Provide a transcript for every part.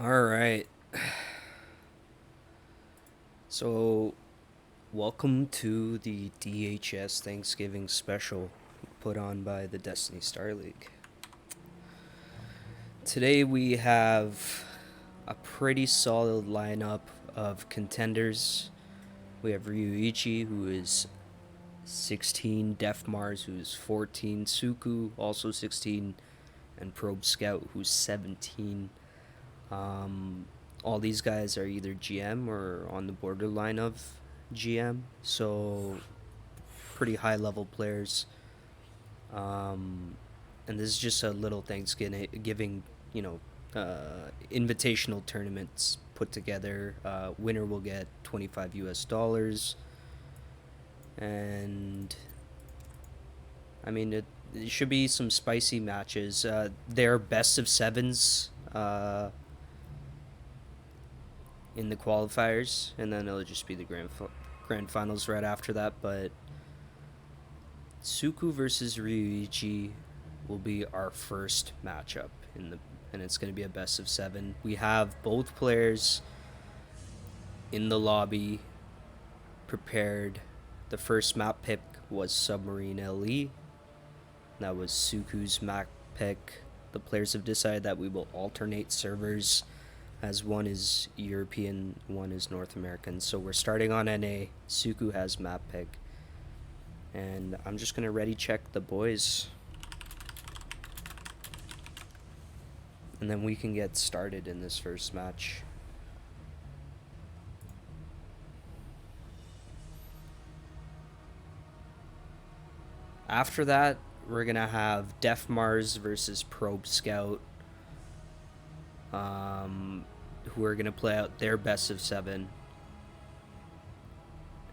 All right. So, welcome to the DHS Thanksgiving special put on by the Destiny Starleague. Today we have a pretty solid lineup of contenders. We have Ryuichi, who is 16, Def Mars, who's 14, Suku, also 16, and Probe Scout, who's 17. All these guys are either GM or on the borderline of GM, so pretty high level players. And this is just a little Thanksgiving, invitational tournaments put together. Winner will get 25 US dollars, and I mean it should be some spicy matches. They're best of sevens. In the qualifiers, and then it'll just be the grand finals right after that. But Suku versus Ryuichi will be our first matchup and it's going to be a best of 7. We have both players in the lobby prepared. The first map pick was Submarine LE. That was Suku's map pick. The players have decided that we will alternate servers, as one is European, one is North American. So we're starting on NA. Suku has map pick. And I'm just going to ready check the boys. And then we can get started in this first match. After that, we're going to have Def Mars versus Probe Scout, who are going to play out their best of 7.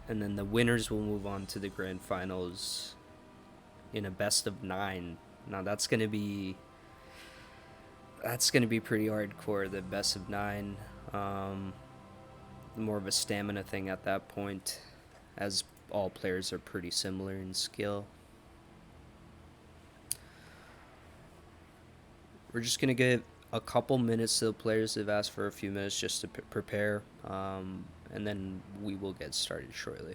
And then the winners will move on to the grand finals in a best of 9. Now that's going to be pretty hardcore, the best of 9. More of a stamina thing at that point, as all players are pretty similar in skill. We're just going to give a couple minutes to the players. They've asked for a few minutes just to prepare, and then we will get started shortly.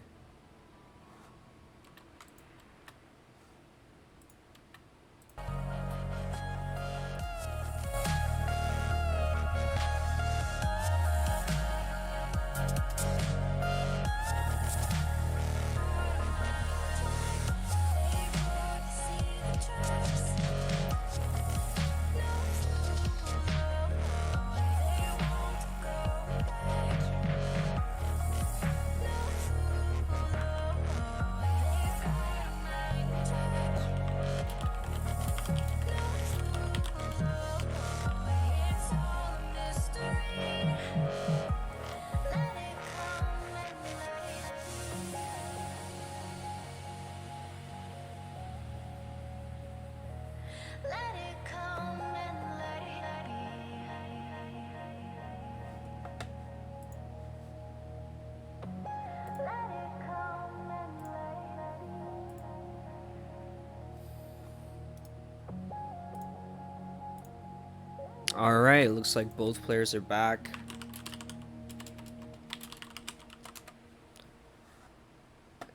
Alright, looks like both players are back.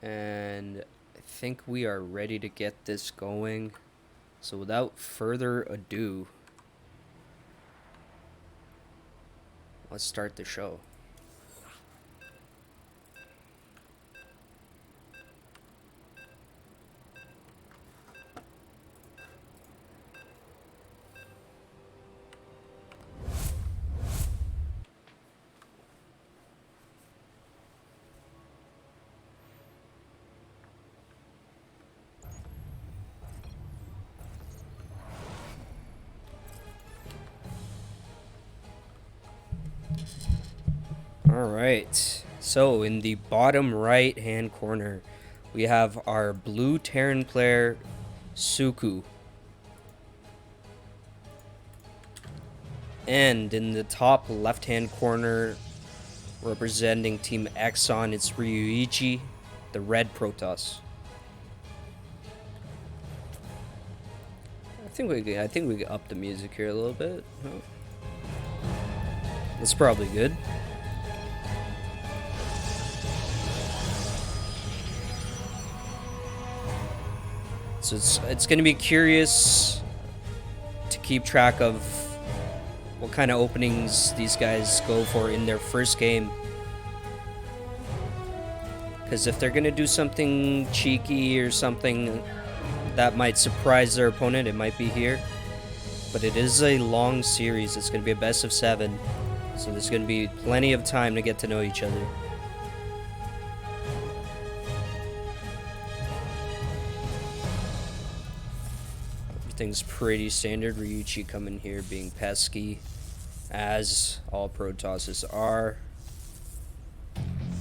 And I think we are ready to get this going. So without further ado, let's start the show. Alright, so in the bottom right hand corner, we have our blue Terran player, Suku. And in the top left hand corner, representing Team Exxon, it's Ryuichi, the red Protoss. I think we can up the music here a little bit. Oh. That's probably good. So it's going to be curious to keep track of what kind of openings these guys go for in their first game. Because if they're going to do something cheeky or something that might surprise their opponent, it might be here. But it is a long series. It's going to be a best of 7. So there's going to be plenty of time to get to know each other. Everything's pretty standard. Ryuichi coming here being pesky, as all Protosses are.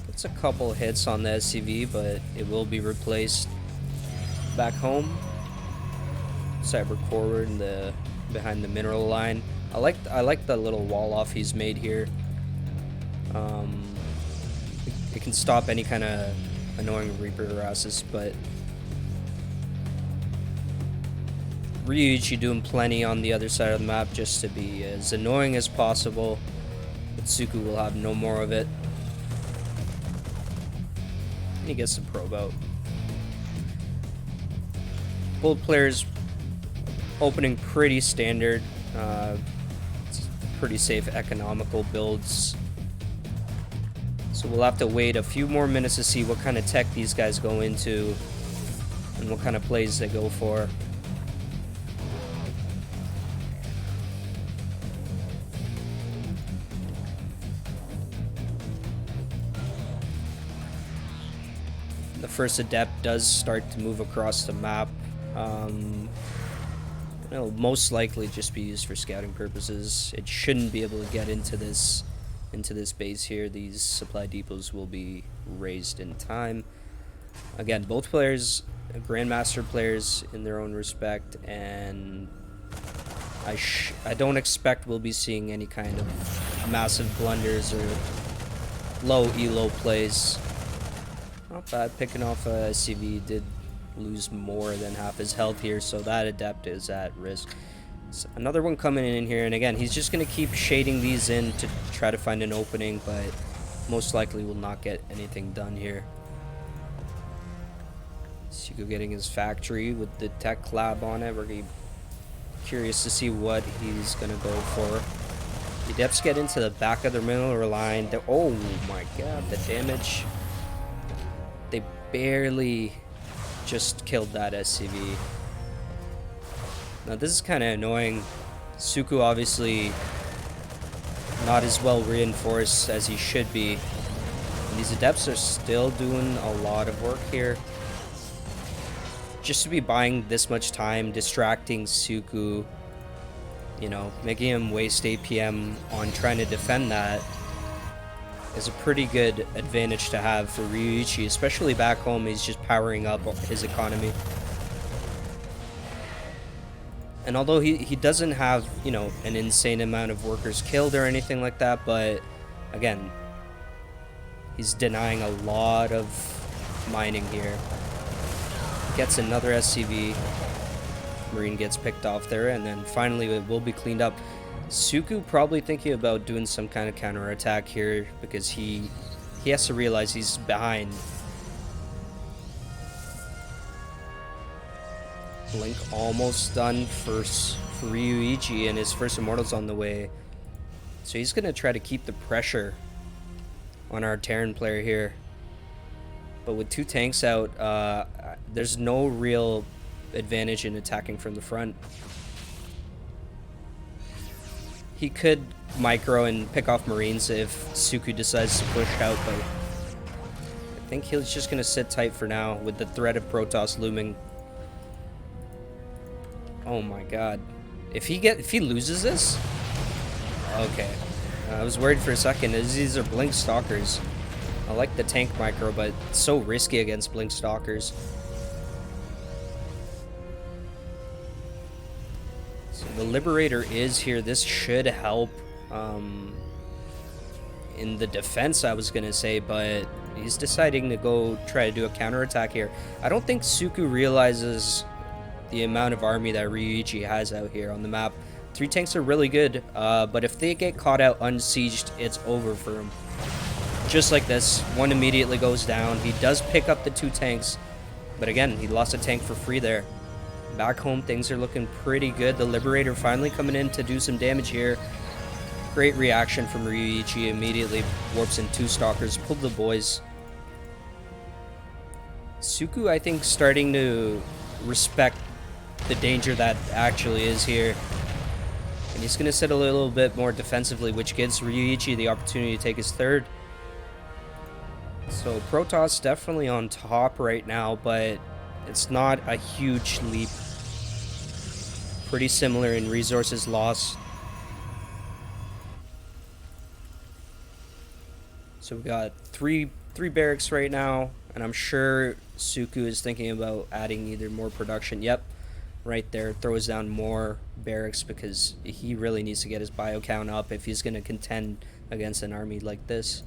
It's a couple hits on the SCV, but it will be replaced back home. Cyber forward in the behind the mineral line. I like the little wall off he's made here. It can stop any kind of annoying Reaper harasses, but Ryuichi doing plenty on the other side of the map just to be as annoying as possible. But Suku will have no more of it. And he gets the probe out. Both players opening pretty standard. It's pretty safe, economical builds. So we'll have to wait a few more minutes to see what kind of tech these guys go into and what kind of plays they go for. The first adept does start to move across the map. It'll most likely just be used for scouting purposes. It shouldn't be able to get into this base here. These supply depots will be raised in time. Again, both players, Grandmaster players in their own respect, and I don't expect we'll be seeing any kind of massive blunders or low elo plays. Not bad. Picking off a CV did lose more than half his health here, so that adept is at risk. So another one coming in here, and again, he's just going to keep shading these in to try to find an opening, but most likely will not get anything done here. Suku getting his factory with the tech lab on it. We're going to be curious to see what he's going to go for. The adepts get into the back of their middle line. Oh my god, the damage. They barely just killed that SCV. Now this is kind of annoying. Suku obviously not as well reinforced as he should be. And these adepts are still doing a lot of work here. Just to be buying this much time, distracting Suku, you know, making him waste APM on trying to defend that is a pretty good advantage to have for Ryuichi, especially back home. He's just powering up his economy. And although he doesn't have, you know, an insane amount of workers killed or anything like that, but again, he's denying a lot of mining here. Gets another SCV. Marine gets picked off there, and then finally it will be cleaned up. Suku probably thinking about doing some kind of counterattack here because he has to realize he's behind. Blink almost done for Ryuichi, and his first Immortal's on the way. So he's going to try to keep the pressure on our Terran player here. But with 2 tanks out, there's no real advantage in attacking from the front. He could micro and pick off Marines if Suku decides to push out, but I think he's just going to sit tight for now with the threat of Protoss looming. Oh my god. If he loses this? Okay. I was worried for a second. These are Blink Stalkers. I like the tank micro, but it's so risky against Blink Stalkers. So the Liberator is here. This should help in the defense, I was going to say, but he's deciding to go try to do a counterattack here. I don't think Suku realizes the amount of army that Ryuichi has out here on the map. 3 tanks are really good, but if they get caught out unsieged, it's over for him. Just like this, one immediately goes down. He does pick up the 2 tanks, but again, he lost a tank for free there. Back home, things are looking pretty good. The Liberator finally coming in to do some damage here. Great reaction from Ryuichi. Immediately warps in 2 Stalkers, pulled the boys. Suku, I think, starting to respect the danger that actually is here. And he's going to sit a little bit more defensively, which gives Ryuichi the opportunity to take his 3rd. So Protoss definitely on top right now, but it's not a huge leap. Pretty similar in resources lost. So we got three barracks right now, and I'm sure Suku is thinking about adding either more production. Yep, right there, throws down more barracks because he really needs to get his bio count up if he's going to contend against an army like this.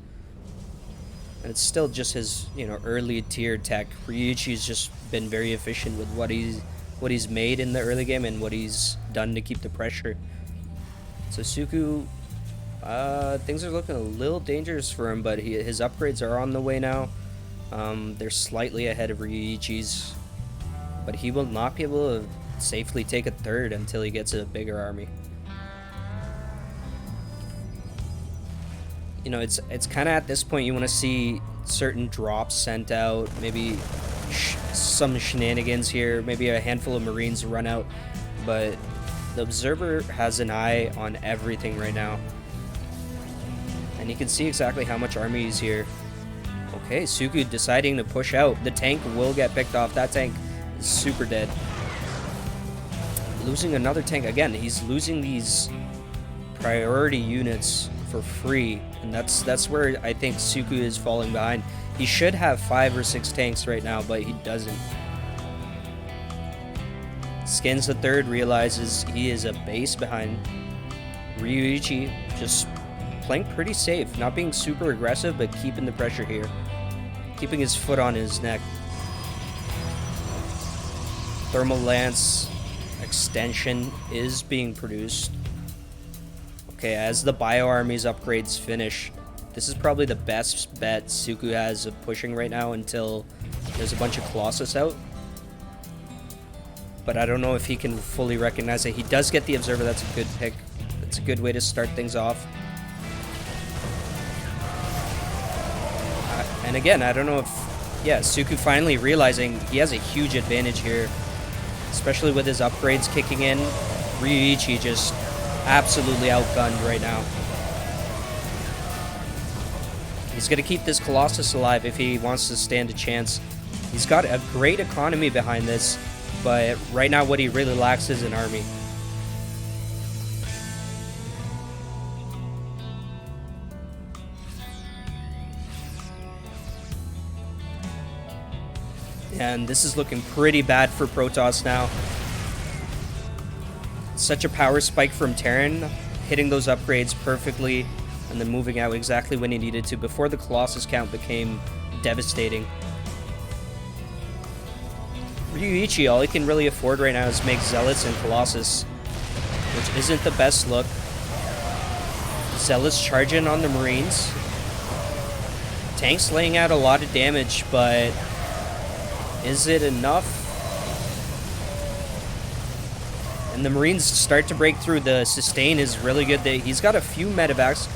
And it's still just his, early tier tech. Ryuichi's just been very efficient with what he's made in the early game and what he's done to keep the pressure. So Suku, things are looking a little dangerous for him, but his upgrades are on the way now. They're slightly ahead of Ryuichi's, but he will not be able to safely take a 3rd until he gets a bigger army. It's kind of at this point you want to see certain drops sent out, maybe some shenanigans here, maybe a handful of Marines run out, but the Observer has an eye on everything right now. And you can see exactly how much army is here. Okay, Suku deciding to push out. The tank will get picked off. That tank is super dead. Losing another tank. Again, he's losing these priority units for free, and that's where I think Suku is falling behind. He should have 5 or 6 tanks right now, but he doesn't. Skins the 3rd, realizes he is a base behind. Ryuichi just playing pretty safe, not being super aggressive, but keeping the pressure here, keeping his foot on his neck. Thermal Lance extension is being produced. Okay, as the Bio Army's upgrades finish, this is probably the best bet Suku has of pushing right now until there's a bunch of Colossus out. But I don't know if he can fully recognize it. He does get the Observer. That's a good pick. That's a good way to start things off. And again, I don't know if... Yeah, Suku finally realizing he has a huge advantage here, especially with his upgrades kicking in. Ryuichi just absolutely outgunned right now. He's going to keep this Colossus alive if he wants to stand a chance. He's got a great economy behind this, but right now what he really lacks is an army. And this is looking pretty bad for Protoss now. Such a power spike from Terran, hitting those upgrades perfectly, and then moving out exactly when he needed to before the Colossus count became devastating. Ryuichi, all he can really afford right now is make Zealots and Colossus, which isn't the best look. Zealots charging on the Marines. Tanks laying out a lot of damage, but is it enough? And the Marines start to break through. The sustain is really good. He's got a few medevacs.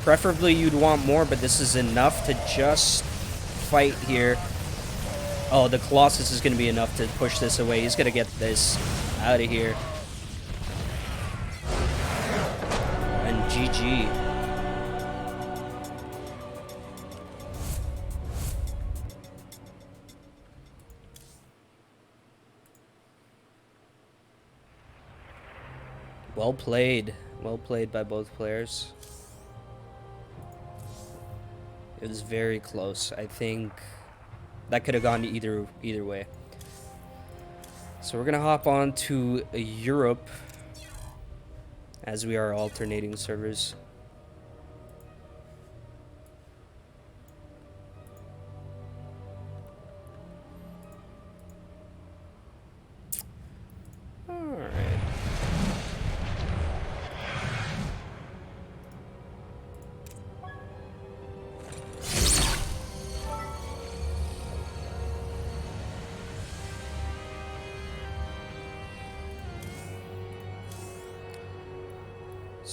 Preferably you'd want more, but this is enough to just fight here. Oh, the Colossus is going to be enough to push this away. He's going to get this out of here. And GG. Well played. Well played by both players. It was very close. I think that could have gone either way. So we're gonna hop on to Europe as we are alternating servers.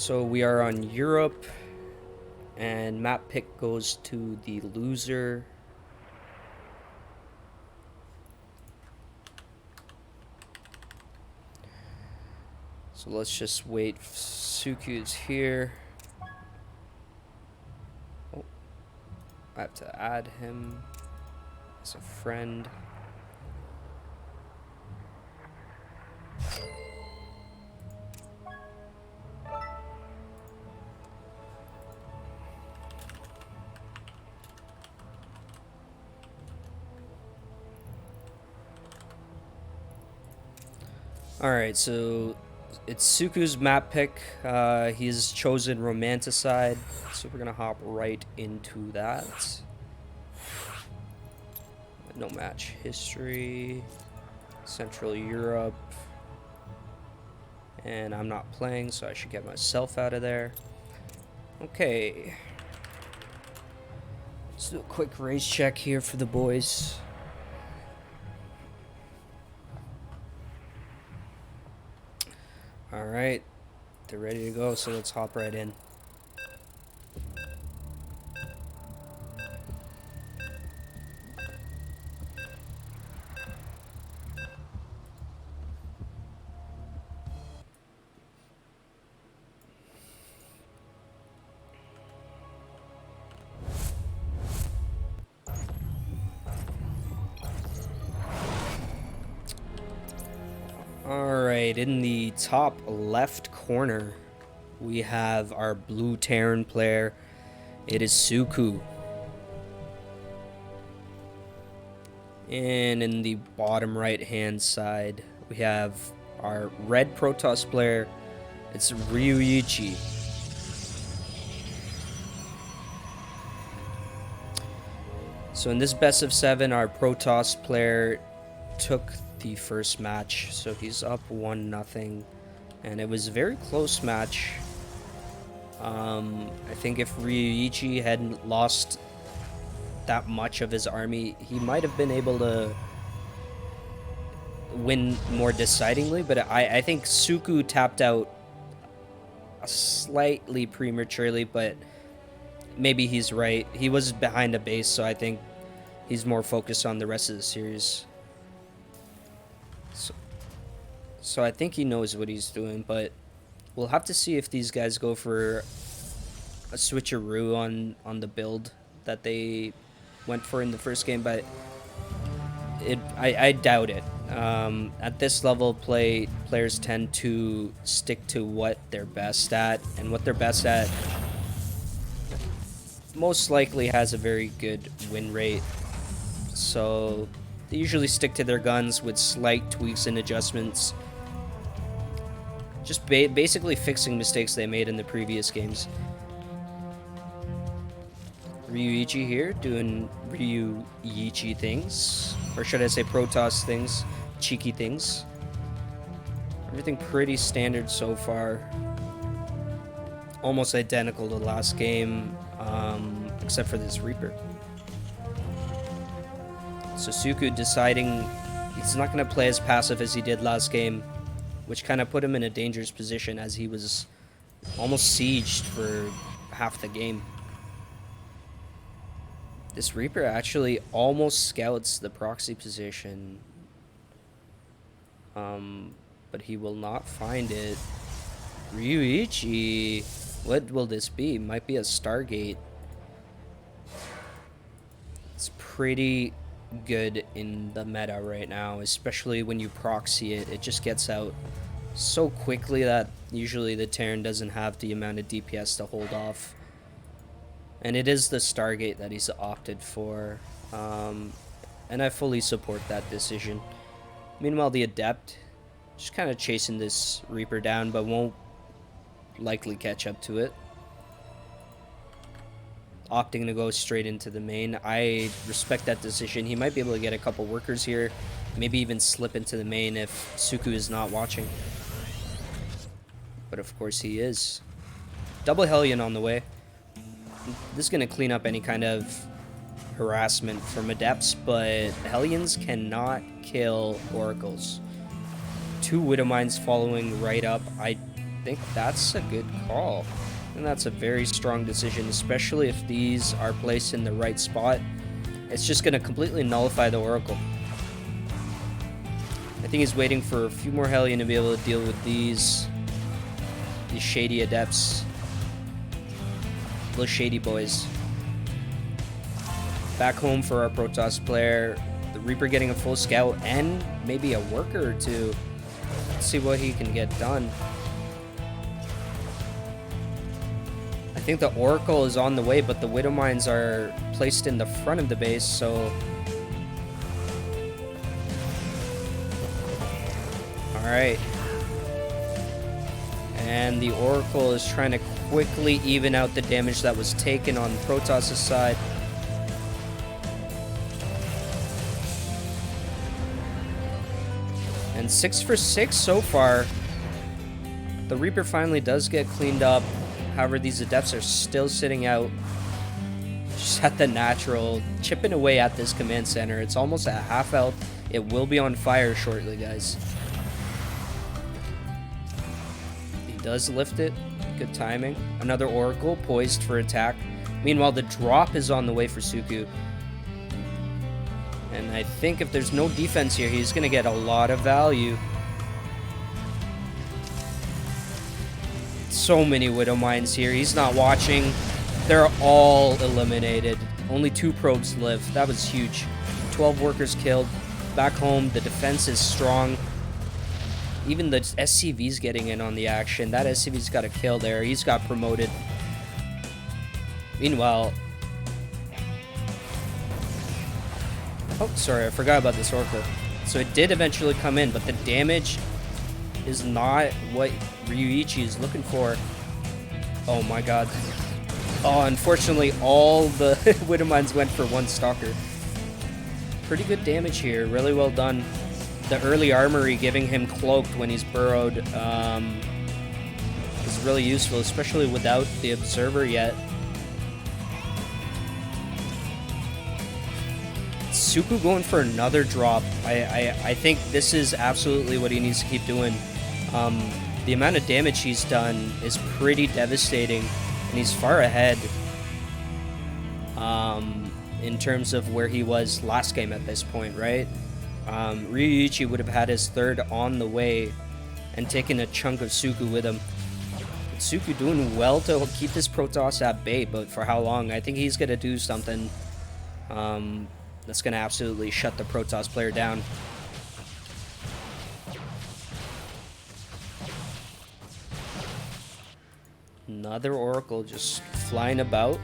So we are on Europe, and map pick goes to the loser. So let's just wait. Suku's here. Oh, I have to add him as a friend. Alright, so it's Suku's map pick. He's chosen Romanticide, so we're gonna hop right into that. No match history, Central Europe, and I'm not playing, so I should get myself out of there. Okay, let's do a quick race check here for the boys. Alright, they're ready to go, so let's hop right in. Alright, in the top left corner, we have our blue Terran player. It is Suku. And in the bottom right hand side, we have our red Protoss player. It's Ryuichi. So in this best of 7, our Protoss player took the first match, so he's up 1-0, and it was a very close match. I think if Ryuichi hadn't lost that much of his army, he might have been able to win more decidingly, but I think Suku tapped out slightly prematurely, but maybe he's right. He was behind a base, so I think he's more focused on the rest of the series. So I think he knows what he's doing, but we'll have to see if these guys go for a switcheroo on the build that they went for in the first game, but I doubt it. At this level of play, players tend to stick to what they're best at, and what they're best at most likely has a very good win rate. So they usually stick to their guns with slight tweaks and adjustments, just basically fixing mistakes they made in the previous games. Ryuichi here doing Ryuichi things, or should I say Protoss things, cheeky things. Everything pretty standard so far. Almost identical to last game, except for this Reaper. So Suku deciding he's not going to play as passive as he did last game, which kind of put him in a dangerous position as he was almost sieged for half the game. This Reaper actually almost scouts the proxy position, but he will not find it. Ryuichi, what will this be? Might be a Stargate. It's pretty good in the meta right now, especially when you proxy it. It just gets out so quickly that usually the Terran doesn't have the amount of DPS to hold off. And it is the Stargate that he's opted for, and I fully support that decision. Meanwhile, the Adept just kind of chasing this Reaper down, but won't likely catch up to it. Opting to go straight into the main. I respect that decision. He might be able to get a couple workers here, maybe even slip into the main if Suku is not watching. But of course he is. Double Hellion on the way. This is going to clean up any kind of harassment from Adepts, but Hellions cannot kill Oracles. 2 Widow Mines following right up. I think that's a good call. And that's a very strong decision, especially if these are placed in the right spot. It's just going to completely nullify the Oracle. I think he's waiting for a few more Hellion to be able to deal with these shady Adepts. Those shady boys. Back home for our Protoss player. The Reaper getting a full scout and maybe a worker or two. Let's see what he can get done. I think the Oracle is on the way, but the Widow Mines are placed in the front of the base, so... Alright. And the Oracle is trying to quickly even out the damage that was taken on Protoss' side. And 6 for 6 so far. The Reaper finally does get cleaned up. However, these Adepts are still sitting out. Just at the natural, chipping away at this command center. It's almost at half health. It will be on fire shortly, guys. He does lift it. Good timing. Another Oracle poised for attack. Meanwhile, the drop is on the way for Suku. And I think if there's no defense here, he's going to get a lot of value. So many Widow Mines here. He's not watching. They're all eliminated. Only 2 probes live. That was huge. 12 workers killed. Back home, the defense is strong. Even the SCV's getting in on the action. That SCV's got a kill there. He's got promoted. Meanwhile... Oh, sorry, I forgot about this Oracle. So it did eventually come in, but the damage is not what Ryuichi is looking for. Oh my god. Oh, unfortunately, all the Widow Mines went for 1 Stalker. Pretty good damage here. Really well done. The early armory giving him cloaked when he's burrowed is really useful, especially without the Observer yet. Suku going for another drop. I think this is absolutely what he needs to keep doing. The amount of damage he's done is pretty devastating, and he's far ahead in terms of where he was last game at this point, right? Ryuichi would have had his 3rd on the way and taken a chunk of Suku with him. But Suku doing well to keep this Protoss at bay, but for how long? I think he's going to do something that's going to absolutely shut the Protoss player down. Another Oracle just flying about.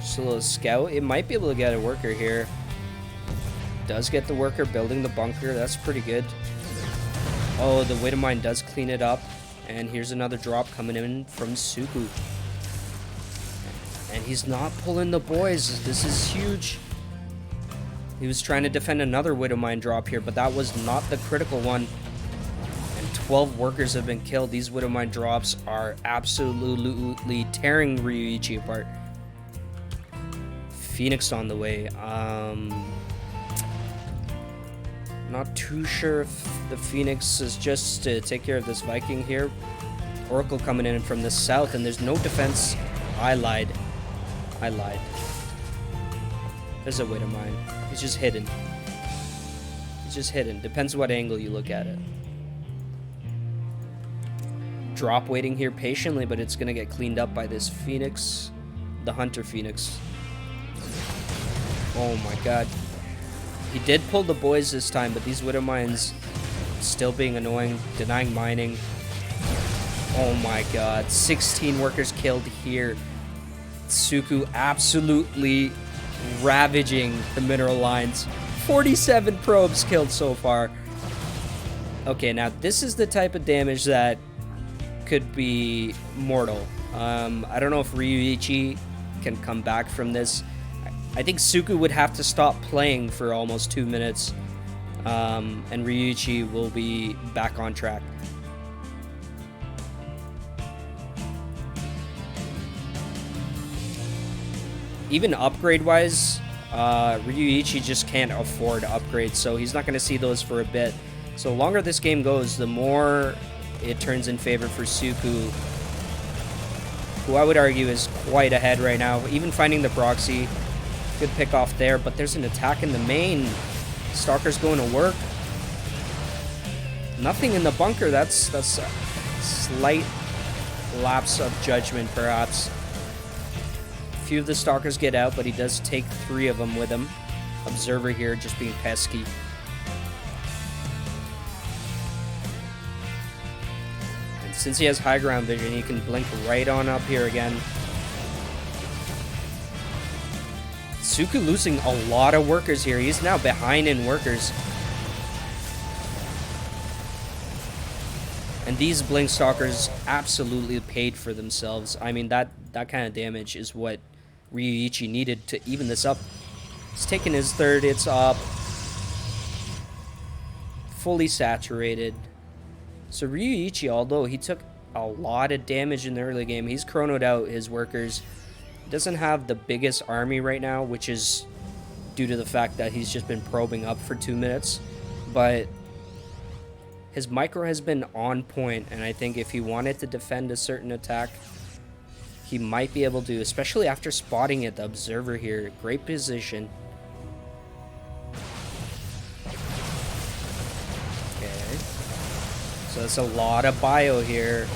Just a little scout. It might be able to get a worker here. Does get the worker building the bunker. That's pretty good. Oh, the Widow Mine does clean it up. And here's another drop coming in from Suku. And he's not pulling the boys. This is huge. He was trying to defend another Widow Mine drop here, but that was not the critical one. And 12 workers have been killed. These Widow Mine drops are absolutely tearing Ryuichi apart. Phoenix on the way. Not too sure if the Phoenix is just to take care of this Viking here. Oracle coming in from the south, and there's no defense. I lied. There's a Widow Mine. He's just hidden. He's just hidden. Depends what angle you look at it. Drop waiting here patiently, but it's going to get cleaned up by this Phoenix. The Hunter Phoenix. Oh my god. He did pull the boys this time, but these Widow Mines still being annoying. Denying mining. Oh my god. 16 workers killed here. Suku absolutely ravaging the mineral lines. 47 probes killed so far. Okay, now this is the type of damage that could be mortal. I don't know if Ryuichi can come back from this. I think Suku would have to stop playing for almost 2 minutes, and Ryuichi will be back on track. Even upgrade-wise, Ryuichi just can't afford upgrades, so he's not going to see those for a bit. So the longer this game goes, the more it turns in favor for Suku, who I would argue is quite ahead right now. Even finding the proxy, good pick off there, but there's an attack in the main. Stalker's going to work. Nothing in the bunker. That's a slight lapse of judgment, perhaps. A few of the Stalkers get out, but he does take 3 of them with him. Observer here just being pesky. And since he has high ground vision, he can blink right on up here again. Suku losing a lot of workers here. He's now behind in workers. And these Blink Stalkers absolutely paid for themselves. I mean, that kind of damage is what Ryuichi needed to even this up. He's taking his 3rd, it's up. Fully saturated. So Ryuichi, although he took a lot of damage in the early game, he's chronoed out his workers. He doesn't have the biggest army right now, which is due to the fact that he's just been probing up for 2 minutes. But his micro has been on point, and I think if he wanted to defend a certain attack, he might be able to, especially after spotting it. The observer here, great position. Okay. So that's a lot of bio here.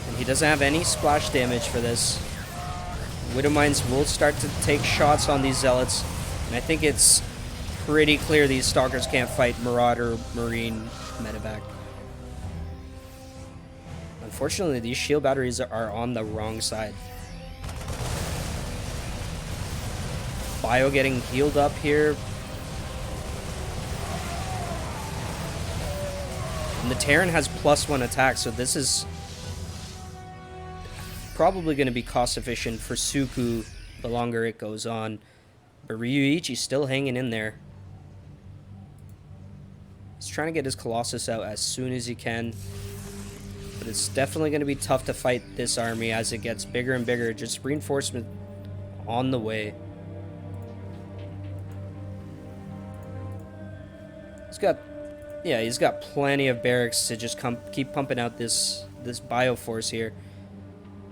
And he doesn't have any splash damage for this. Widow Mines will start to take shots on these Zealots. And I think it's pretty clear these Stalkers can't fight Marauder, Marine, Medevac. Unfortunately, these shield batteries are on the wrong side. Bio getting healed up here. And the Terran has +1 attack, so this is probably going to be cost efficient for Suku the longer it goes on. But Ryuichi's still hanging in there. He's trying to get his Colossus out as soon as he can. But it's definitely going to be tough to fight this army as it gets bigger and bigger. Just reinforcement on the way. He's got plenty of barracks to just keep pumping out this Bioforce here.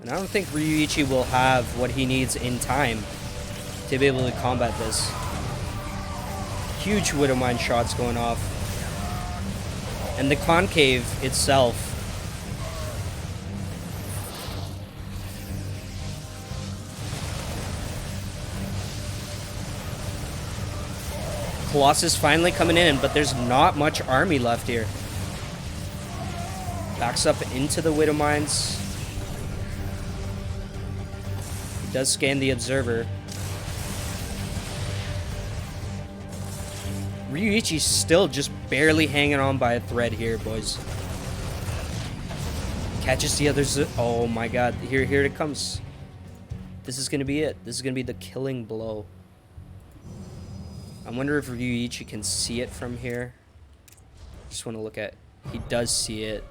And I don't think Ryuichi will have what he needs in time to be able to combat this. Huge Widow Mine shots going off. And the concave itself, Colossus finally coming in, but there's not much army left here. Backs up into the Widow Mines. He does scan the observer. Ryuichi's still just barely hanging on by a thread here, boys. Catches the others. Oh my god, here it comes. This is gonna be it. This is gonna be the killing blow. I wonder if Ryuichi can see it from here. Just want to look at. He does see it.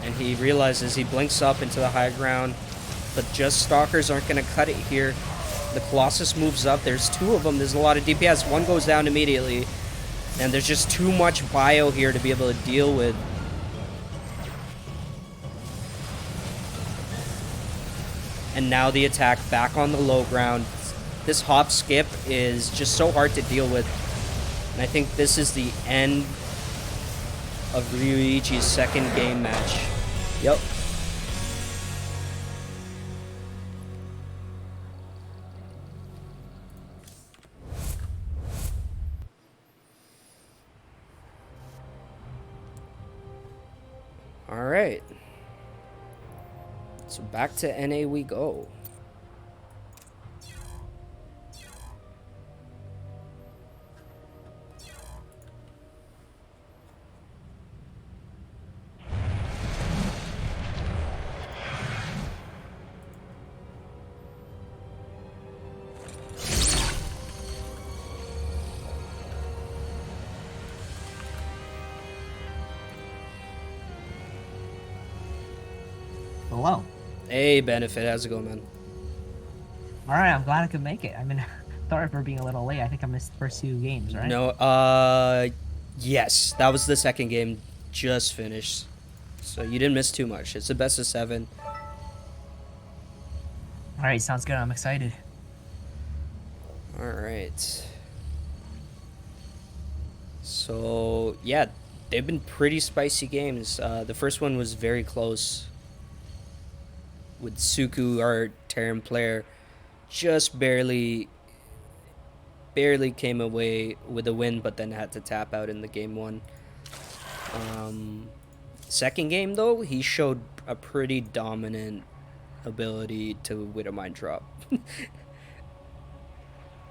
And he realizes, he blinks up into the high ground. But just Stalkers aren't going to cut it here. The Colossus moves up. There's 2 of them. There's a lot of DPS. One goes down immediately. And there's just too much bio here to be able to deal with. And now the attack back on the low ground. This hop skip is just so hard to deal with. And I think this is the end of Ryuichi's second game match. Yep. All right. So back to NA we go. Hello. Hey, Benefit. How's it going, man? All right, I'm glad I could make it. I mean, sorry for being a little late. I think I missed the first 2 games, right? No, Yes, that was the second game just finished. So you didn't miss too much. It's a best of 7. All right, sounds good. I'm excited. All right. So, yeah, they've been pretty spicy games. The first one was very close with Suku, our Terran player, just barely came away with a win, but then had to tap out in the game one. Second game, though, he showed a pretty dominant ability to with a mind drop.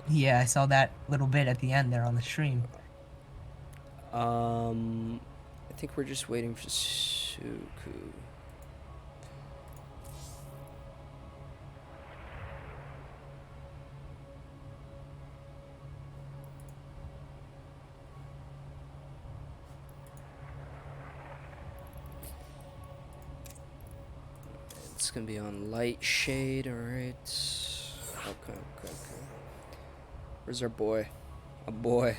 Yeah, I saw that little bit at the end there on the stream. I think we're just waiting for Suku. It's gonna be on light shade, alright. Okay. Where's our boy? A boy.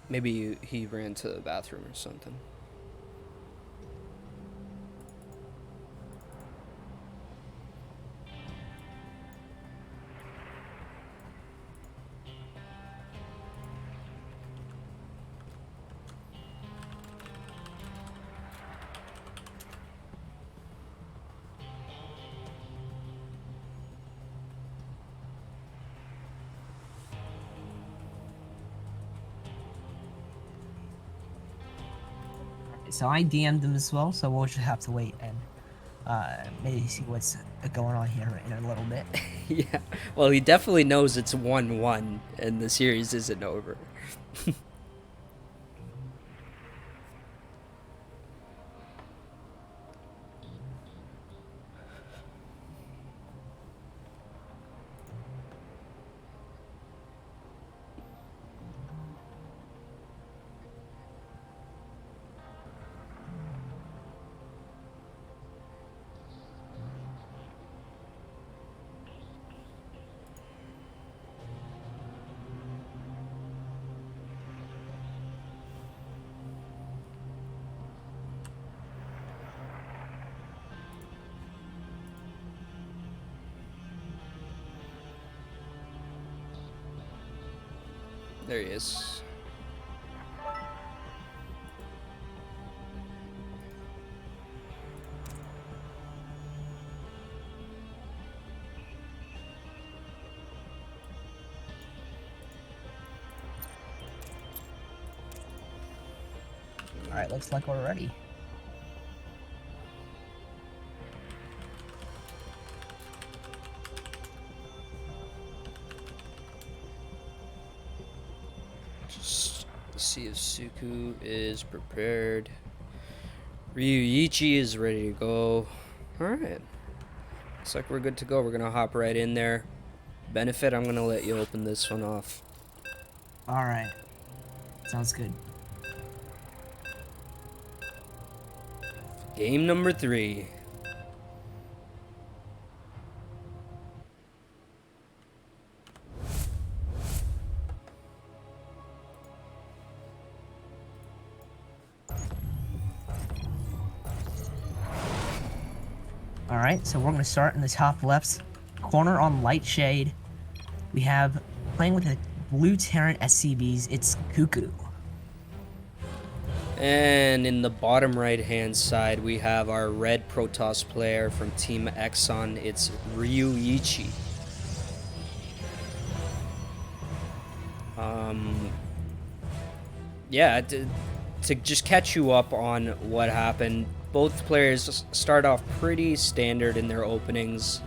Maybe he ran to the bathroom or something. So I DM'd him as well, so we'll just have to wait and maybe see what's going on here in a little bit. Yeah. Well, he definitely knows it's 1-1 and the series isn't over. There he is. All right, looks like we're ready. Just see if Suku is prepared. Ryuichi is ready to go. Alright. Looks like we're good to go. We're gonna hop right in there. Benefit, I'm gonna let you open this one off. All right, sounds good. Game number 3. All right, so we're going to start in the top left corner on light shade. We have playing with the blue Terran SCBs. It's Cuckoo. And in the bottom right hand side, we have our red Protoss player from Team Exxon. It's Ryuichi. Yeah, to just catch you up on what happened, both players start off pretty standard in their openings.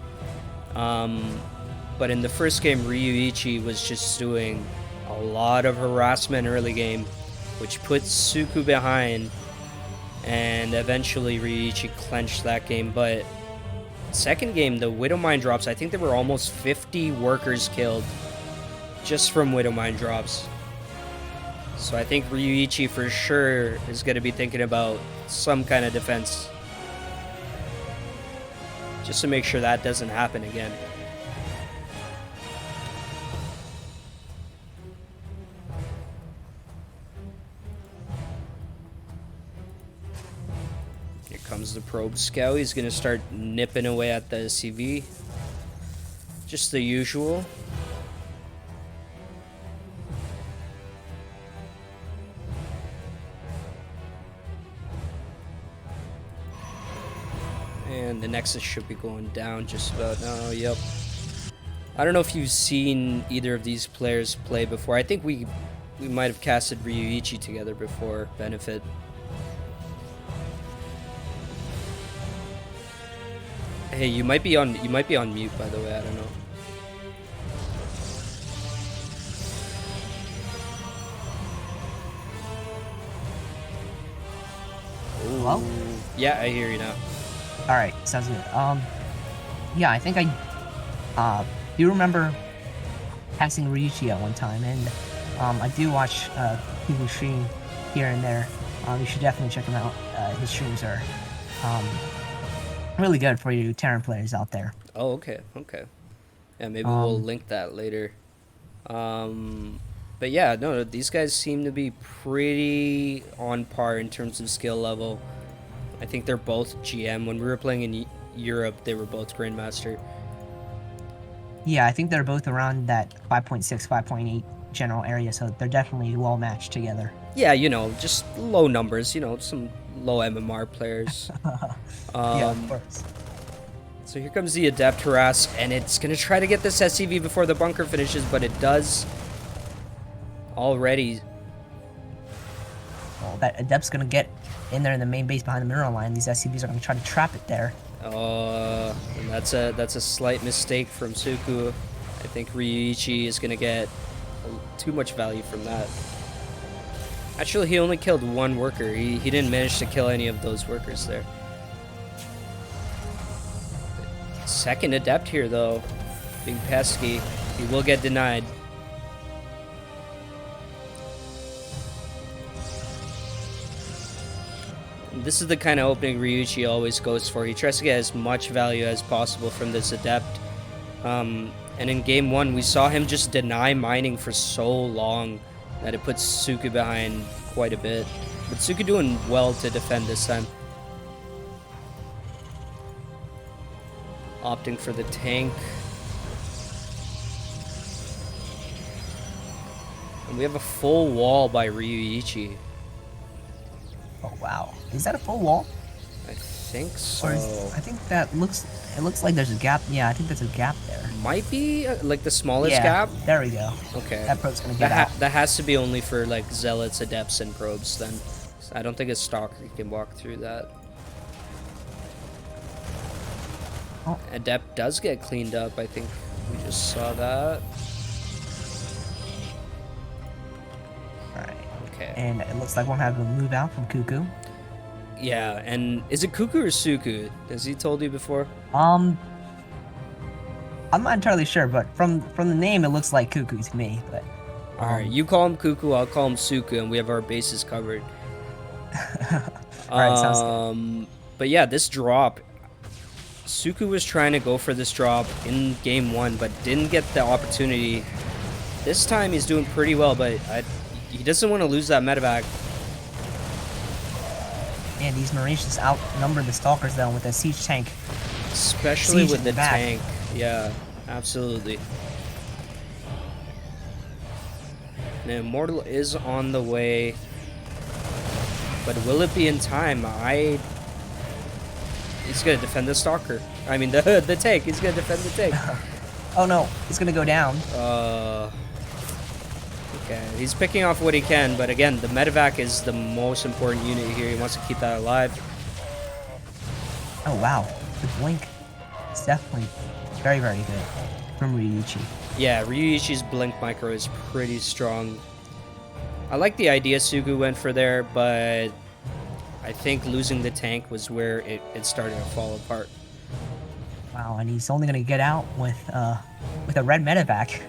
But in the first game, Ryuichi was just doing a lot of harassment early game, which put Suku behind, and eventually Ryuichi clenched that game. But second game, the Widow Mine drops, I think there were almost 50 workers killed just from Widow Mine drops. So I think Ryuichi for sure is going to be thinking about some kind of defense, just to make sure that doesn't happen again. Here comes the probe scout. He's going to start nipping away at the SCV. Just the usual. And the Nexus should be going down just about now. Yep. I don't know if you've seen either of these players play before. I think we might have casted Ryuichi together before Benefit. Hey, you might be on mute, by the way. I don't know. Hello? Yeah, I hear you now. All right, sounds good. Yeah, I think I do remember passing Ryuichi at one time, and I do watch people stream here and there. You should definitely check him out. His streams are really good for you Terran players out there. Oh, okay, okay. Yeah, maybe we'll link that later. But yeah, no, these guys seem to be pretty on par in terms of skill level. I think they're both GM. When we were playing in Europe, they were both Grandmaster. Yeah, I think they're both around that 5.6, 5.8 general area, so they're definitely well matched together. Yeah, you know, just low numbers, you know, some low MMR players. Yeah, of course. So here comes the Adept Harass, and it's going to try to get this SCV before the bunker finishes, but it does already. Well, that Adept's going to get in there in the main base behind the mineral line. These SCVs are going to try to trap it there. And that's a slight mistake from Suku. I think Ryuichi is going to get too much value from that. Actually, he only killed one worker. He didn't manage to kill any of those workers there. Second Adept here, though. Being pesky. He will get denied. This is the kind of opening Ryuichi always goes for. He tries to get as much value as possible from this Adept. And in game one, we saw him just deny mining for so long that it puts Suku behind quite a bit. But Suku doing well to defend this time. Opting for the tank. And we have a full wall by Ryuichi. Oh, wow. Is that a full wall? I think so. I think that it looks like there's a gap. Yeah, I think there's a gap there. Might be like the smallest gap. There we go. Okay. That probe's gonna get out. That has to be only for like zealots, adepts, and probes. Then I don't think a stalker can walk through that. Oh. Adept does get cleaned up. I think we just saw that. Alright. Okay. And it looks like we'll have a move out from Cuckoo. Yeah, and is it Cuckoo or Suku? Has he told you before? I'm not entirely sure, but from the name, it looks like Cuckoo to me. But Alright, you call him Cuckoo, I'll call him Suku, and we have our bases covered. Alright, sounds good. But yeah, this drop, Suku was trying to go for this drop in game one, but didn't get the opportunity. This time he's doing pretty well, but he doesn't want to lose that medevac. And these Marines just outnumber the Stalkers, though, with a siege tank. Especially with the tank. Yeah, absolutely. And Immortal is on the way. But will it be in time? He's going to defend the Stalker. I mean, the tank. He's going to defend the tank. Oh, no. He's going to go down. Okay, he's picking off what he can, but again, the medevac is the most important unit here. He wants to keep that alive. Oh, wow. The blink is definitely very, very good from Ryuichi. Yeah, Ryuichi's blink micro is pretty strong. I like the idea Sugu went for there, but I think losing the tank was where it started to fall apart. Wow, and he's only gonna get out with a red medevac.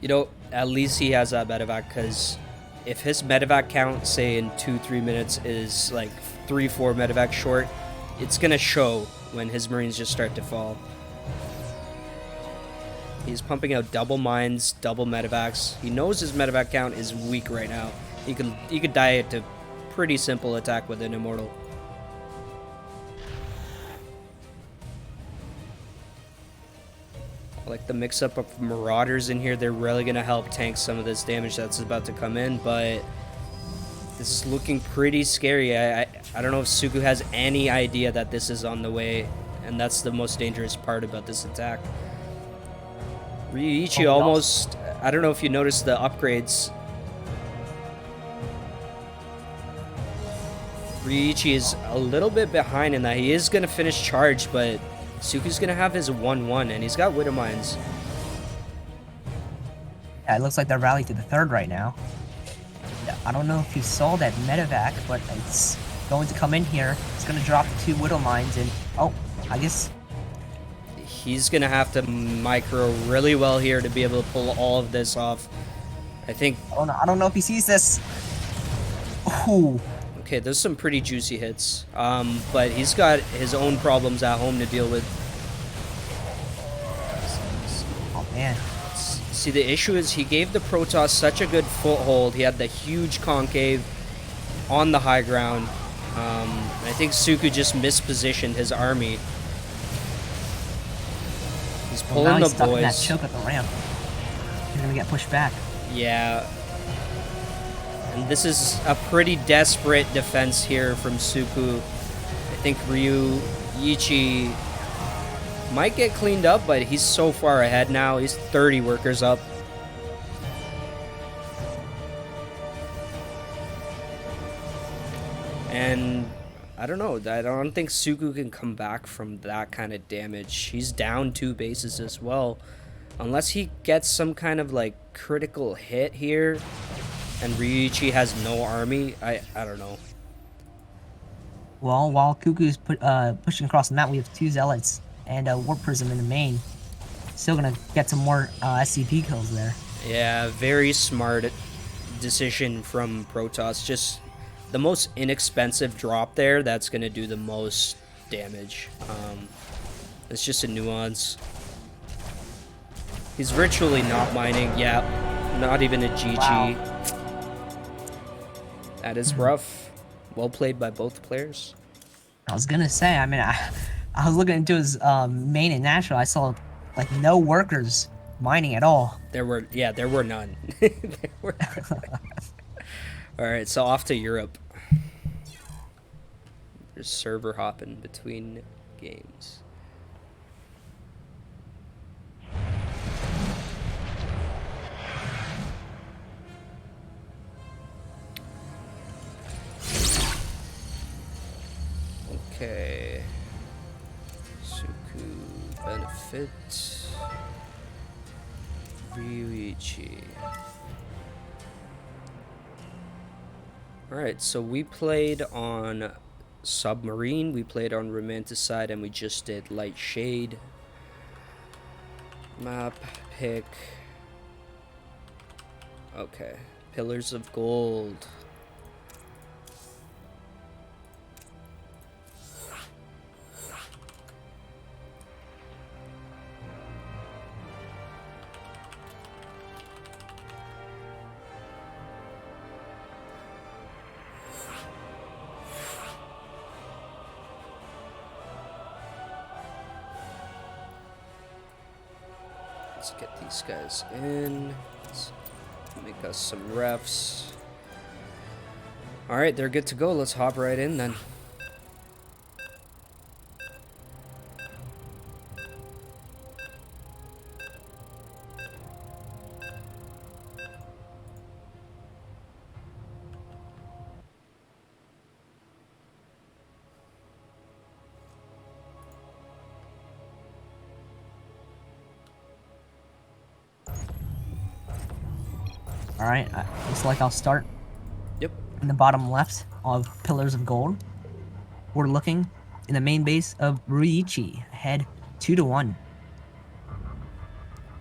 You know, at least he has that medevac, because if his medevac count, say in 2-3 minutes, is like 3-4 medevac short, it's gonna show when his Marines just start to fall. He's pumping out double mines, double medevacs. He knows his medevac count is weak right now. He could die to pretty simple attack with an immortal. I like the mix-up of marauders in here. They're really gonna help tank some of this damage that's about to come in, but this is looking pretty scary. I don't know if Suku has any idea that this is on the way, and that's the most dangerous part about this attack. Ryuichi almost... I don't know if you noticed the upgrades. Ryuichi is a little bit behind in that. He is going to finish charge, but Suku's going to have his 1-1, and he's got Widow Mines. Yeah, it looks like they're rallied to the third right now. And I don't know if you saw that medevac, but it's going to come in here. It's going to drop the 2 Widow Mines, and oh, I guess... He's going to have to micro really well here to be able to pull all of this off. I think... I don't know if he sees this. Ooh. Okay, there's some pretty juicy hits. But he's got his own problems at home to deal with. Oh, man. See, the issue is he gave the Protoss such a good foothold. He had the huge concave on the high ground. I think Suku just mispositioned his army. He's pulling the stuck in that boys. choke at the ramp. He's gonna get pushed back. Yeah. And this is a pretty desperate defense here from Suku. I think Ryuichi might get cleaned up, but he's so far ahead now. He's 30 workers up. And I don't know. I don't think Suku can come back from that kind of damage. He's down 2 bases as well. Unless he gets some kind of like critical hit here and Ryuichi has no army, I don't know. Well, while Cuckoo's pushing across the map, we have 2 Zealots and a Warp Prism in the main. Still gonna get some more SCP kills there. Yeah, very smart decision from Protoss. Just the most inexpensive drop there that's gonna do the most damage. It's just a nuance. He's virtually not mining. Yeah, not even a GG. Wow. That is rough. Well played by both players. I was gonna say, I mean, I was looking into his main and natural. I saw like no workers mining at all. There were none. There were all right, so off to Europe. There's server hopping between games. Okay. Suku benefit. Ryuichi. Alright, so we played on Submarine, we played on Romanticide, and we just did Light Shade. Map, pick. Okay. Pillars of Gold. Let's get these guys in. Let's make us some refs. Alright, they're good to go. Let's hop right in then. Alright, looks like I'll start Yep. in the bottom left of Pillars of Gold. We're looking in the main base of Ruichi, ahead 2-1.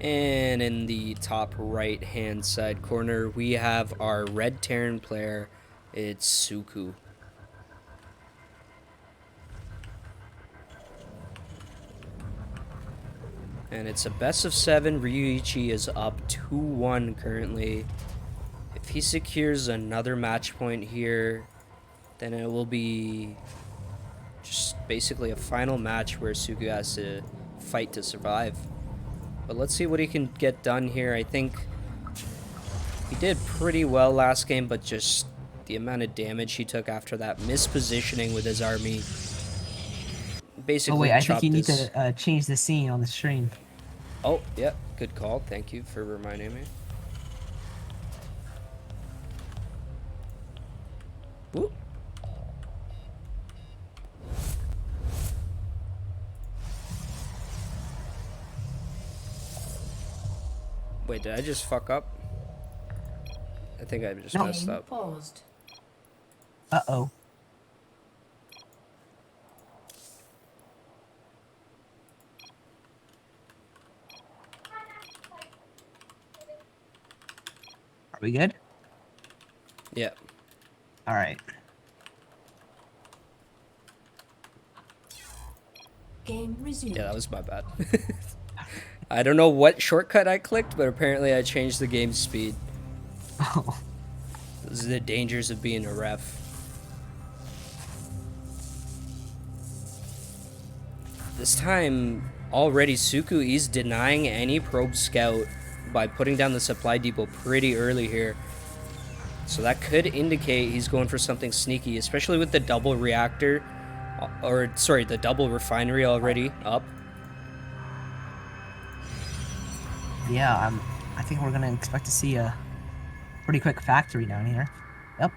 And in the top right hand side corner, we have our red Terran player. It's Suku. And it's a best of 7. Ryuichi is up 2-1 currently. If he secures another match point here, then it will be just basically a final match where Suku has to fight to survive. But let's see what he can get done here. I think he did pretty well last game, but just the amount of damage he took after that mispositioning with his army Oh basically wait, I think chopped you need his... to change the scene on the stream. Oh, yeah, good call. Thank you for reminding me. Whoop. Wait, did I just fuck up? I think I just messed up. Paused. Uh-oh. Are we good? Yeah. All right. Game resumed. Yeah, that was my bad. I don't know what shortcut I clicked, but apparently I changed the game speed. Oh. Those are the dangers of being a ref. This time, already Suku is denying any probe scout by putting down the supply depot pretty early here. So that could indicate he's going for something sneaky, especially with the double reactor, or sorry, the double refinery already up. Yeah, I think we're gonna expect to see a pretty quick factory down here. Yep.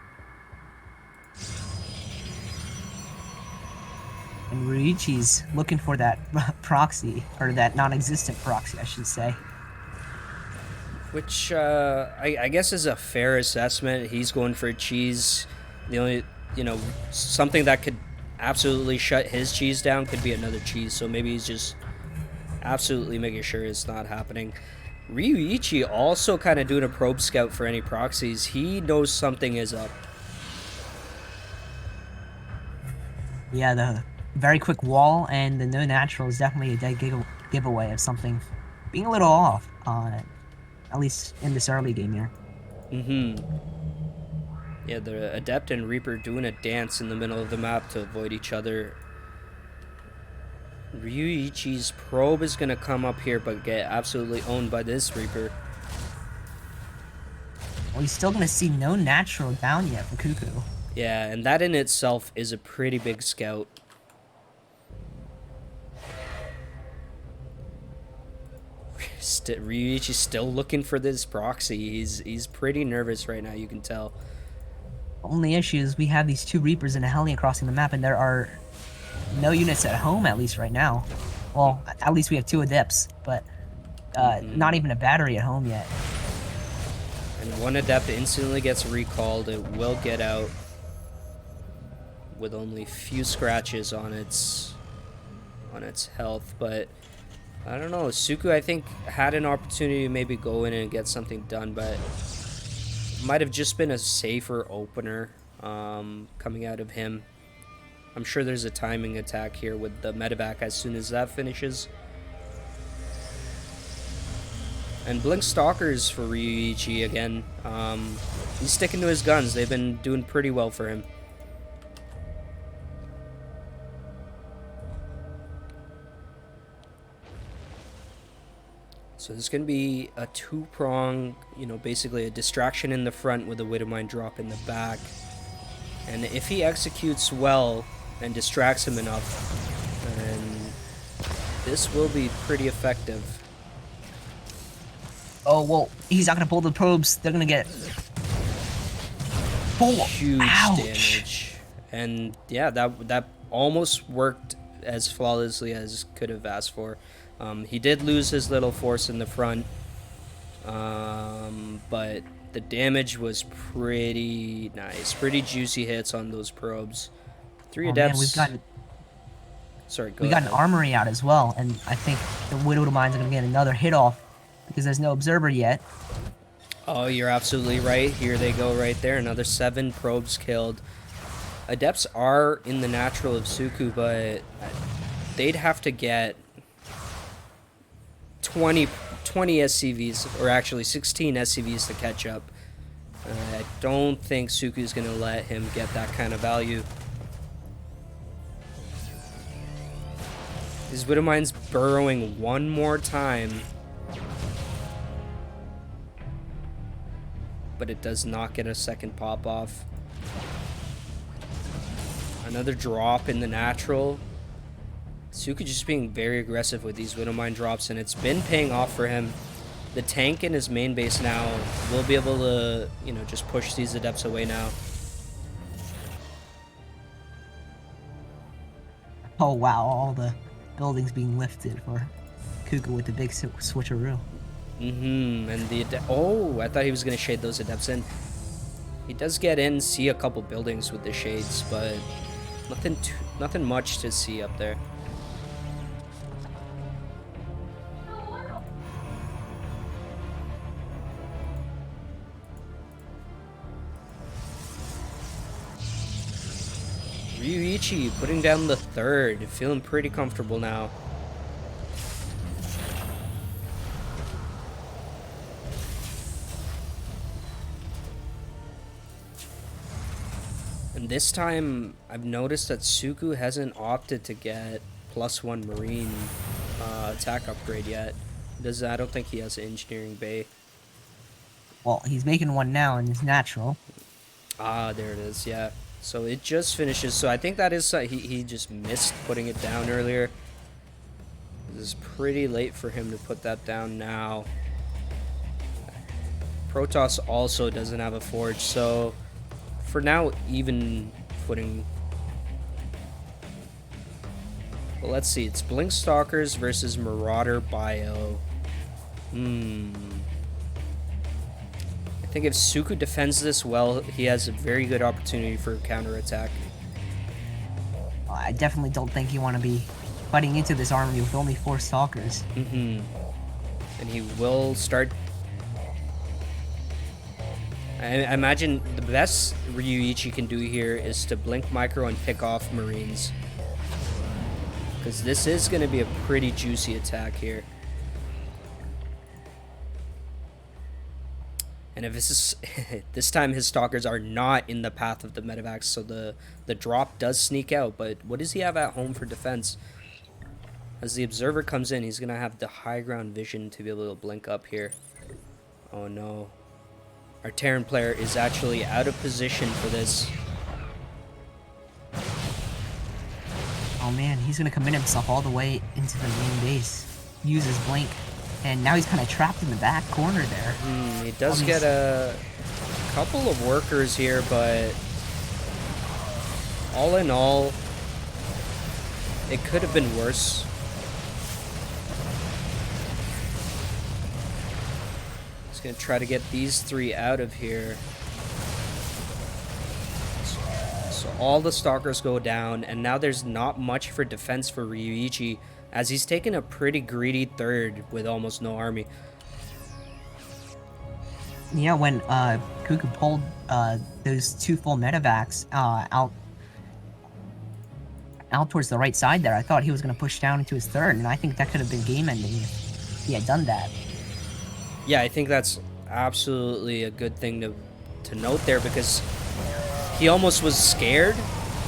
And Ruichi's looking for that proxy, or that non-existent proxy, I should say. Which I guess is a fair assessment. He's going for cheese. The only, something that could absolutely shut his cheese down could be another cheese. So maybe he's just absolutely making sure it's not happening. Ryuichi also kind of doing a probe scout for any proxies. He knows something is up. Yeah, the very quick wall and the no natural is definitely a dead giveaway of something being a little off, at least in this early game here. Yeah, the Adept and Reaper doing a dance in the middle of the map to avoid each other. Ryuichi's probe is going to come up here but get absolutely owned by this Reaper. Well, he's still going to see no natural down yet for Cuckoo. Yeah, and that in itself is a pretty big scout. Ryuichi's still looking for this proxy. He's pretty nervous right now, you can tell. Only issue is we have these two Reapers and a Hellion crossing the map, and there are no units at home, at least right now. Well, at least we have two Adepts, but not even a battery at home yet. And one Adept instantly gets recalled. It will get out with only a few scratches on its health, but I don't know. Suku, I think, had an opportunity to maybe go in and get something done, but might have just been a safer opener coming out of him. I'm sure there's a timing attack here with the medevac as soon as that finishes. And Blink Stalkers for Ryuichi again. He's sticking to his guns. They've been doing pretty well for him. So there's going to be a two-prong, basically a distraction in the front with a Widowmine drop in the back. And if he executes well and distracts him enough, then this will be pretty effective. Oh, well, he's not going to pull the probes. They're going to get... Huge damage. And yeah, that almost worked as flawlessly as could have asked for. He did lose his little force in the front, but the damage was pretty nice. Pretty juicy hits on those probes. Three Adepts. Man, Sorry, go We got an ahead. armory out as well, and I think the Widowed Mines are going to get another hit off because there's no observer yet. Oh, you're absolutely right. Here they go right there. Another 7 probes killed. Adepts are in the natural of Suku, but they'd have to get 20 SCVs, or actually 16 SCVs to catch up. I don't think Suku's going to let him get that kind of value. His Widowmine's burrowing one more time. But it does not get a second pop off. Another drop in the natural. Suku just being very aggressive with these Widowmine drops, and it's been paying off for him. The tank in his main base now will be able to, you know, just push these Adepts away now. Oh wow, all the buildings being lifted for Kuka with the big switcheroo. And the oh, I thought he was going to shade those Adepts in. He does get in, see a couple buildings with the shades, but nothing much to see up there. Ryuichi putting down the 3rd, feeling pretty comfortable now. And this time, I've noticed that Suku hasn't opted to get +1 Marine attack upgrade yet. I don't think he has an Engineering Bay. Well, he's making one now in his natural. Ah, there it is, yeah. So it just finishes. So I think that is, he just missed putting it down earlier. This is pretty late for him to put that down now. Protoss also doesn't have a forge, so for now, even footing. Well, let's see. It's Blink Stalkers versus Marauder Bio. I think if Suku defends this well, he has a very good opportunity for a counterattack. I definitely don't think you want to be fighting into this army with only 4 stalkers. And he will start. I imagine the best Ryuichi can do here is to blink micro and pick off Marines, because this is going to be a pretty juicy attack here. And if this time his stalkers are not in the path of the medevacs, so the drop does sneak out. But what does he have at home for defense? As the observer comes in, he's gonna have the high ground vision to be able to blink up here. Oh no, our Terran player is actually out of position for this. Oh man, he's gonna commit himself all the way into the main base, use his blink, and now he's kind of trapped in the back corner there. He does get a couple of workers here, but all in all, it could have been worse. He's gonna try to get these 3 out of here. So all the stalkers go down, and now there's not much for defense for Ryuichi, as he's taken a pretty greedy 3rd with almost no army. Yeah, when Kuka pulled those 2 full medevacs out towards the right side there, I thought he was going to push down into his 3rd, and I think that could have been game-ending if he had done that. Yeah, I think that's absolutely a good thing to note there, because he almost was scared,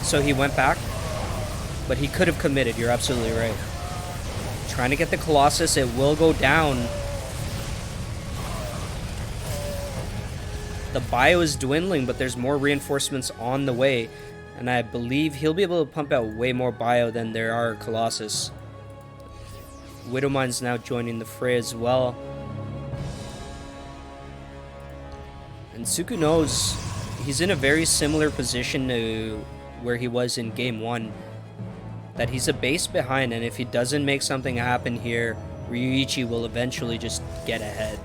so he went back. But he could have committed, you're absolutely right. Trying to get the Colossus, it will go down. The bio is dwindling, but there's more reinforcements on the way. And I believe he'll be able to pump out way more bio than there are Colossus. Widowmine's now joining the fray as well. And Suku knows he's in a very similar position to where he was in Game 1. That he's a base behind, and if he doesn't make something happen here, Ryuichi will eventually just get ahead.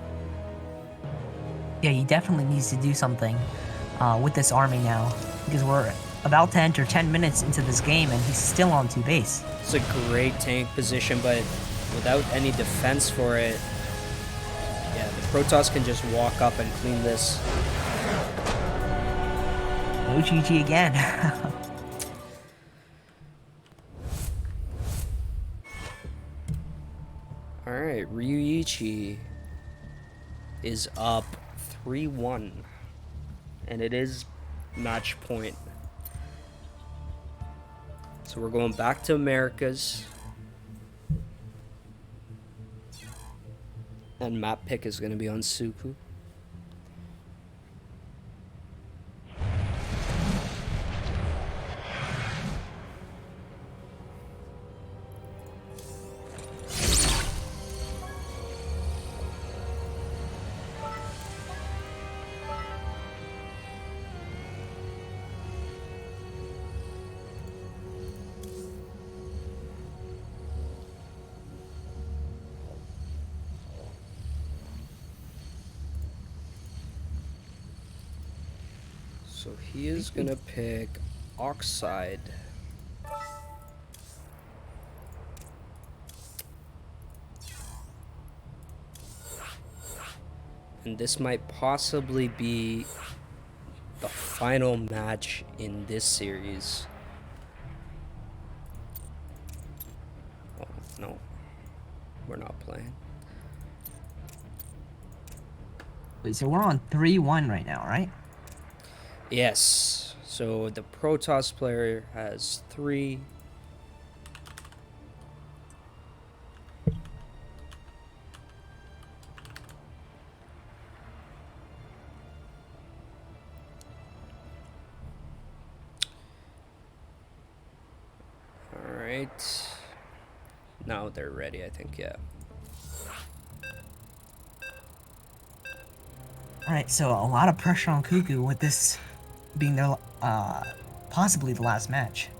Yeah, he definitely needs to do something with this army now, because we're about to enter 10 minutes into this game, and he's still on 2 base. It's a great tank position, but without any defense for it, yeah, the Protoss can just walk up and clean this. No GG again. Alright, Ryuichi is up 3-1. And it is match point. So we're going back to Americas. And map pick is going to be on Suku. So he is going to pick Oxide. And this might possibly be the final match in this series. Oh, no. We're not playing. Wait, so we're on 3-1 right now, right? Yes. So the Protoss player has 3. All right. Now they're ready, I think, yeah. Alright, so a lot of pressure on Cuckoo with this being their, possibly the last match.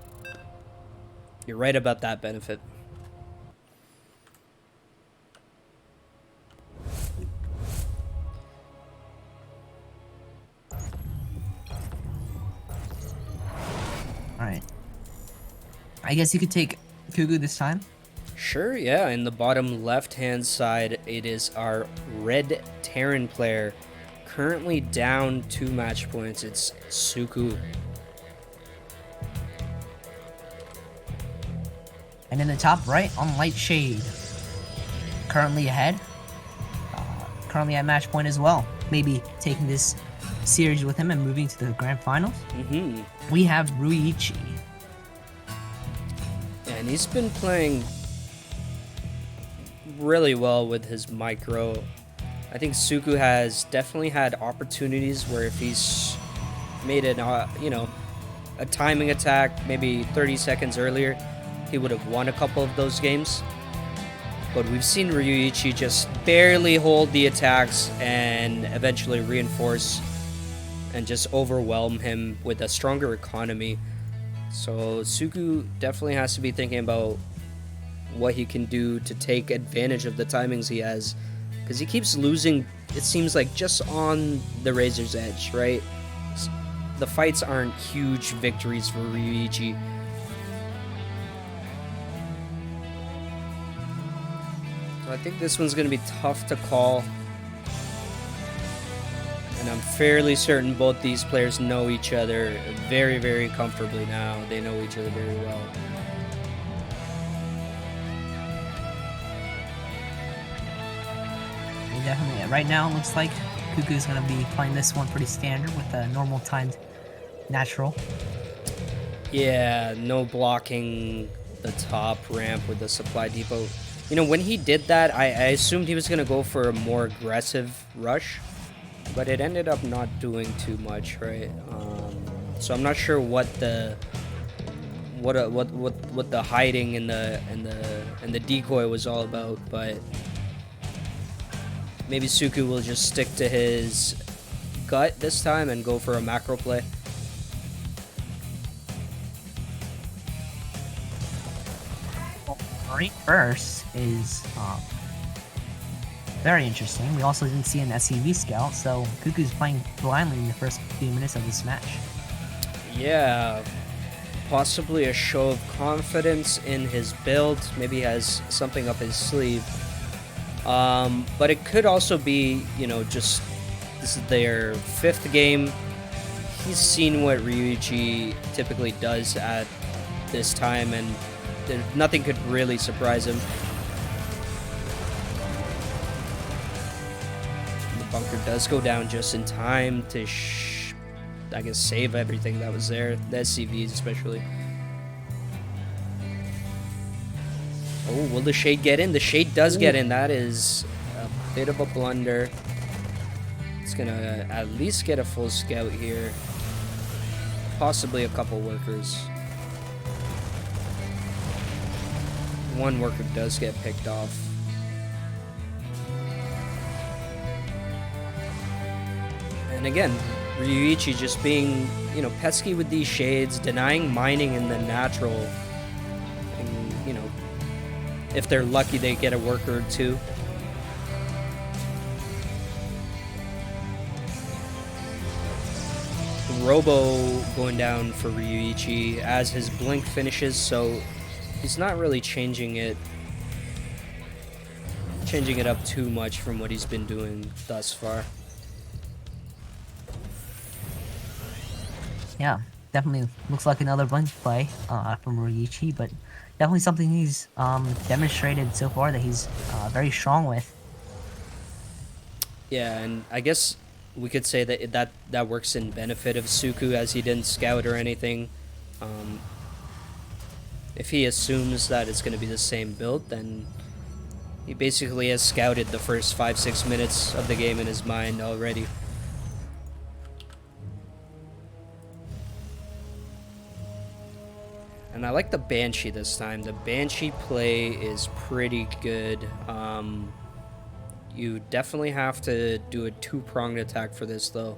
You're right about that, Benefit. Alright. I guess you could take Cuckoo this time. Sure, yeah. In the bottom left-hand side, it is our red Terran player. Currently down 2 match points. It's Suku. And in the top right, on Light Shade. Currently ahead. Currently at match point as well. Maybe taking this series with him and moving to the grand finals. We have Ryuichi. And he's been playing really well with his micro. I think Suku has definitely had opportunities where if he's made an, a timing attack maybe 30 seconds earlier, he would have won a couple of those games. But we've seen Ryuichi just barely hold the attacks and eventually reinforce and just overwhelm him with a stronger economy. So Suku definitely has to be thinking about what he can do to take advantage of the timings he has, because he keeps losing, it seems like, just on the razor's edge, right? The fights aren't huge victories for Ryuichi. So I think this one's going to be tough to call. And I'm fairly certain both these players know each other very, very comfortably now. They know each other very well. Definitely. Right now, it looks like Cuckoo's going to be playing this one pretty standard with a normal timed natural. Yeah, no blocking the top ramp with the supply depot. You know, when he did that, I assumed he was going to go for a more aggressive rush, but it ended up not doing too much, right? So I'm not sure what the hiding and the decoy was all about, but maybe Suku will just stick to his gut this time and go for a macro play. First is very interesting. We also didn't see an SCV scout, so Cuckoo's playing blindly in the first few minutes of this match. Yeah, possibly a show of confidence in his build. Maybe he has something up his sleeve. But it could also be, you know, just this is their 5th game. He's seen what Ryuichi typically does at this time, and nothing could really surprise him. The bunker does go down just in time to, I guess, save everything that was there, the SCVs especially. Oh, will the Shade get in? The Shade does get in. That is a bit of a blunder. It's going to at least get a full scout here. Possibly a couple workers. One worker does get picked off. And again, Ryuichi just being, you know, pesky with these Shades, denying mining in the natural. And, you know, if they're lucky, they get a worker or two. Robo going down for Ryuichi as his blink finishes, so he's not really changing it up too much from what he's been doing thus far. Yeah, definitely looks like another blink play from Ryuichi, but definitely something he's demonstrated so far that he's very strong with. Yeah, and I guess we could say that works in benefit of Suku, as he didn't scout or anything. If he assumes that it's going to be the same build, then he basically has scouted the first 5-6 minutes of the game in his mind already. And I like the Banshee this time. The Banshee play is pretty good. You definitely have to do a 2-pronged attack for this, though.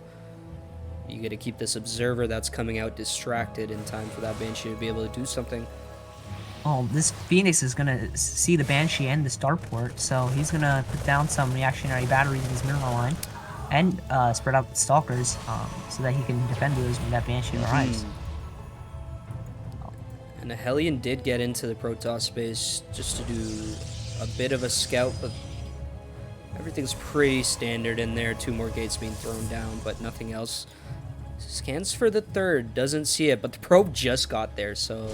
You got to keep this Observer that's coming out distracted in time for that Banshee to be able to do something. Oh, this Phoenix is going to see the Banshee and the starport, so he's going to put down some reactionary batteries in his mineral line and spread out Stalkers so that he can defend those when that Banshee arrives. And the Hellion did get into the Protoss space just to do a bit of a scout, but everything's pretty standard in there. 2 more gates being thrown down, but nothing else. Scans for the 3rd, doesn't see it, but the probe just got there, so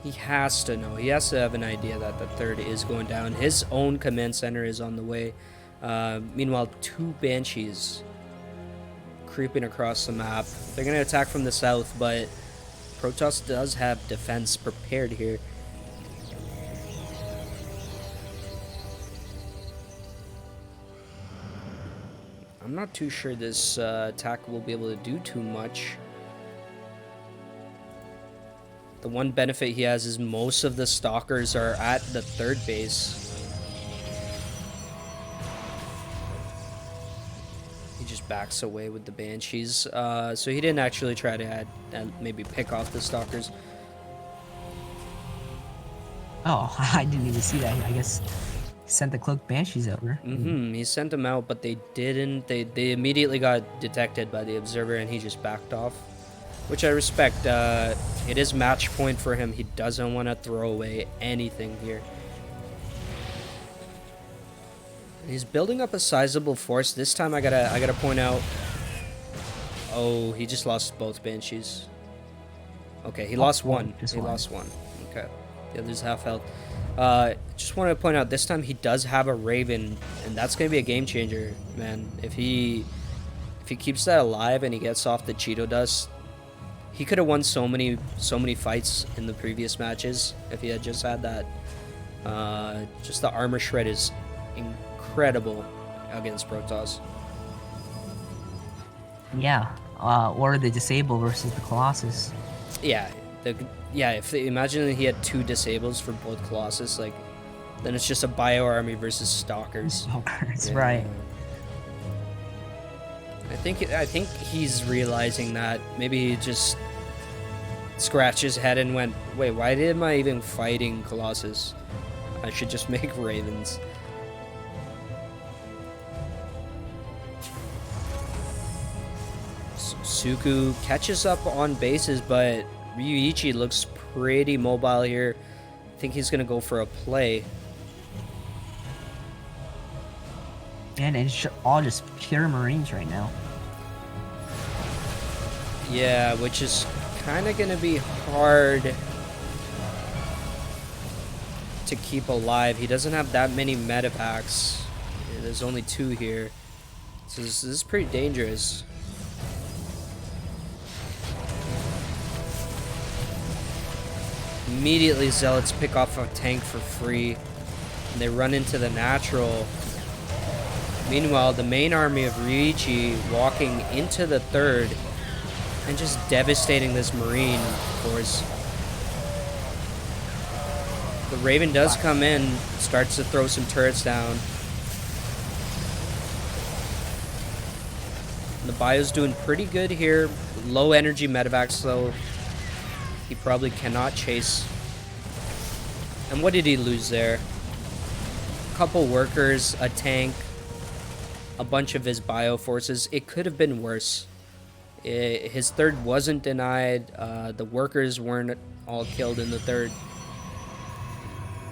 he has to know. He has to have an idea that the 3rd is going down. His own command center is on the way. Meanwhile, 2 Banshees creeping across the map. They're going to attack from the south, but Protoss does have defense prepared here. I'm not too sure this attack will be able to do too much. The one benefit he has is most of the Stalkers are at the 3rd base. He just backs away with the Banshees. So he didn't actually try to maybe pick off the Stalkers. Oh, I didn't even see that. I guess he sent the cloaked Banshees over. He sent them out, but they didn't. They immediately got detected by the Observer, and he just backed off, which I respect. It is match point for him. He doesn't want to throw away anything here. He's building up a sizable force. This time I gotta point out. Oh, he just lost both Banshees. Okay, he lost one. He lost one. Okay, the other's half health. Just want to point out this time he does have a Raven, and that's gonna be a game changer, man. If he keeps that alive and he gets off the Cheeto dust, he could have won so many fights in the previous matches if he had just had that. Just the armor shred is incredible against Protoss. Yeah, or the Disable versus the Colossus. Yeah, imagine that he had 2 disables for both Colossus, like, then it's just a bio army versus Stalkers. Stalkers, yeah. Right. I think he's realizing that. Maybe he just scratched his head and went, wait, why am I even fighting Colossus? I should just make Ravens. Suku catches up on bases, but Ryuichi looks pretty mobile here. I think he's gonna go for a play. And it's all just pure Marines right now. Yeah, which is kind of gonna be hard to keep alive. He doesn't have that many metapacks. Yeah, there's only 2 here. So this is pretty dangerous. Immediately Zealots pick off a tank for free. And they run into the natural. Meanwhile, the main army of Ryuichi walking into the 3rd and just devastating this Marine force. The Raven does come in, starts to throw some turrets down. The Bio's doing pretty good here. Low energy medevacs though. He probably cannot chase. And what did he lose there? A couple workers, a tank, a bunch of his bio forces. It could have been worse. His 3rd wasn't denied. The workers weren't all killed in the 3rd.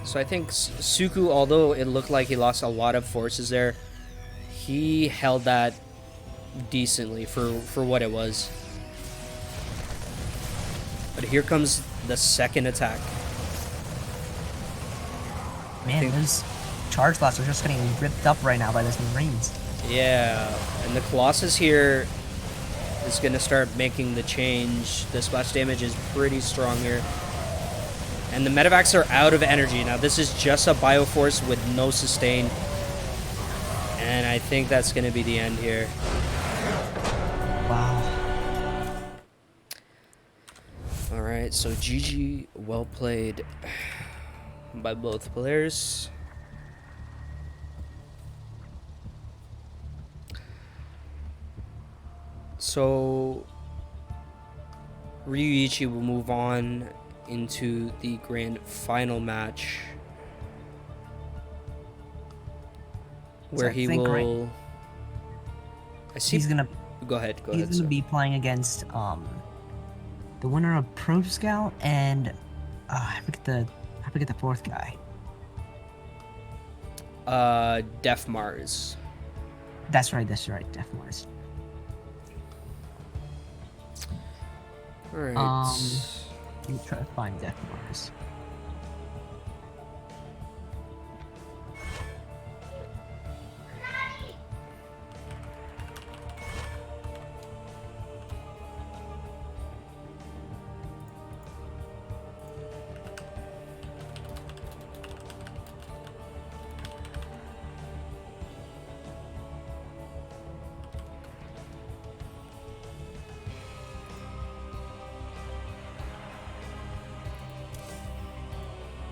So I think Suku, although it looked like he lost a lot of forces there, he held that decently for what it was. But here comes the 2nd attack. Man, those charge blasts are just getting ripped up right now by those Marines. Yeah, and the Colossus here is going to start making the change. The splash damage is pretty strong here. And the medevacs are out of energy. Now this is just a Bioforce with no sustain. And I think that's going to be the end here. Wow. Alright, so GG, well played by both players. So Ryuichi will move on into the grand final match, where he will. I see. He's gonna. Go ahead. He's gonna be playing against the winner of Pro Scout and I forget the 4th guy. Def Mars. That's right. Def Mars. All right. Let me try to find Def Mars.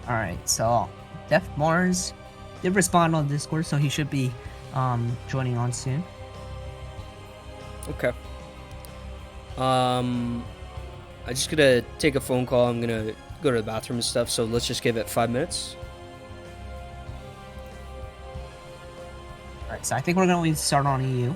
Alright, so Def Mars did respond on Discord, so he should be joining on soon. Okay. I'm just gonna take a phone call. I'm gonna go to the bathroom and stuff, so let's just give it 5 minutes. Alright, so I think we're going to start on EU.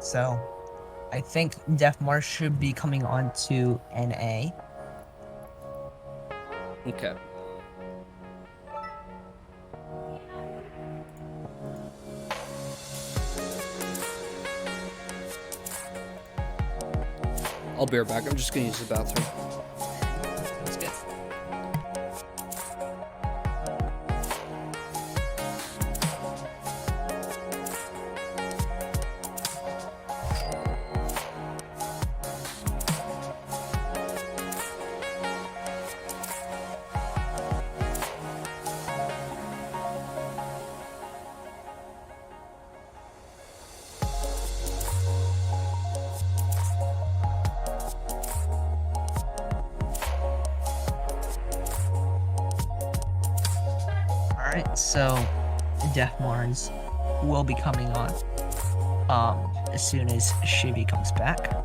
So, I think Def Mars should be coming on to NA. Okay. I'll be right back. I'm just gonna use the bathroom. That's good. Alright, so Def Mars will be coming on as soon as Shivy comes back.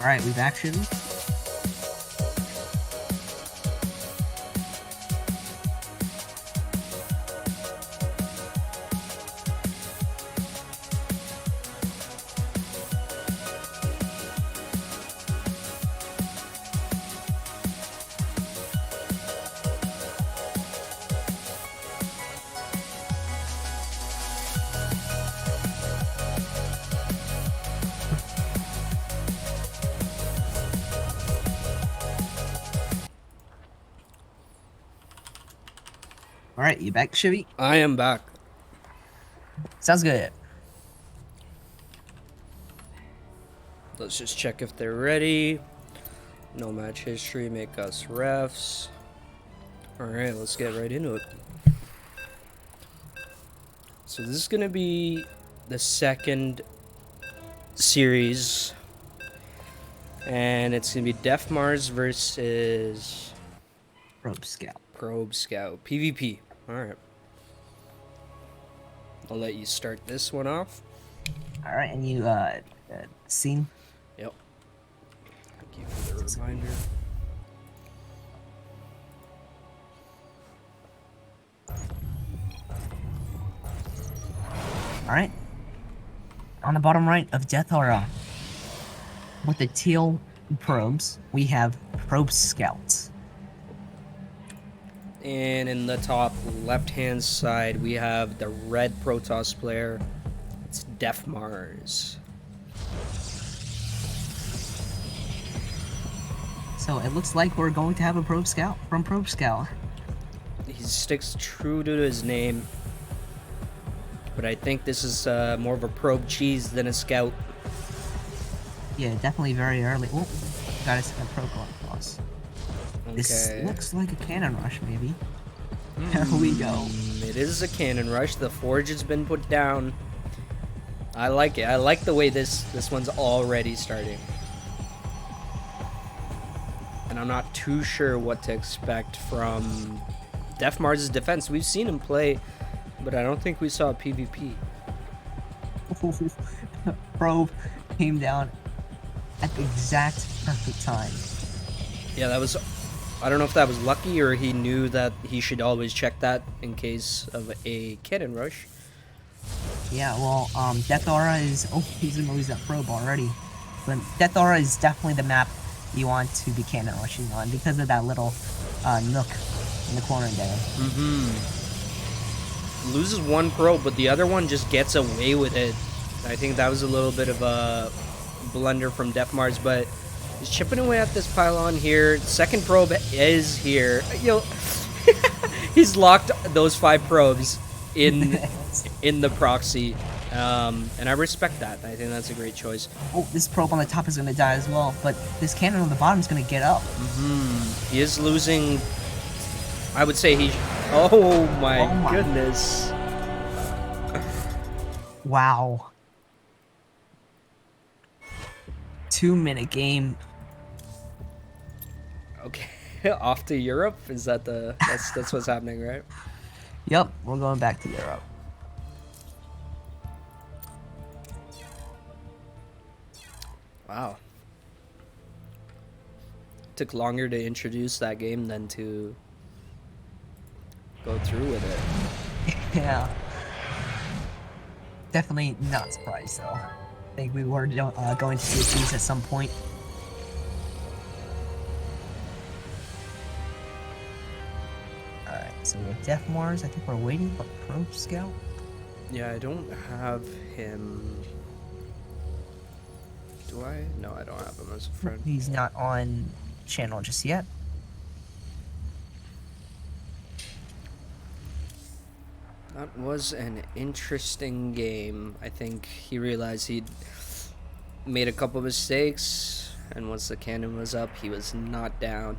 Alright, we've actioned. All right, you back, Chevy? I am back. Sounds good. Let's just check if they're ready. No match history, make us refs. Alright, let's get right into it. So this is going to be the second series. And it's going to be Def Mars versus Probe Scout. Probe Scout. PvP. Alright. I'll let you start this one off. All right, and you seen? Yep. Thank you for the reminder. All right. On the bottom right of Death Aura, with the teal probes, we have Probe Scouts. And in the top left-hand side, we have the red Protoss player. It's Def Mars. So it looks like we're going to have a Probe Scout from Probe Scout. He sticks true to his name. But I think this is more of a probe cheese than a scout. Yeah, definitely very early. Oh, got a second probe going across. Okay. This looks like a cannon rush, maybe. There we go. It is a cannon rush. The forge has been put down. I like it. I like the way this one's already starting. And I'm not too sure what to expect from Def Mars' defense. We've seen him play, but I don't think we saw a PvP. Probe came down at the exact perfect time. Yeah, that was... I don't know if that was lucky or he knew that he should always check that in case of a cannon rush. Yeah, well, Death Aura is... Oh, he's gonna lose that probe already. But Death Aura is definitely the map you want to be cannon rushing on because of that little nook in the corner there. Loses one probe, but the other one just gets away with it. I think that was a little bit of a blunder from Def Mars, but he's chipping away at this pylon here. Second probe is here. Yo, he's locked those 5 probes in the proxy, and I respect that. I think that's a great choice. Oh, this probe on the top is gonna die as well, but this cannon on the bottom is gonna get up. He is losing. I would say he. Oh my goodness! Wow. 2-minute game. Okay, off to Europe. Is that the? That's what's happening, right? Yep, we're going back to Europe. Wow. Took longer to introduce that game than to go through with it. Yeah. Definitely not surprised though. I think we were going to see these at some point. Alright, so we have Def Mars. I think we're waiting for Probe Scout. Yeah, I don't have him. Do I? No, I don't have him as a friend. He's not on channel just yet. That was an interesting game. I think he realized he'd made a couple mistakes, and once the cannon was up, he was not down.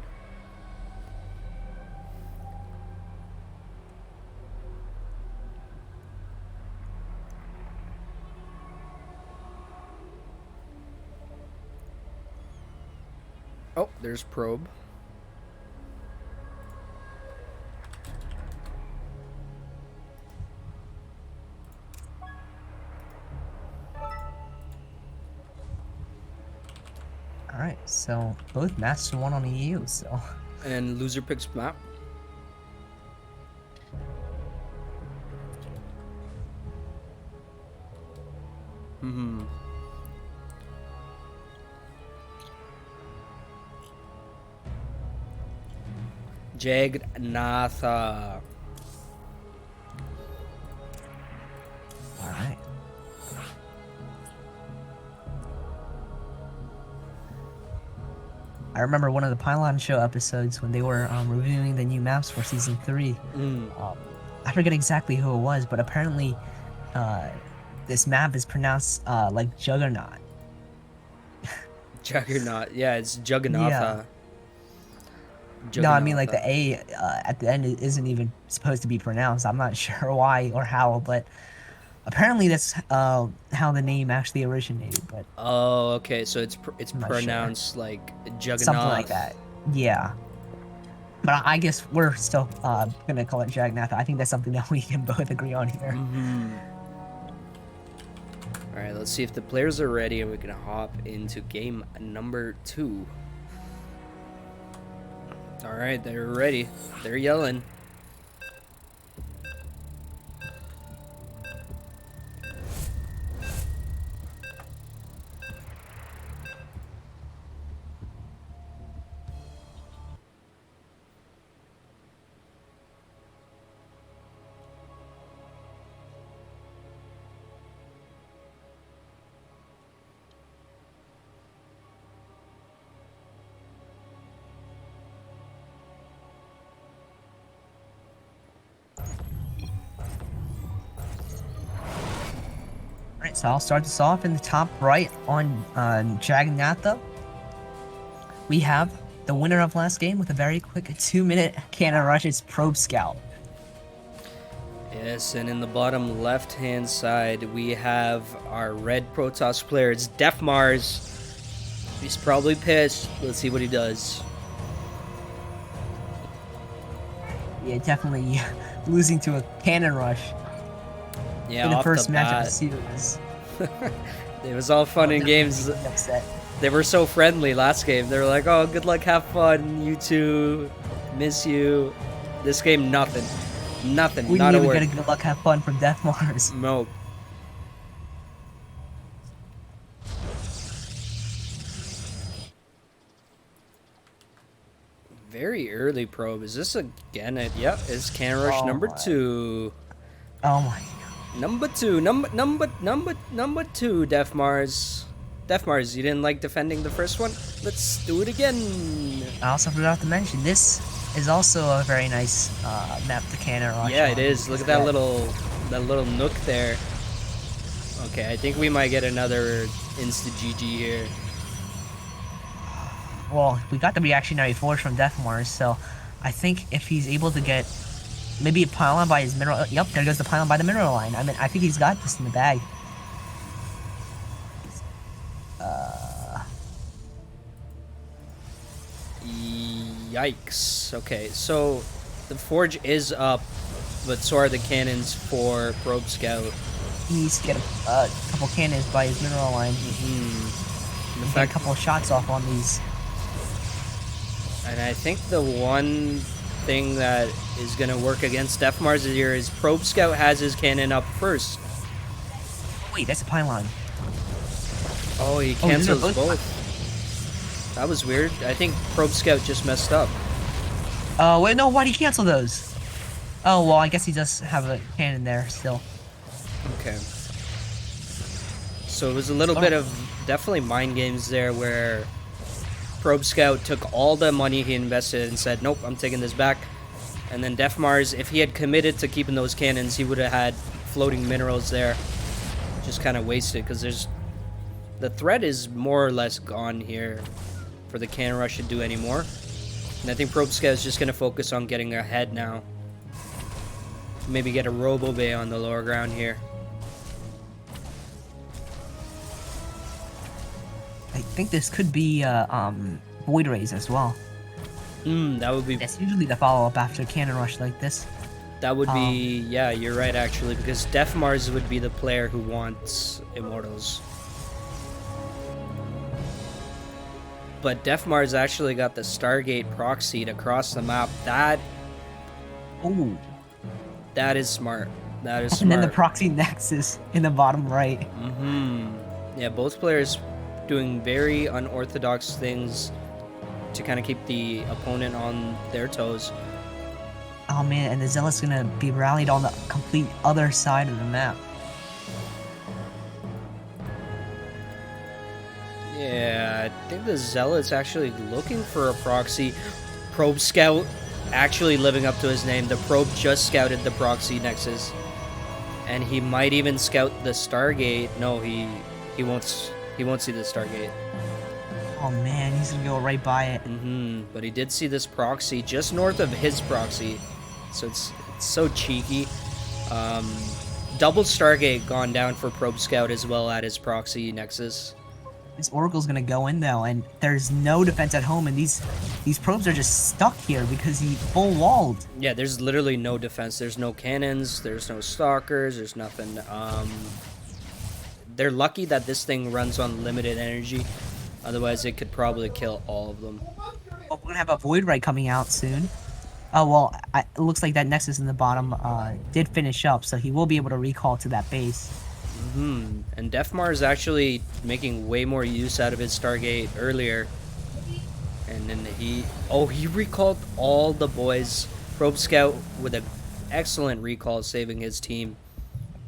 Oh, there's probe. Alright, so both matched 1 on EU, so... And loser picks map. Jagnatha. Alright. I remember one of the Pylon Show episodes when they were reviewing the new maps for Season 3. I forget exactly who it was, but apparently uh, this map is pronounced like Juggernaut. Juggernaut. Yeah, it's Yeah. Juggernautha. No, I mean like Juggernautha. the A at the end isn't even supposed to be pronounced. I'm not sure why or how, but apparently that's how the name actually originated. But Oh, okay. So it's I'm not sure. pronounced like Something like Juggernaut. that. Yeah. But I guess we're still gonna call it Jagnath. I think that's something that we can both agree on here. Mm-hmm. All right, let's see if the players are ready and we can hop into game number 2. All right, they're ready. They're yelling. Alright, so I'll start this off in the top right on Jagnatha. We have the winner of last game with a very quick 2-minute cannon rush. It's Probe Scout. Yes, and in the bottom left-hand side, we have our red Protoss player. It's Def Mars. He's probably pissed. Let's see what he does. Yeah, definitely losing to a cannon rush Yeah, in the off first the match of the bat. series. It was all fun and games. Definitely upset. They were so friendly last game. They were like, oh, good luck, have fun, you two. Miss you. This game, nothing. Nothing, We not didn't a even word. get a good luck, have fun from Death Mars. No. Very early probe. Is this again? Yep, it's Cannon Rush Oh number my. 2. Oh my. Number 2. Number 2, Def Mars. Def Mars, you didn't like defending the first one? Let's do it again. I also forgot to mention, this is also a very nice map to cannon rush Yeah, on. it is. Look at that little nook there. Okay, I think we might get another insta GG here. Well, we got the reactionary force from Death Mars, so I think if he's able to get maybe a pylon by his mineral. Yep, there goes the pylon by the mineral line. I mean, I think he's got this in the bag. Yikes. Okay, so the forge is up, but so are the cannons for Probe Scout. He needs to get a couple cannons by his mineral line. In Get a fact, couple of shots off on these. and I think the one thing that is going to work against Def Mars here is Probe Scout has his cannon up first. Wait, that's a pylon. Oh, he Oh, these are cancels both. That was weird. I think Probe Scout just messed up. Wait, no, why'd he cancel those? Oh, well, I guess he does have a cannon there still. Okay. So it was a little bit of definitely mind games there where Probe Scout took all the money he invested and said, nope, I'm taking this back. And then Def Mars, if he had committed to keeping those cannons, he would have had floating minerals there. Just kind of wasted because the threat is more or less gone here for the cannon rush to do anymore. And I think Probe Scout is just going to focus on getting ahead now. Maybe get a Robo Bay on the lower ground here. I think this could be Void Rays as well. That would be That's usually the follow-up after cannon rush like this. That would be, yeah, you're right actually, because Def Mars would be the player who wants Immortals. But Def Mars actually got the Stargate proxied across the map. That Ooh. is smart. That is smart. And then the proxy nexus in the bottom right. Yeah, both players doing very unorthodox things to kind of keep the opponent on their toes. Oh man, and the Zealot's gonna be rallied on the complete other side of the map. Yeah, I think the Zealot's actually looking for a proxy. Probe Scout actually living up to his name. The probe just scouted the proxy nexus, and he might even scout the Stargate. No, he won't. He won't see the Stargate. Oh man, he's gonna go right by it. But he did see this proxy just north of his proxy, so it's so cheeky. Double Stargate gone down for probe scout as well at his proxy nexus. This Oracle's gonna go in though, and there's no defense at home, and these probes are just stuck here because he full walled. Yeah, there's literally no defense. There's no cannons. There's no stalkers. There's nothing. They're lucky that this thing runs on limited energy. Otherwise, it could probably kill all of them. Well, we're gonna have a Void Ray coming out soon. Oh well, it looks like that Nexus in the bottom did finish up, so he will be able to recall to that base. And Defmar is actually making way more use out of his Stargate earlier. And then he recalled all the boys. Probe Scout with an excellent recall, saving his team.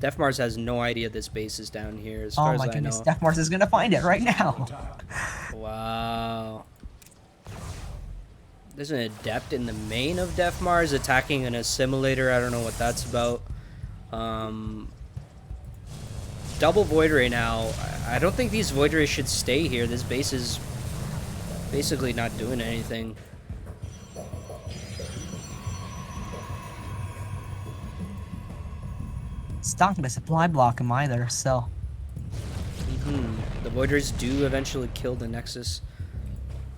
Defmars has no idea this base is down here, as far as I know. Oh my goodness, Defmars is gonna find it right now. Wow. There's an Adept in the main of Defmars attacking an Assimilator. I don't know what that's about. Double Void Ray now. I don't think these Void Rays should stay here. This base is basically not doing anything. It's not gonna supply block him either, so. The Void Rays do eventually kill the Nexus.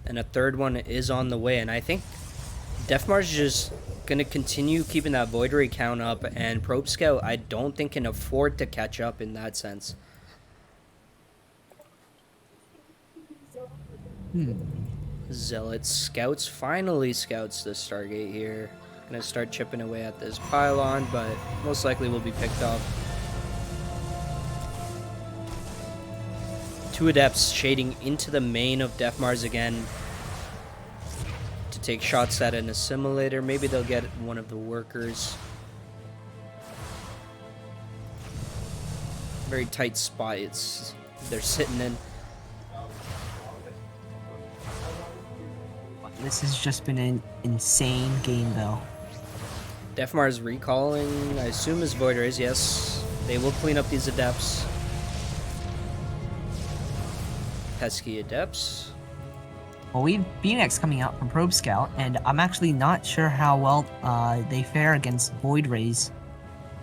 And a third one is on the way. And I think Defmars is just going to continue keeping that Void Ray count up. And Probe Scout, I don't think, can afford to catch up in that sense. Zealot Scouts finally scouts the Stargate here. Gonna start chipping away at this pylon, but most likely will be picked off. Two Adepts shading into the main of Defmars again to take shots at an Assimilator. Maybe they'll get one of the workers. Very tight spot they're sitting in. This has just been an insane game though. Defmar's recalling, I assume, his Void Rays. Yes, they will clean up these Adepts. Pesky Adepts. Well, we have Phoenix coming out from Probe Scout, and I'm actually not sure how well they fare against Void Rays.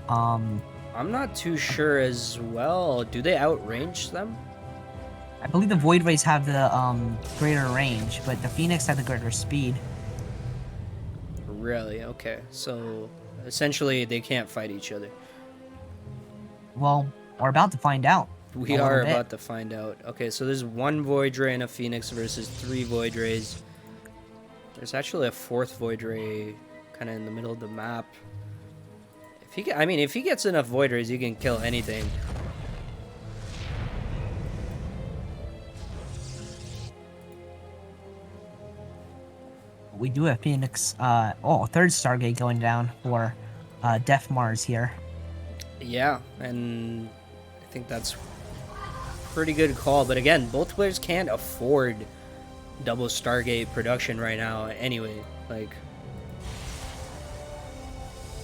I'm not too sure as well. Do they outrange them? I believe the Void Rays have the greater range, but the Phoenix have the greater speed. Really? Okay. So, essentially, they can't fight each other. Well, we're about to find out. We are about to find out. Okay, so there's one Void Ray and a Phoenix versus 3 Void Rays. There's actually a 4th Void Ray kind of in the middle of the map. If he gets enough Void Rays, he can kill anything. We do have Phoenix, third Stargate going down for Defmars here. Yeah, and I think that's pretty good call. But again, both players can't afford double Stargate production right now anyway. Like,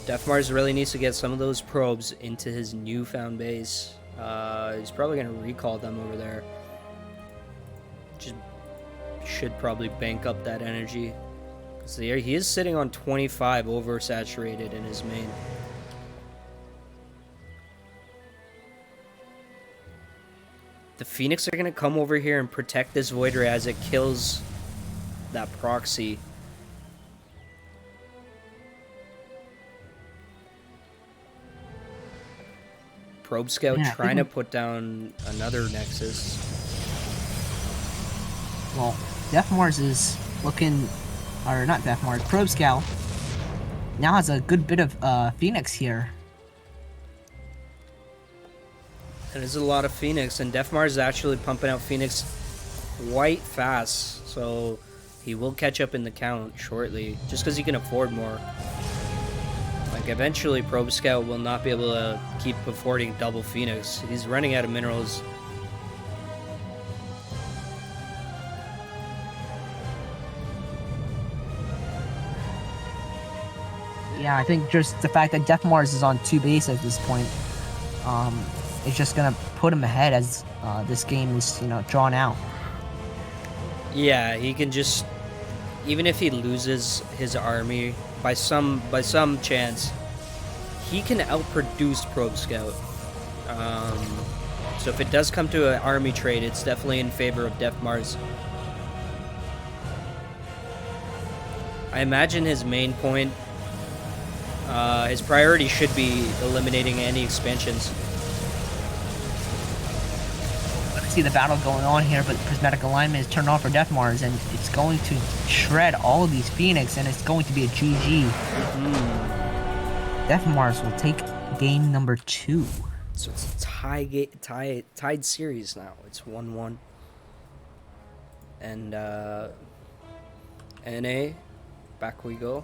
Defmars really needs to get some of those probes into his newfound base. He's probably going to recall them over there. Just should probably bank up that energy. So he is sitting on 25 oversaturated in his main. The Phoenix are going to come over here and protect this Void Ray as it kills that proxy. Probe Scout trying to put down another Nexus. Well, Defmars is looking, or not Defmars, Probe Scout now has a good bit of Phoenix here. It is a lot of Phoenix, and Defmar is actually pumping out Phoenix quite fast, so he will catch up in the count shortly, just because he can afford more. Like, eventually Probe Scout will not be able to keep affording double Phoenix. He's running out of minerals. Yeah, I think just the fact that Def Mars is on 2 base at this point, um, is just gonna put him ahead as this game is, drawn out. Yeah, he can just, even if he loses his army by some chance, he can outproduce Probe Scout. Um, so if it does come to an army trade, it's definitely in favor of Def Mars. I imagine his main point, his priority should be eliminating any expansions. Let's see the battle going on here, but Prismatic Alignment is turned off for Def Mars, and it's going to shred all of these Phoenix, and it's going to be a GG. Def Mars will take game number 2. So it's a tied series now. It's 1-1. And NA, back we go.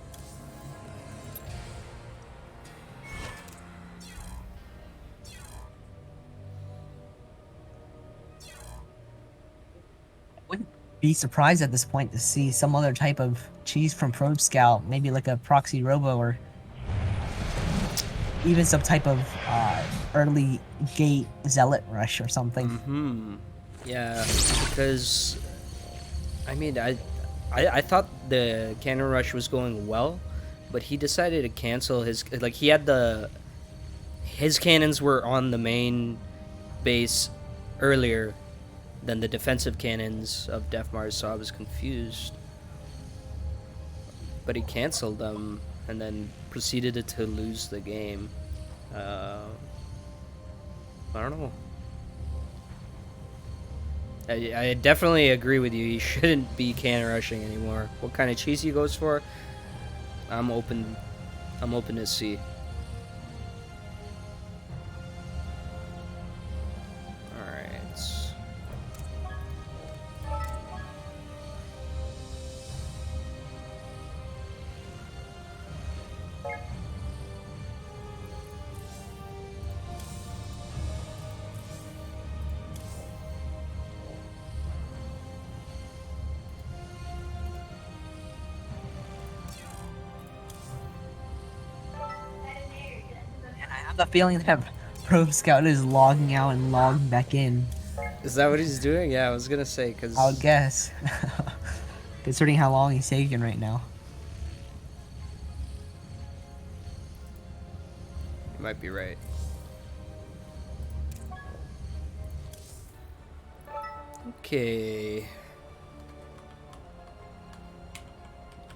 Wouldn't be surprised at this point to see some other type of cheese from Probe Scout, maybe like a Proxy Robo or even some type of early gate Zealot Rush or something. Yeah, because I mean, I thought the cannon rush was going well, but he decided to cancel his, like, he had his cannons were on the main base earlier than the defensive cannons of Def Mars, so I was confused. But he canceled them and then proceeded to lose the game. I don't know. I definitely agree with you. He shouldn't be cannon rushing anymore. What kind of cheese he goes for? I'm open to see. All right. And I have the feeling that Probe Scout is logging out and logging back in. Is that what he's doing? Yeah, I was gonna say, because I would guess. Considering how long he's taking right now. you might be right. Okay.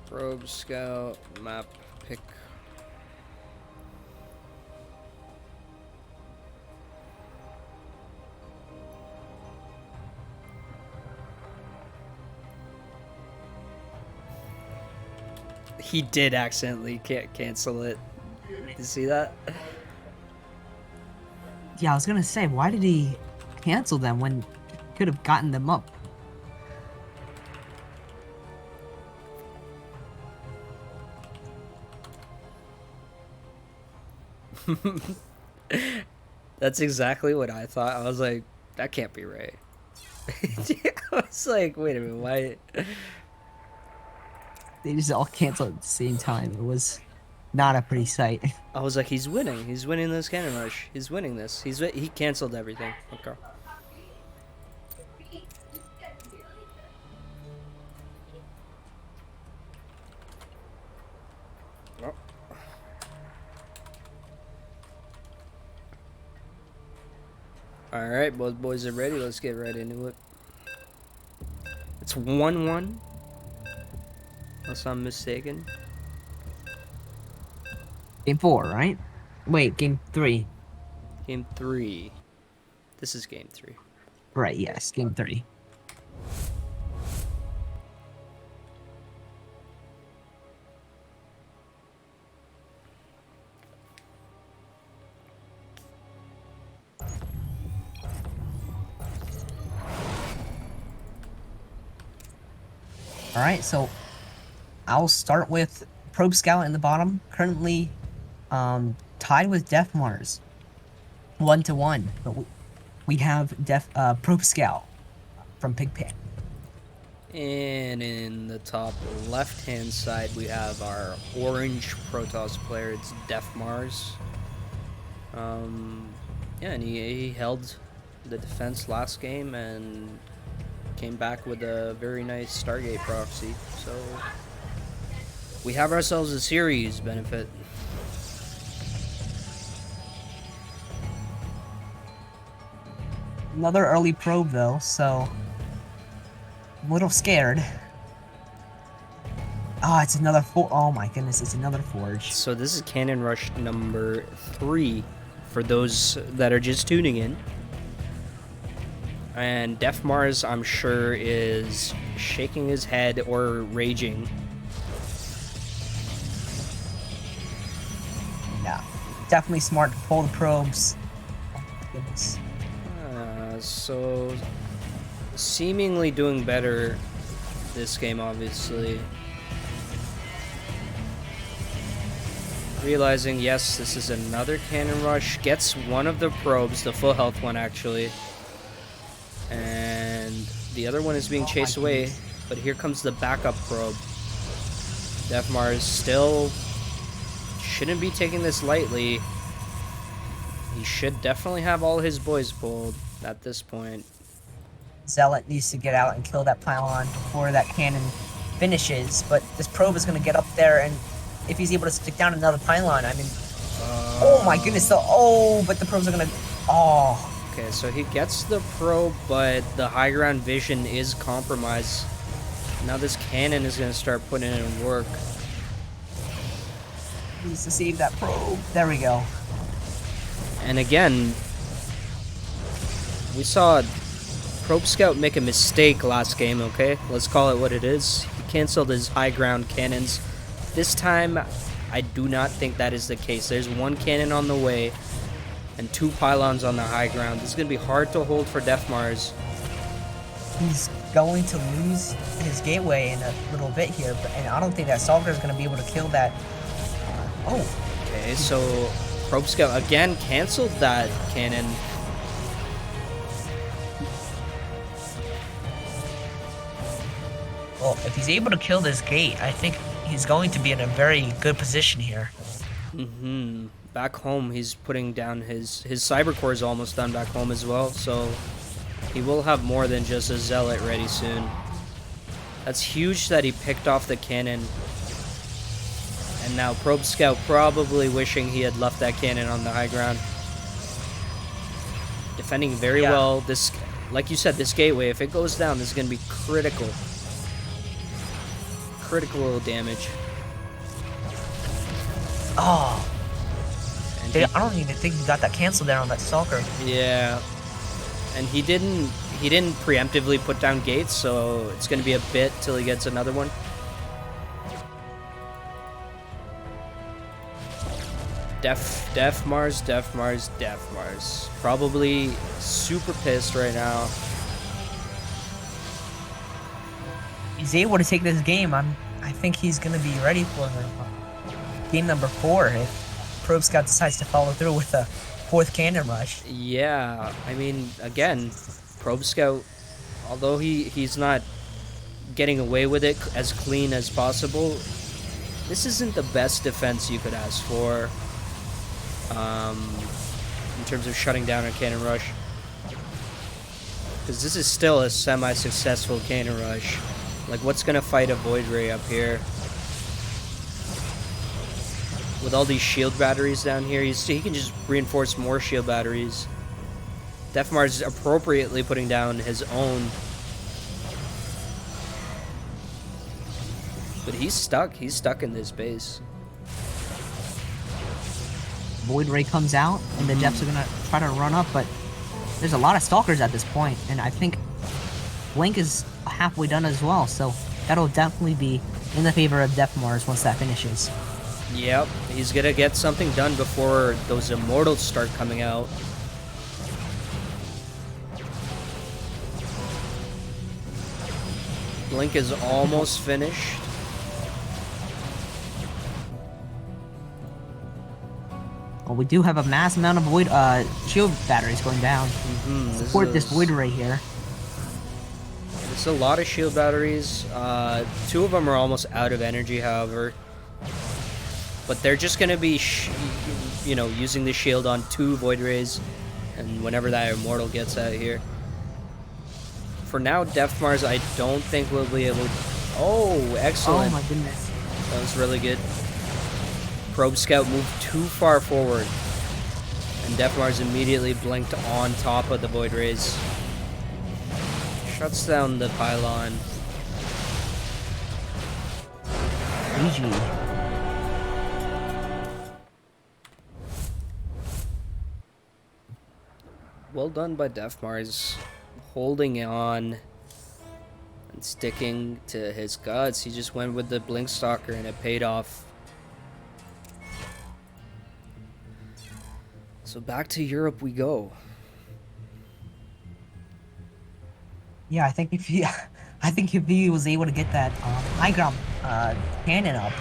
Probe Scout map pick. He did accidentally cancel it. You see that? Yeah, I was gonna say, why did he cancel them when he could have gotten them up? That's exactly what I thought. I was like, that can't be right. I was like, wait a minute, why? They just all canceled at the same time. It was not a pretty sight. I was like, he's winning. He's winning this cannon rush. He's winning this. He canceled everything. Okay. Oh. All right, both boys are ready. Let's get right into it. It's 1-1. Unless I'm mistaken. Game 4, right? Wait, game 3. Game 3. This is game 3. Right, yes, game 3. Alright, so I'll start with Probe Scout in the bottom, currently tied with Def Mars, 1-1. But we have Probe Scout from Pigpan. And in the top left-hand side, we have our orange Protoss player. It's Def Mars. Yeah, and he held the defense last game and came back with a very nice Stargate proxy. So we have ourselves a series benefit. Another early probe though, so I'm a little scared. Oh, it's another oh my goodness, it's another forge. So this is Cannon Rush number 3 for those that are just tuning in. And Def Mars, I'm sure, is shaking his head or raging. Yeah, definitely smart to pull the probes. Oh my goodness. So seemingly doing better this game, obviously. Realizing, yes, this is another Cannon Rush. Gets one of the probes, the full health one actually. And the other one is being chased away. But here comes the backup probe. Def Mars still shouldn't be taking this lightly. He should definitely have all his boys pulled at this point. Zealot needs to get out and kill that pylon before that cannon finishes, but this probe is going to get up there, and if he's able to stick down another pylon, I mean, oh my goodness, but the probes are going to, Okay, so he gets the probe, but the high ground vision is compromised. Now this cannon is going to start putting in work. Needs to save that probe. There we go. And again, we saw Probe Scout make a mistake last game, okay? Let's call it what it is. He canceled his high ground cannons. This time, I do not think that is the case. There's one cannon on the way and 2 pylons on the high ground. This is going to be hard to hold for Def Mars. He's going to lose his gateway in a little bit here, and I don't think that Stalker is going to be able to kill that. Okay, so Probe Scout again canceled that cannon. Well, if he's able to kill this gate, I think he's going to be in a very good position here. Back home, he's putting down his cyber core is almost done back home as well, so he will have more than just a zealot ready soon. That's huge that he picked off the cannon. And now Probe Scout probably wishing he had left that cannon on the high ground. Defending very well. This, like you said, this gateway, if it goes down, this is going to be critical. Critical damage. Oh. I don't even think he got that canceled there on that Stalker. Yeah. And he didn't preemptively put down gates, so it's going to be a bit till he gets another one. Def Mars. Probably super pissed right now. He's able to take this game. I think he's going to be ready for game number 4 if Probe Scout decides to follow through with a 4th cannon rush. Yeah, I mean, again, Probe Scout, although he's not getting away with it as clean as possible, this isn't the best defense you could ask for in terms of shutting down a cannon rush. Because this is still a semi-successful cannon rush. Like, what's going to fight a Void Ray up here? With all these shield batteries down here, he can just reinforce more shield batteries. Def Mars is appropriately putting down his own. But he's stuck. He's stuck in this base. Void Ray comes out, and the Defs are going to try to run up, but there's a lot of Stalkers at this point, and I think Blink is halfway done as well, so that'll definitely be in the favor of Def Mars once that finishes. Yep, he's gonna get something done before those Immortals start coming out. Blink is almost finished. Well, we do have a mass amount of void shield batteries going down. Support this Void Ray here. It's a lot of shield batteries. 2 of them are almost out of energy, however. But they're just going to be, using the shield on 2 Void Rays. And whenever that Immortal gets out here. For now, Death Mars, I don't think we'll be able to... Oh, excellent. Oh my goodness. That was really good. Probe Scout moved too far forward. And Death Mars immediately blinked on top of the Void Rays. Shuts down the pylon. GG. Well done by Death Mars. Holding on and sticking to his guts. He just went with the Blink Stalker and it paid off. So back to Europe we go. Yeah, I think if he was able to get that high ground cannon up,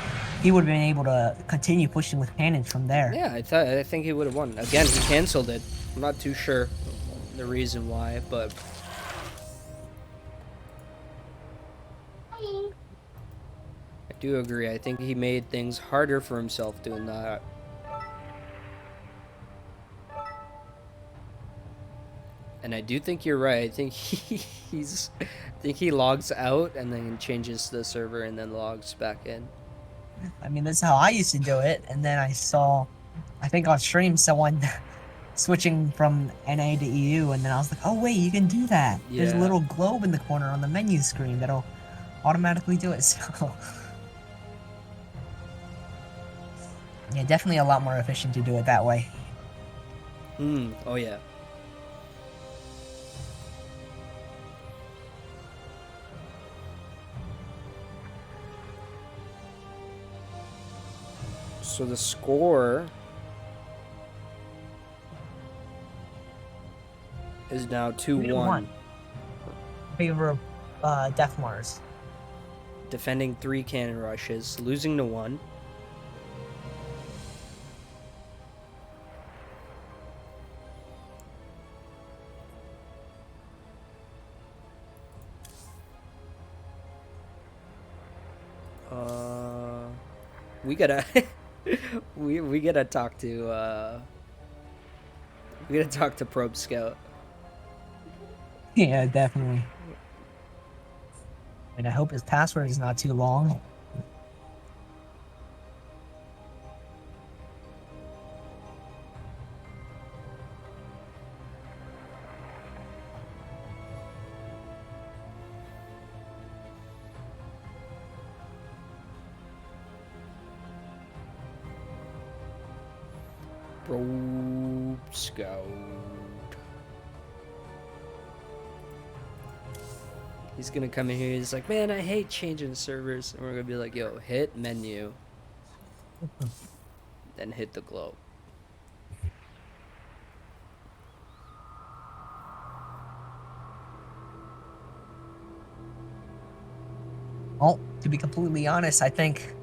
he would have been able to continue pushing with cannons from there. Yeah, I think he would have won. Again, he canceled it. I'm not too sure the reason why, but I do agree. I think he made things harder for himself doing that. And I do think you're right. I think he logs out and then changes the server and then logs back in. I mean, that's how I used to do it, and then I think on stream someone switching from NA to EU, and then I was like, oh wait, you can do that. There's a Yeah. little globe in the corner on the menu screen that'll automatically do it. So yeah, definitely a lot more efficient to do it that way. Oh yeah. So the score is now 2-1. Favor of Death Mars. Defending 3 cannon rushes, losing to 1. We gotta we gotta talk to Probe Scout. Yeah, definitely. And I hope his password is not too long. Probe Scout. He's gonna come in here. He's like, man, I hate changing servers. And we're gonna be like, yo, hit menu, then hit the globe. Well, to be completely honest, I think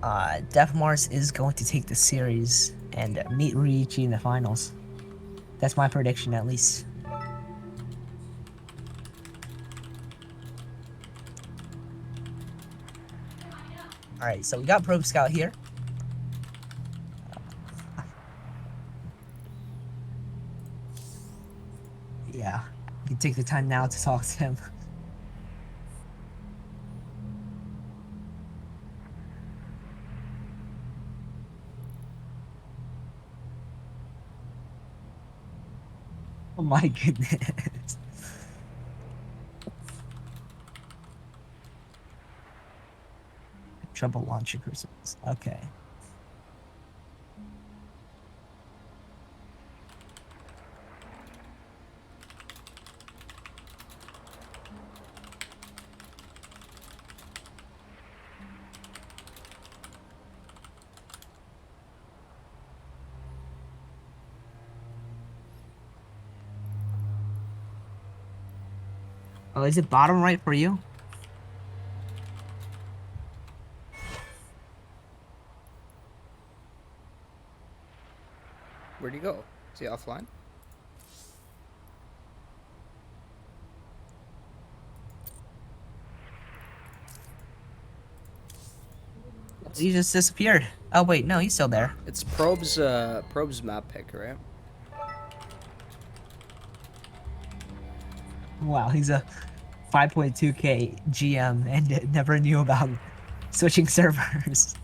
Death Mars is going to take the series and meet Ryuichi in the finals. That's my prediction, at least. Alright, so we got Probe Scout here. Yeah, you can take the time now to talk to him. Oh my goodness. Trouble launching crucifix. Okay. Oh, is it bottom right for you? Where'd he go? Is he offline? He just disappeared. Oh wait, no, he's still there. It's Probe's map pick, right? Wow, he's a 5.2k GM and never knew about switching servers.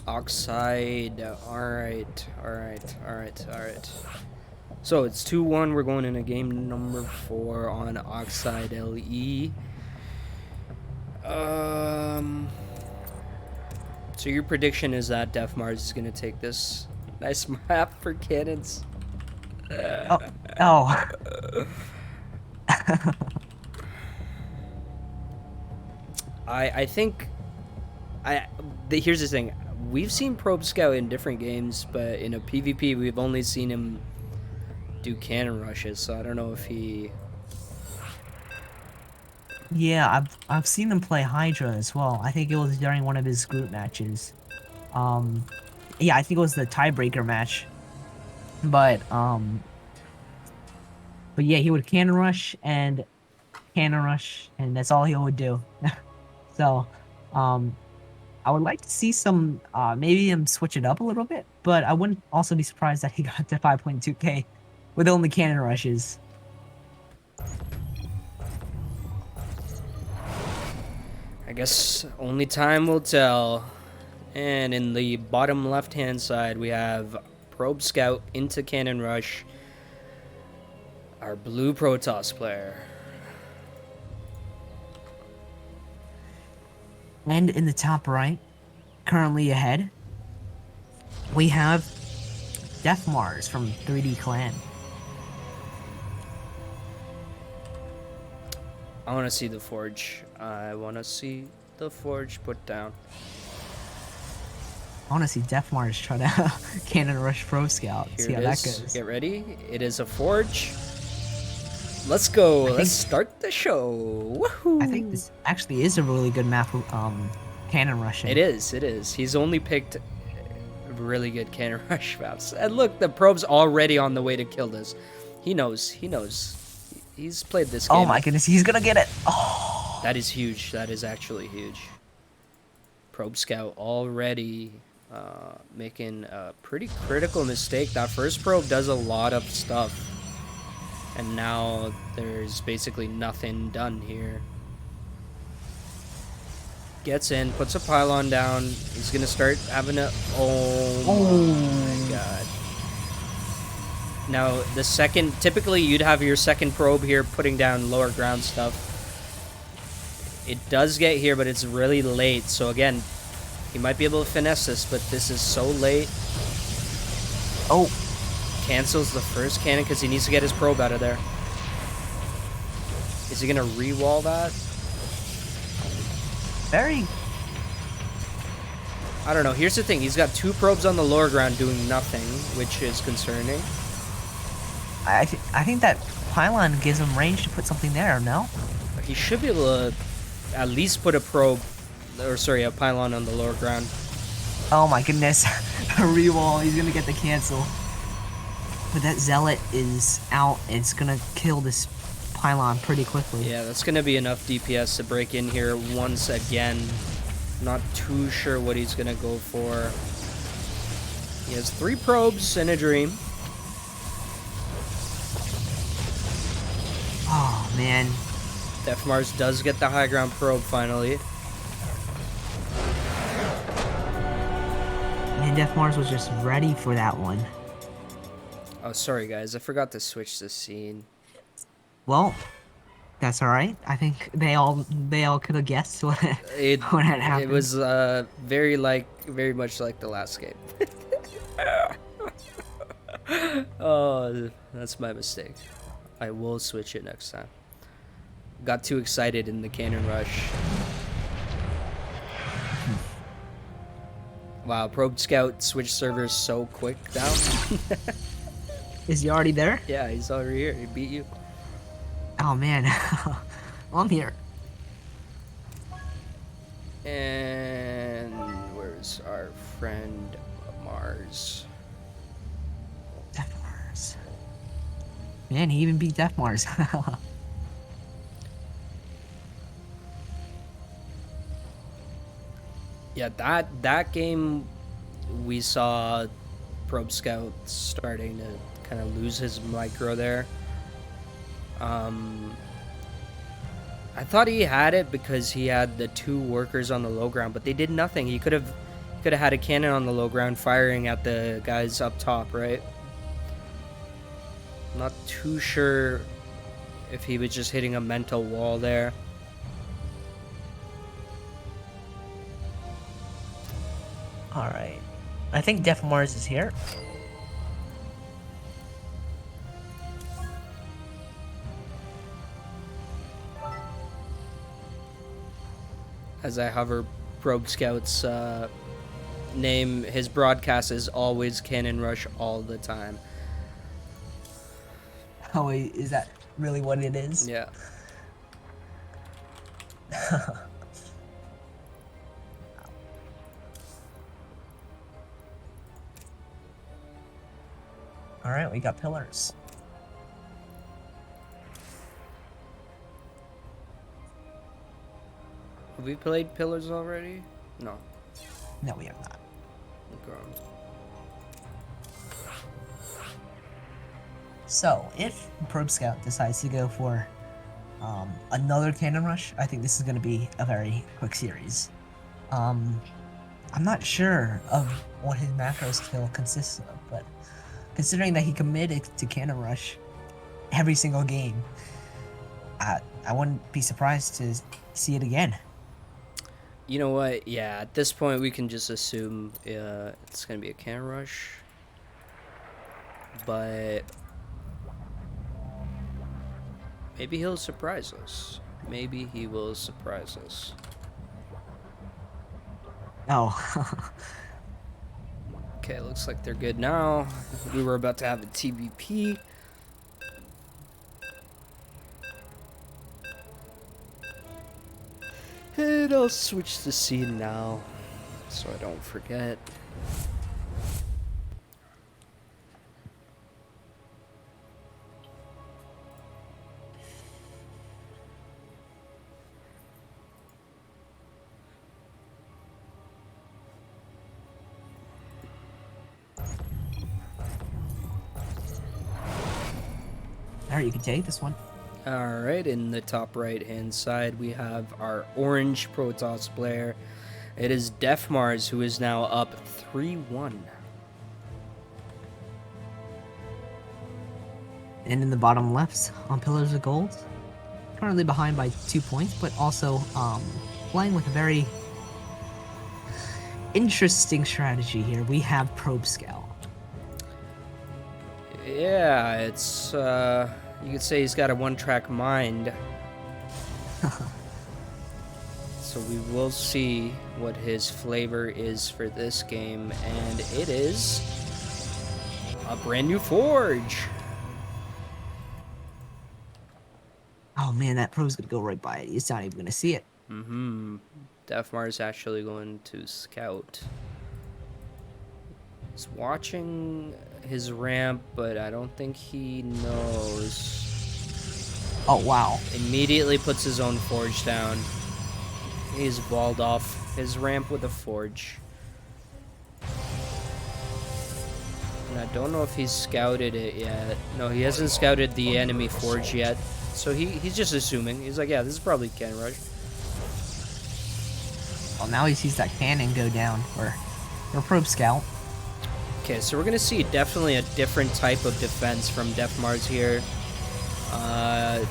Oxide. Alright. So it's 2-1. We're going into game number 4 on Oxide LE. So your prediction is that Def Mars is going to take this nice map for cannons? Oh, oh. I think here's the thing. We've seen Probe Scout in different games, but in a PvP we've only seen him do cannon rushes, so I don't know if he... Yeah, I've seen him play Hydra as well. I think it was during one of his group matches. Yeah, I think it was the tiebreaker match. But yeah, he would cannon rush, and that's all he would do. So, I would like to see some, maybe him switch it up a little bit, but I wouldn't also be surprised that he got to 5.2k with only cannon rushes. I guess only time will tell. And in the bottom left-hand side, we have Probe Scout into Cannon Rush, our blue Protoss player. And in the top right, currently ahead, we have Def Mars from 3D Clan. I want to see the Forge. I want to see the Forge put down. I want to see Def Mars try to cannon rush Pro Scout. Here See how it that is. goes. Get ready. It is a Forge. Let's go. Let's start the show. Woohoo! I think this actually is a really good map for cannon rushing. It is. It is. He's only picked really good cannon rush maps. And look, the Probe's already on the way to kill this. He knows. He knows. He's played this game. Oh my goodness, he's gonna get it. Oh. That is huge. That is actually huge. Probe Scout already making a pretty critical mistake. That first probe does a lot of stuff. And now there's basically nothing done here. Gets in, puts a pylon down. He's going to start having a... Oh my god. Now, the second... Typically, you'd have your second probe here putting down lower ground stuff. It does get here, but it's really late. So again, he might be able to finesse this, but this is so late. Oh. Cancels the first cannon because he needs to get his probe out of there. Is he going to re-wall that? Very... I don't know. Here's the thing. He's got 2 probes on the lower ground doing nothing, which is concerning. I think that pylon gives him range to put something there, no? He should be able to at least put a probe, or sorry, a pylon on the lower ground. Oh my goodness. Re-wall, he's gonna get the cancel. But that Zealot is out, and it's gonna kill this pylon pretty quickly. Yeah, that's gonna be enough DPS to break in here once again. Not too sure what he's gonna go for. He has 3 probes and a dream. Oh man. Def Mars does get the high ground probe finally. And Def Mars was just ready for that one. Oh, sorry guys, I forgot to switch the scene. Well, that's all right. I think they all could have guessed what had happened. It was very much like the last game. Oh, that's my mistake. I will switch it next time. Got too excited in the cannon rush. Wow, Probe Scout switched servers so quick now. Is he already there? Yeah, he's already here. He beat you. Oh man. I'm here. And is our friend Mars. Death Mars. Man, he even beat Death Mars. Yeah, that game we saw Probe Scout starting to kind of lose his micro there. I thought he had it because he had the 2 workers on the low ground, but they did nothing. He could have had a cannon on the low ground firing at the guys up top, right? I'm not too sure if he was just hitting a mental wall there. Alright. I think Death Mars is here. As I hover Probe Scout's name, his broadcast is always Cannon Rush all the time. Oh, wait, is that really what it is? Yeah. Alright, we got pillars. Have we played Pillars already? No. No, we have not. Okay. So, if Probe Scout decides to go for another Cannon Rush, I think this is going to be a very quick series. I'm not sure of what his macro skill consists of, but considering that he committed to Cannon Rush every single game, I wouldn't be surprised to see it again. You know what? Yeah, at this point we can just assume it's going to be a Cannon Rush. But maybe he'll surprise us. Maybe he will surprise us. Oh. Okay, looks like they're good now. We were about to have a TVP. And I'll switch the scene now, so I don't forget. Alright, you can take this one. Alright, in the top right hand side we have our orange Protoss player. It is Def Mars, who is now up 3-1. And in the bottom left, on Pillars of Gold, currently behind by 2 points, but also playing with a very interesting strategy here. We have Probe Scout. Yeah, it's you could say he's got a one-track mind. So we will see what his flavor is for this game, and it is a brand new forge. Oh man, that pro's gonna go right by it. He's not even gonna see it. Defmar is actually going to scout. He's watching his ramp, but I don't think he knows. Oh wow. Immediately puts his own forge down. He's walled off his ramp with a forge. And I don't know if he's scouted it yet. No, he hasn't scouted the enemy forge yet. So he's just assuming. He's like, yeah, this is probably Cannon Rush. Well, now he sees that cannon go down for Probe Scout. Okay, so we're going to see definitely a different type of defense from Def Mars here.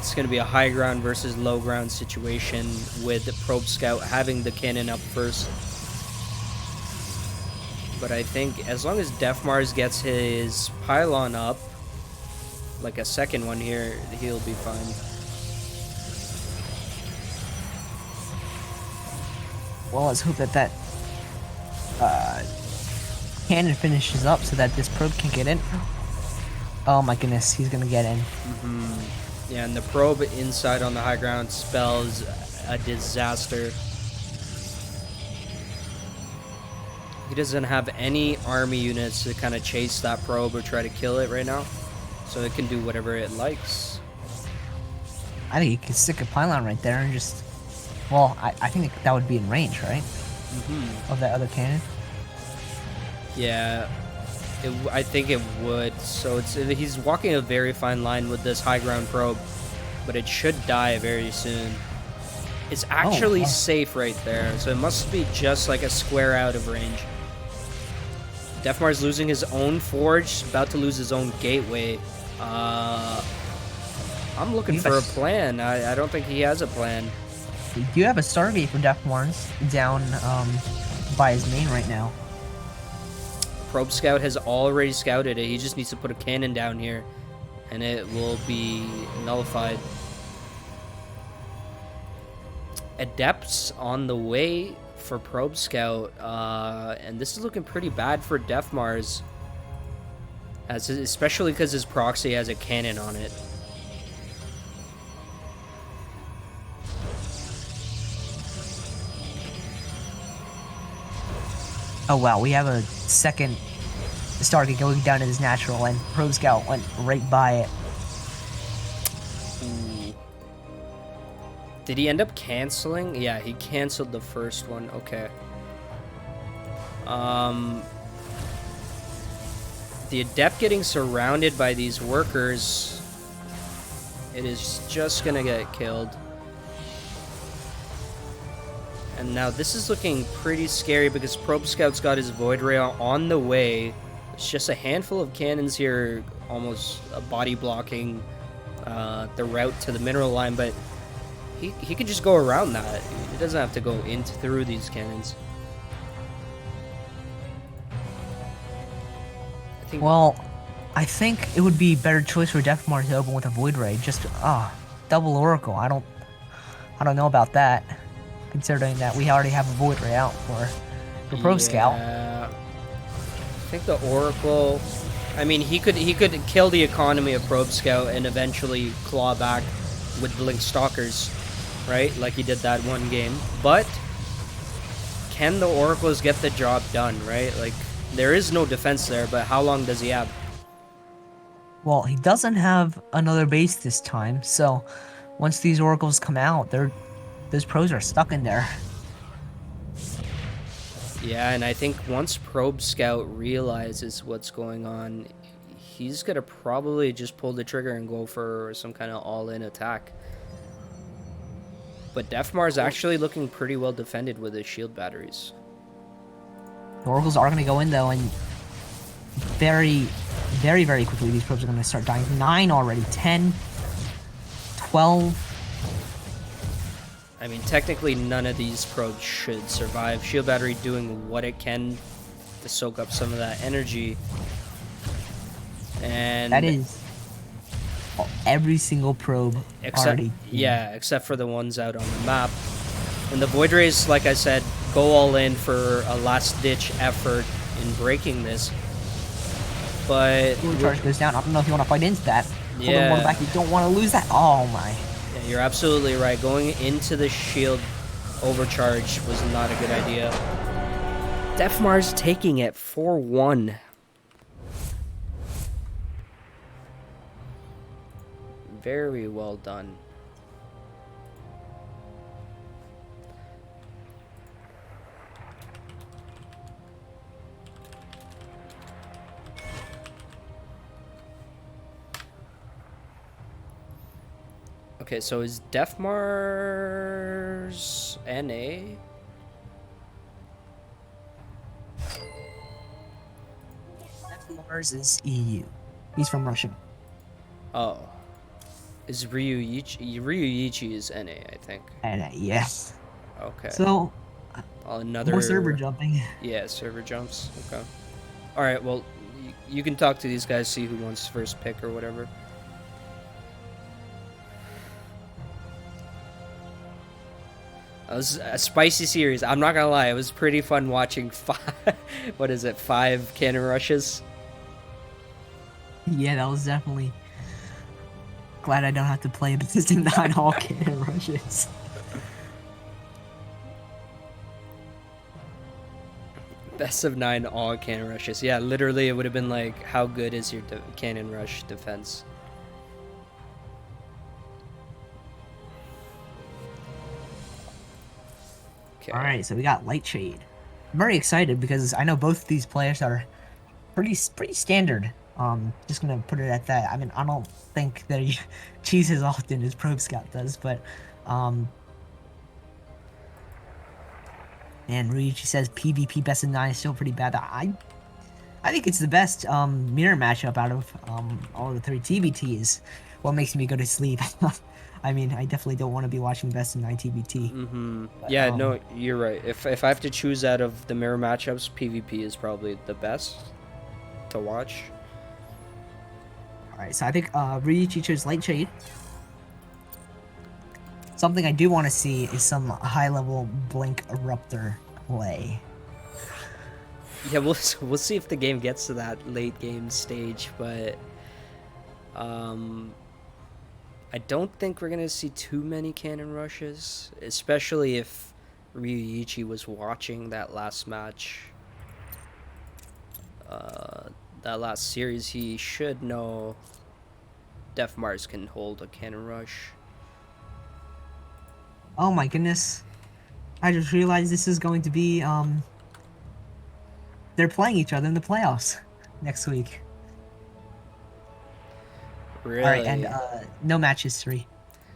It's going to be a high ground versus low ground situation with the Probe Scout having the cannon up first. But I think as long as Def Mars gets his pylon up, like a second one here, he'll be fine. Well, let's hope that cannon finishes up so that this probe can get in. Oh my goodness, he's gonna get in. Yeah, and the probe inside on the high ground spells a disaster. He doesn't have any army units to kind of chase that probe or try to kill it right now. So it can do whatever it likes. I think you could stick a pylon right there and just... Well, I think that would be in range, right? Of that other cannon. Yeah, I think it would. So he's walking a very fine line with this high ground probe, but it should die very soon. It's actually safe right there, so it must be just like a square out of range. Defmar's losing his own forge, about to lose his own gateway. I'm looking for a plan. I don't think he has a plan. You have a Stargate for Deathmars down by his main right now. Probe Scout has already scouted it. He just needs to put a cannon down here, and it will be nullified. Adepts on the way for Probe Scout, and this is looking pretty bad for Deathmars, especially because his proxy has a cannon on it. Oh wow, we have a second Stargate going down to his natural, and Probe Scout went right by it. Ooh. Did he end up canceling? Yeah, he canceled the first one. Okay. The Adept getting surrounded by these workers. It is just gonna get killed. And now this is looking pretty scary because Probe Scout's got his Void Ray on the way. It's just a handful of cannons here, almost a body blocking the route to the mineral line, but he can just go around that. He doesn't have to go through these cannons. I think it would be a better choice for Deathmar to open with a Void Ray. Just double Oracle. I don't know about that, considering that we already have a Void Ray out for Probe Scout. I think the Oracle. I mean, he could kill the economy of Probe Scout and eventually claw back with Blink Stalkers, right? Like he did that one game. But can the Oracles get the job done, right? Like, there is no defense there, but how long does he have? Well, he doesn't have another base this time, so once these Oracles come out, those pros are stuck in there. Yeah, and I think once Probe Scout realizes what's going on, he's gonna probably just pull the trigger and go for some kind of all-in attack. But Deathmar's actually looking pretty well defended with his shield batteries. The Oracles are going to go in, though, and very, very, very quickly these probes are going to start dying. 9 already, 10, 12. I mean, technically none of these probes should survive. Shield battery doing what it can to soak up some of that energy. And that is every single probe already. Yeah, except for the ones out on the map. And the Void Rays, like I said, go all in for a last-ditch effort in breaking this. But the charge goes down. I don't know if you want to fight into that. Yeah. Hold back. You don't want to lose that. Oh my. Yeah, you're absolutely right. Going into the shield overcharge was not a good idea. Deathmar's taking it 4-1. Very well done. Okay, so is Deathmar's NA? Deathmar's is EU. He's from Russia. Oh. Is Ryuichi is NA, I think. NA, yes. Okay. So, another more server jumping. Yeah, server jumps. Okay. All right. Well, you can talk to these guys, see who wants first pick or whatever. It was a spicy series. I'm not gonna lie. It was pretty fun watching 5 cannon rushes. Yeah, that was definitely. Glad I don't have to play the 9 all cannon rushes. Best of 9 all cannon rushes. Yeah, literally, it would have been like, how good is your cannon rush defense? Okay. All right, so we got Lightshade. I'm very excited because I know both of these players are pretty standard. Just gonna put it at that. I mean, I don't think that he cheese as often as Probe Scout does, but and Ryuichi says PvP best of 9 is still pretty bad. I think it's the best mirror matchup out of all the three. TBT is what makes me go to sleep. I mean, I definitely don't want to be watching best of 9 TBT. But, Yeah, no, you're right. If I have to choose out of the mirror matchups, PvP is probably the best to watch. Alright, so I think Ryuichi chose Lightshade. Something I do want to see is some high-level Blink Eruptor play. Yeah, we'll see if the game gets to that late game stage, but I don't think we're gonna see too many cannon rushes, especially if Ryuichi was watching that last match. That last series, he should know Def Mars can hold a cannon rush. Oh my goodness. I just realized this is going to be, they're playing each other in the playoffs next week. Really? Alright, and no match history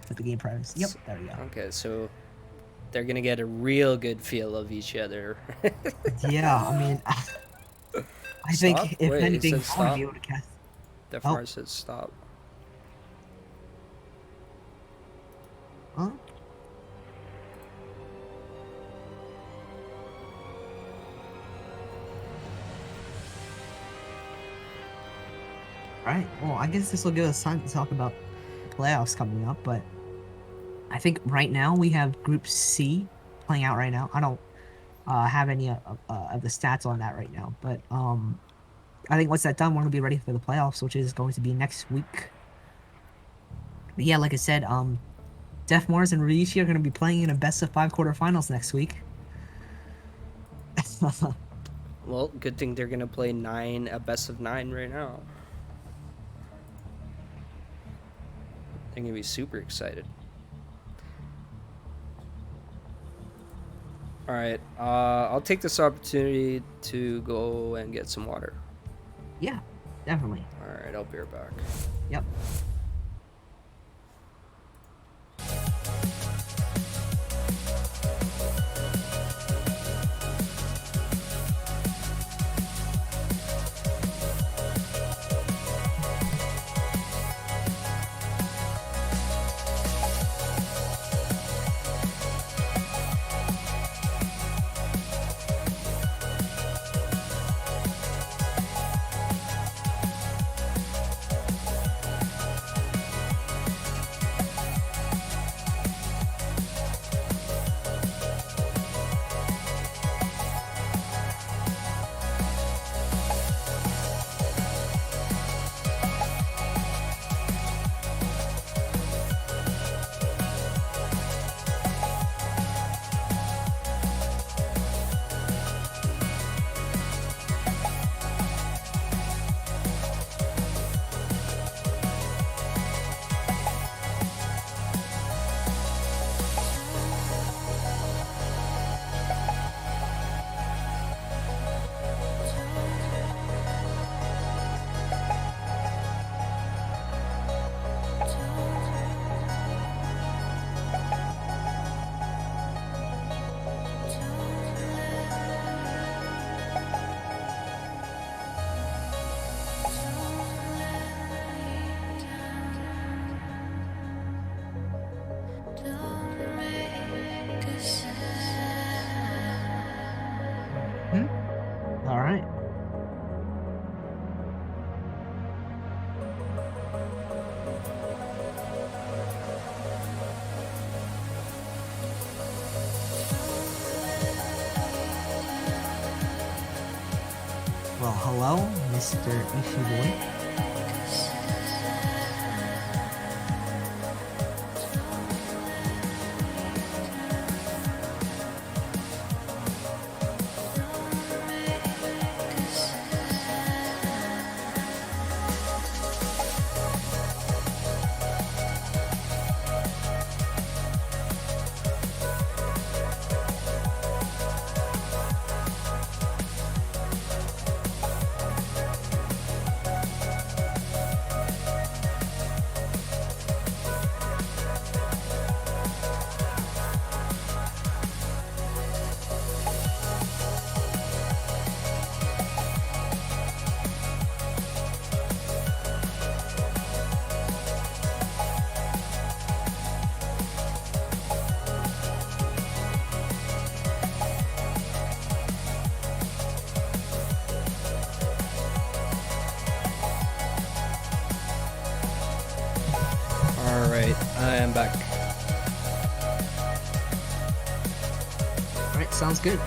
with the game primes. Yep, there we go. Okay, so they're gonna get a real good feel of each other. Yeah, I mean, I think Stop? if Wait, it anything, said I want to stop? be able to cast. Def Oh. Mars says stop. Huh? Alright, well, I guess this will give us time to talk about the playoffs coming up, but I think right now we have Group C playing out right now. I don't have any of the stats on that right now, but I think once that's done, we're going to be ready for the playoffs, which is going to be next week. But yeah, like I said, Def Mars and Riichi are going to be playing in a best-of-5 quarterfinals next week. Well, good thing they're gonna play a best of 9 right now. They're gonna be super excited. All right, I'll take this opportunity to go and get some water. Yeah, definitely. All right, I'll be right back. Yep. All right. Well, hello, Mr. Ishiboy. Alright, I am back. Alright, sounds good.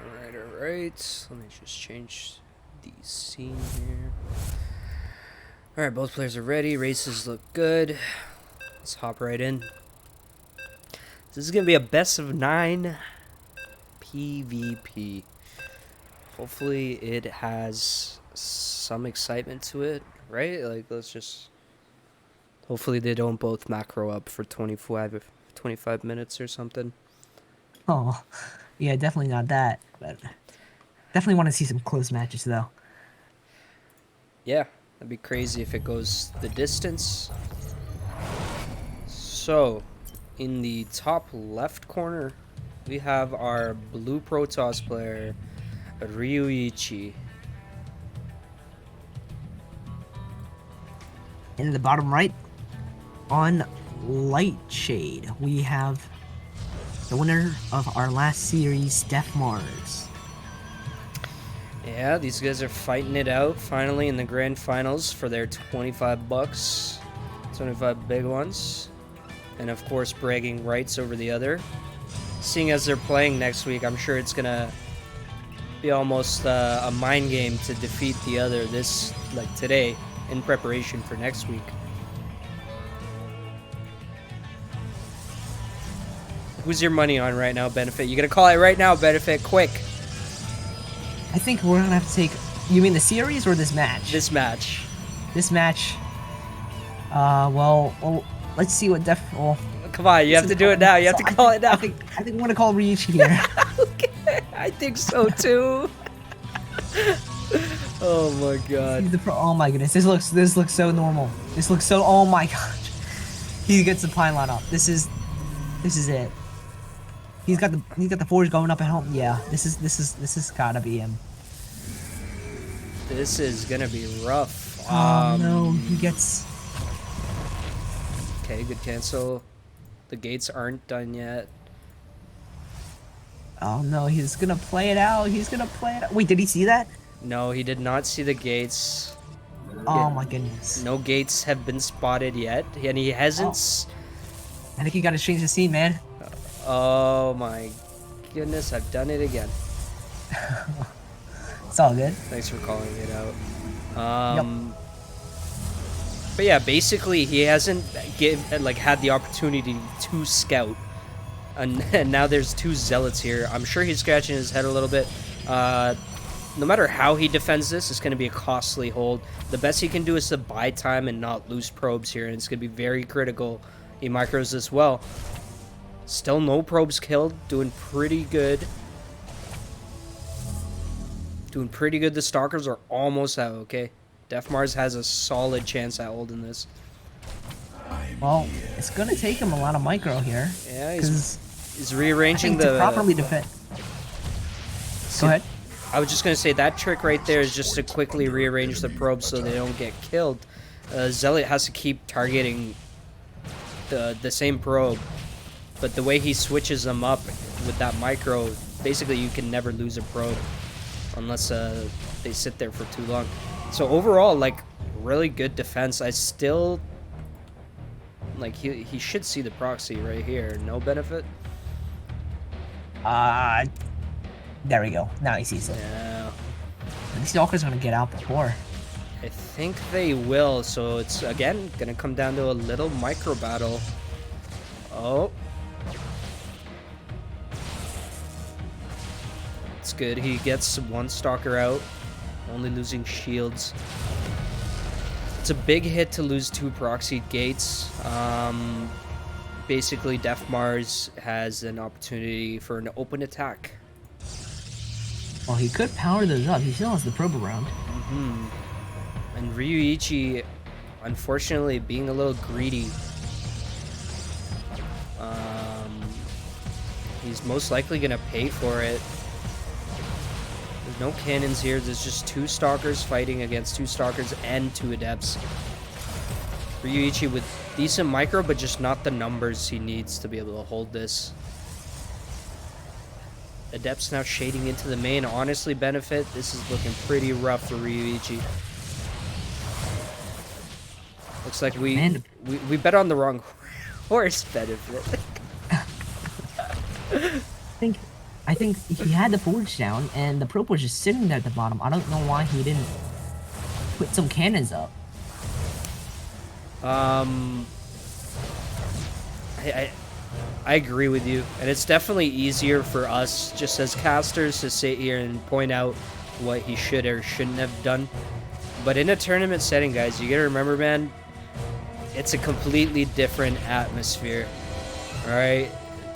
Alright. Let me just change the scene here. Alright, both players are ready. Races look good. Let's hop right in. This is going to be a best of 9 PvP. Hopefully it has some excitement to it, right? Like, let's just... Hopefully they don't both macro up for 25 minutes or something. Oh, yeah, definitely not that. But definitely want to see some close matches, though. Yeah, that'd be crazy if it goes the distance. So, in the top left corner, we have our blue Protoss player, Ryuichi. In the bottom right, on Light Shade, we have the winner of our last series, Def Mars. Yeah, these guys are fighting it out finally in the grand finals for their 25 bucks. 25 big ones. And of course, bragging rights over the other. Seeing as they're playing next week, I'm sure it's gonna be almost a mind game to defeat the other today in preparation for next week. Who's your money on right now, Benefit? You gotta call it right now, Benefit, quick. I think we're gonna have to take. You mean the series or this match? This match. This match. Well, let's see what Def. Well, Come on, you have to do it now. You have to call it now. I think we're gonna call Ryuichi here. Okay, I think so too. Oh my god. Oh my goodness, this looks so normal. This looks so. Oh my gosh. He gets the pylon up. This is it. He's got the forge going up at home. Yeah, this is gotta be him. This is gonna be rough. Oh no, he gets. Okay, good cancel. The gates aren't done yet. Oh no, he's gonna play it out. He's gonna play it out. Wait, did he see that? No, he did not see the gates. Oh my goodness. No gates have been spotted yet, and he hasn't. I think you gotta change the scene, man. Oh my goodness, I've done it again. It's all good. Thanks for calling it out. But yeah, basically he hasn't had the opportunity to scout, and now there's 2 zealots here. I'm sure he's scratching his head a little bit. No matter how he defends this, it's going to be a costly hold. The best he can do is to buy time and not lose probes here, and it's going to be very critical. He micros as well. Still no probes killed, doing pretty good. The Stalkers are almost out, okay? Def Mars has a solid chance at holding this. Well, it's gonna take him a lot of micro here. Yeah, he's rearranging to properly defend. Go ahead. I was just gonna say that trick right there is just to quickly rearrange the probes so they don't get killed. Zealot has to keep targeting the same probe, but the way he switches them up with that micro, basically you can never lose a probe unless they sit there for too long. So overall, really good defense. I still he should see the proxy right here. No benefit. There we go. Now he sees it. Yeah. These Stalkers are gonna get out before. I think they will. So it's again gonna come down to a little micro battle. Oh. It's good. He gets 1 Stalker out, only losing shields. It's a big hit to lose 2 proxied gates. Basically, Def Mars has an opportunity for an open attack. Well, he could power those up. He still has the probe around. And Ryuichi, unfortunately, being a little greedy. He's most likely going to pay for it. There's no cannons here. There's just 2 Stalkers fighting against 2 Stalkers and 2 Adepts. Ryuichi with decent micro, but just not the numbers he needs to be able to hold this. Adepts now shading into the main. Honestly, benefit. This is looking pretty rough for Ryuichi. Looks like Man, we bet on the wrong horse, Benefit. think I think he had the forge down, and the probe was just sitting there at the bottom. I don't know why he didn't put some cannons up. Um, I I agree with you, and it's definitely easier for us just as casters to sit here and point out what he should or shouldn't have done. But in a tournament setting, guys, you gotta remember, man, it's a completely different atmosphere. All right,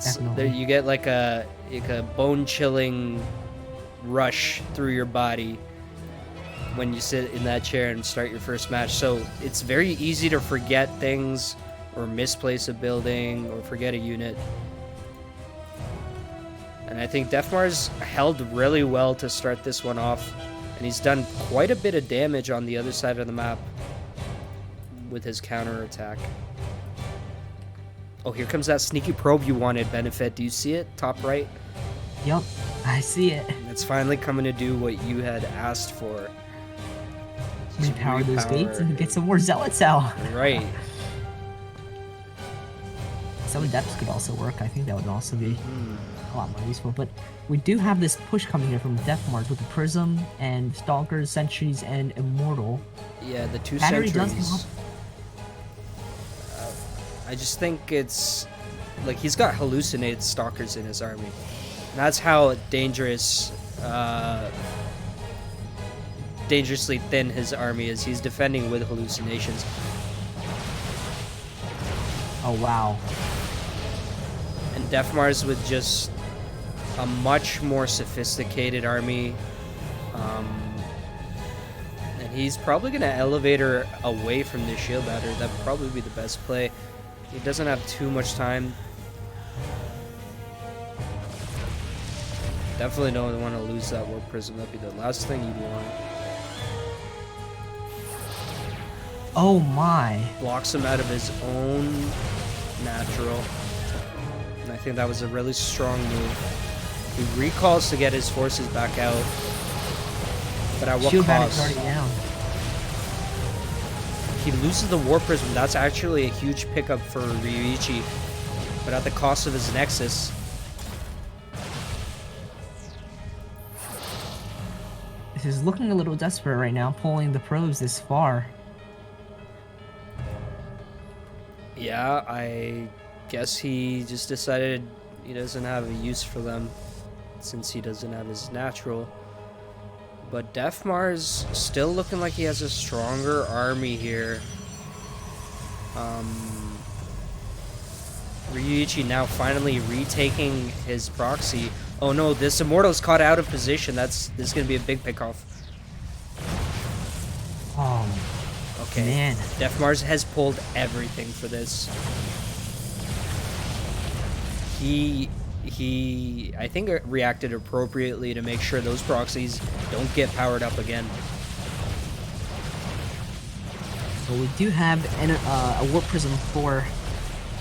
Definitely. you get like a bone-chilling rush through your body when you sit in that chair and start your first match. So it's very easy to forget things or misplace a building or forget a unit. And I think Defmar's held really well to start this one off, and he's done quite a bit of damage on the other side of the map with his counter attack. Oh, here comes that sneaky probe you wanted, Benefit. Do you see it? Top right? Yup, I see it. It's finally coming to do what you had asked for. Just Repower those gates repower. and get some more zealots out. Right. Some depths could also work. I think that would also be a lot more useful. But we do have this push coming here from Death Mars with the Prism and Stalkers, Sentries, and Immortal. Yeah, the 2 Battery does come sentries. up. I just think it's like he's got hallucinated stalkers in his army. And that's how dangerously thin his army is. He's defending with hallucinations. Oh, wow. And Defmars with just a much more sophisticated army. And he's probably going to elevate her away from the shield battery. That would probably be the best play. He doesn't have too much time. Definitely don't want to lose that Warp Prism. That'd be the last thing you'd want. Oh, my. Blocks him out of his own natural. And I think that was a really strong move. He recalls to get his forces back out. But at what Shield battery's cost? already down. He loses the War Prism. That's actually a huge pickup for Ryuichi. But at the cost of his Nexus. This is looking a little desperate right now, pulling the probes this far. Yeah, I guess he just decided he doesn't have a use for them since he doesn't have his natural. But Defmar's still looking like he has a stronger army here. Ryuichi now finally retaking his proxy. Oh no, this Immortal's caught out of position. This is gonna be a big pickoff. Oh, Okay. man. Defmars has pulled everything for this. He I think reacted appropriately to make sure those proxies don't get powered up again. So we do have a Warp Prism for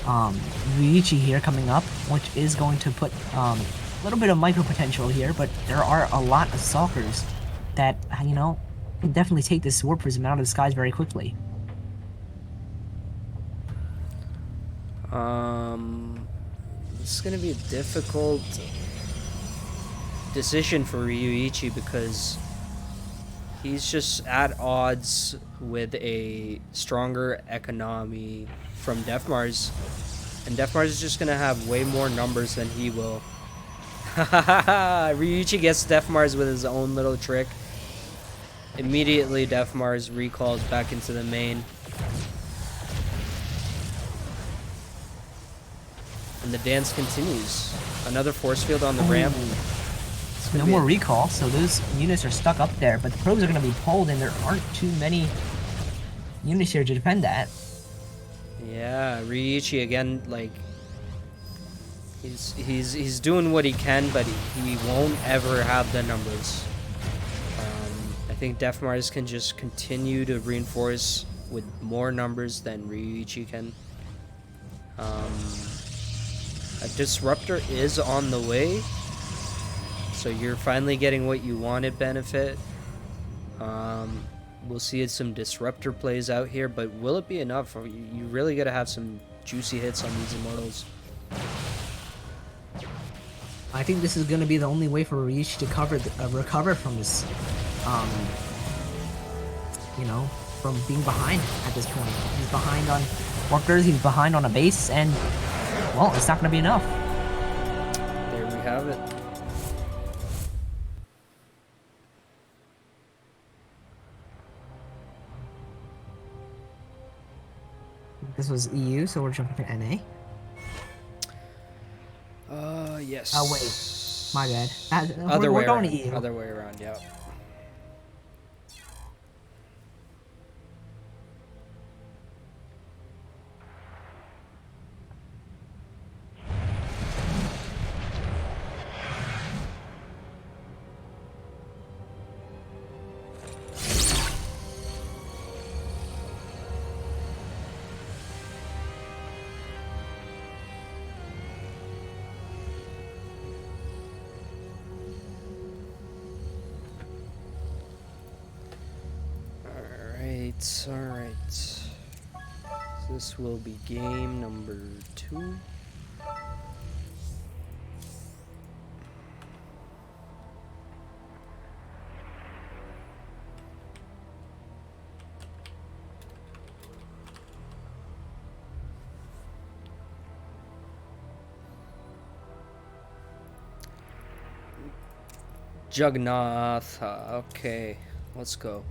Ryuichi here coming up, which is going to put a little bit of micro potential here, but there are a lot of Stalkers that, you know, can definitely take this Warp Prism out of the skies very quickly. This is gonna be a difficult decision for Ryuichi because he's just at odds with a stronger economy from Defmars, and Defmars is just gonna have way more numbers than he will. Ryuichi gets Defmars with his own little trick. Immediately, Defmars recalls back into the main. And the dance continues. Another force field on the ramp. It's gonna No be more recall, so those units are stuck up there, but the probes are going to be pulled, and there aren't too many units here to defend that. Yeah, Ryuichi again, like he's doing what he can, but he won't ever have the numbers. I think Defmars can just continue to reinforce with more numbers than Ryuichi can. A disruptor is on the way, so you're finally getting what you wanted, Benefit. We'll see some disruptor plays out here, but will it be enough? You really got to have some juicy hits on these Immortals. I think this is going to be the only way for Ryuichi to recover from this, you know, from being behind at this point. He's behind on workers, he's behind on a base, and, well, it's not going to be enough. There we have it. This was EU, so we're jumping to NA. Yes. Oh, wait. My bad. We're going to EU. Other way around, yeah. Alright. So this will be game number 2. Juggernaut. Okay, let's go.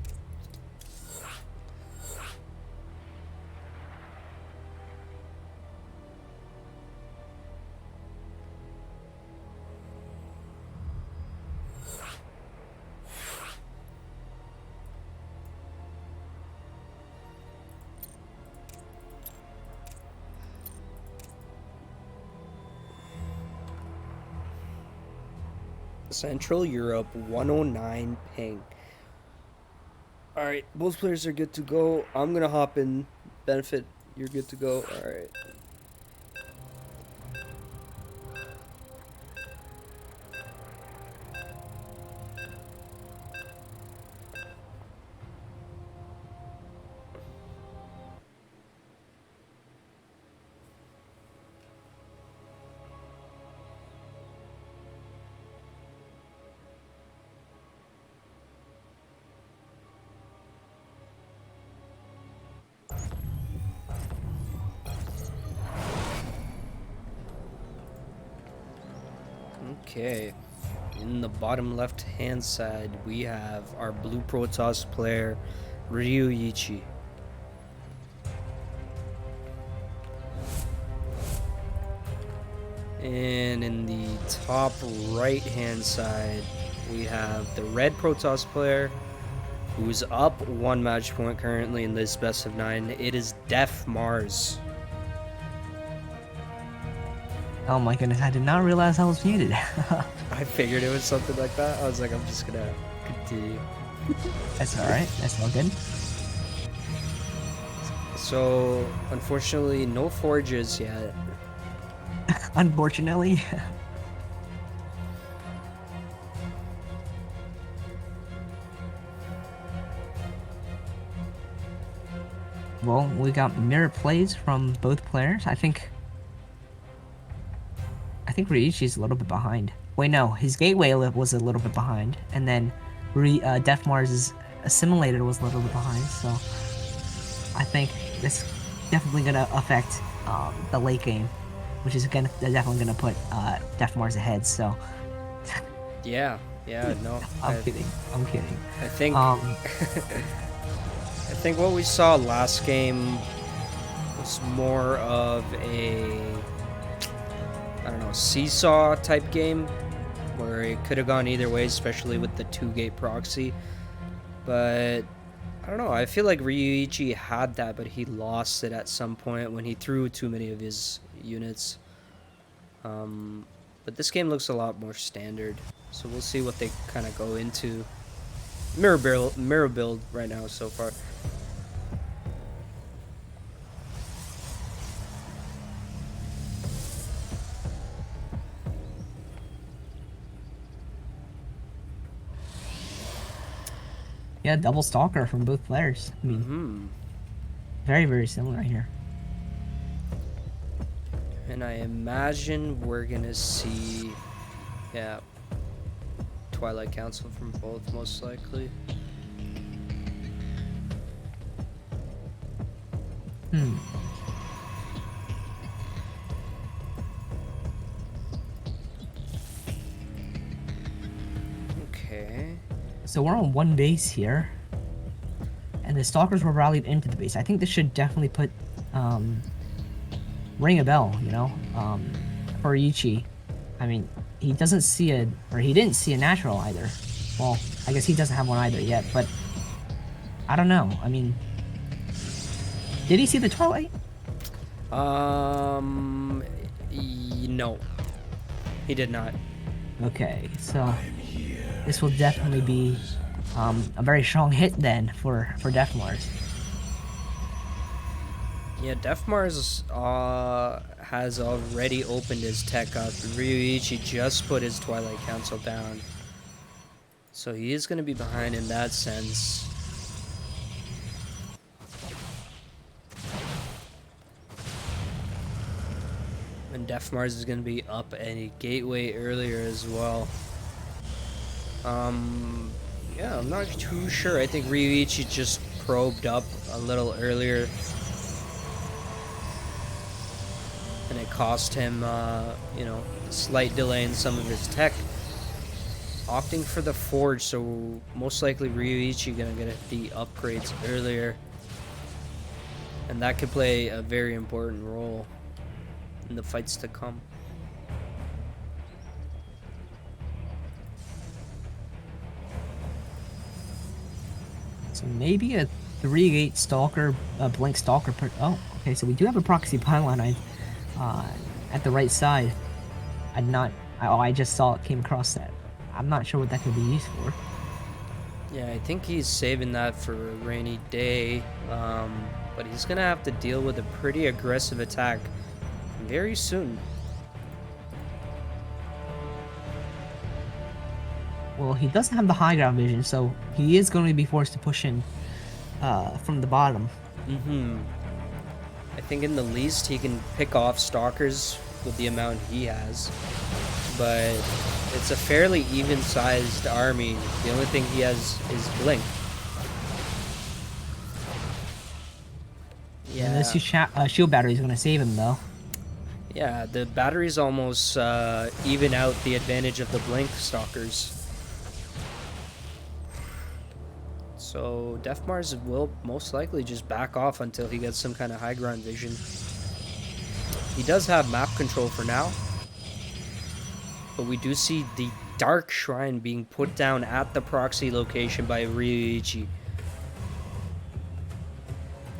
Central Europe 109 ping. Alright, both players are good to go. I'm gonna hop in. Benefit, you're good to go. Alright. Okay, in the bottom left hand side we have our blue Protoss player Ryuichi. And in the top right hand side we have the red Protoss player who's up 1 match point currently in this best of 9. It is Def Mars. Oh my goodness, I did not realize I was muted. I figured it was something like that. I was like, I'm just gonna continue. That's alright, that's all good. So, unfortunately, no forges yet. Unfortunately. Well, we got mirror plays from both players. I think Ryuichi's a little bit behind. Wait, no, his gateway was a little bit behind, and then Def Mars's assimilated was a little bit behind. So I think this definitely gonna affect the late game, which is definitely gonna put Def Mars ahead. So Yeah, no. I'm kidding. I think I think what we saw last game was more of a, I don't know, seesaw type game where it could have gone either way, especially with the 2-gate proxy. But I don't know, I feel like Ryuichi had that, but he lost it at some point when he threw too many of his units. But this game looks a lot more standard, so we'll see what they kind of go into. Mirror build right now so far. Yeah, double stalker from both players. I mean, Mm-hmm. very, very similar here. And I imagine we're gonna see, yeah, Twilight Council from both, most likely. Hmm. Okay. So we're on one base here. And the stalkers were rallied into the base. I think this should definitely put, ring a bell, you know? For Ichi. I mean, he doesn't see he didn't see a natural either. Well, I guess he doesn't have one either yet, but I don't know. I mean, did he see the Twilight? No, he did not. Okay, so this will definitely be a very strong hit then for Def Mars. Yeah, Def Mars has already opened his tech up. Ryuichi just put his Twilight Council down. So he is going to be behind in that sense. And Def Mars is going to be up a gateway earlier as well. Yeah, I'm not too sure. I think Ryuichi just probed up a little earlier. And it cost him, you know, a slight delay in some of his tech. Opting for the forge, so most likely Ryuichi gonna get the upgrades earlier. And that could play a very important role in the fights to come. So maybe a 3-gate stalker, a blink stalker. Oh, okay. So we do have a proxy pylon at the right side. I just saw it came across that. I'm not sure what that could be used for. Yeah, I think he's saving that for a rainy day. But he's gonna have to deal with a pretty aggressive attack very soon. Well, he doesn't have the high ground vision, so he is going to be forced to push in from the bottom. I think in the least he can pick off stalkers with the amount he has. But it's a fairly even-sized army. The only thing he has is Blink. Yeah. And this shield battery is going to save him, though. Yeah, the batteries almost even out the advantage of the Blink stalkers. So Def Mars will most likely just back off until he gets some kind of high ground vision. He does have map control for now. But we do see the Dark Shrine being put down at the proxy location by Ryuichi.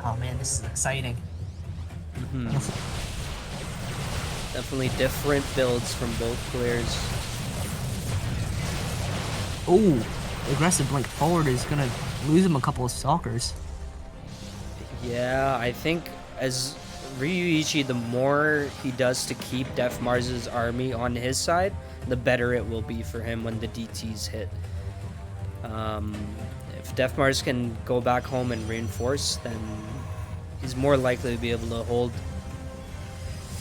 Oh man, this is exciting. Definitely different builds from both players. Oh, aggressive blink forward is going to lose him a couple of stalkers. Yeah, I think as Ryuichi, the more he does to keep Def Mars's army on his side, the better it will be for him when the DTs hit. If Def Mars can go back home and reinforce, then he's more likely to be able to hold.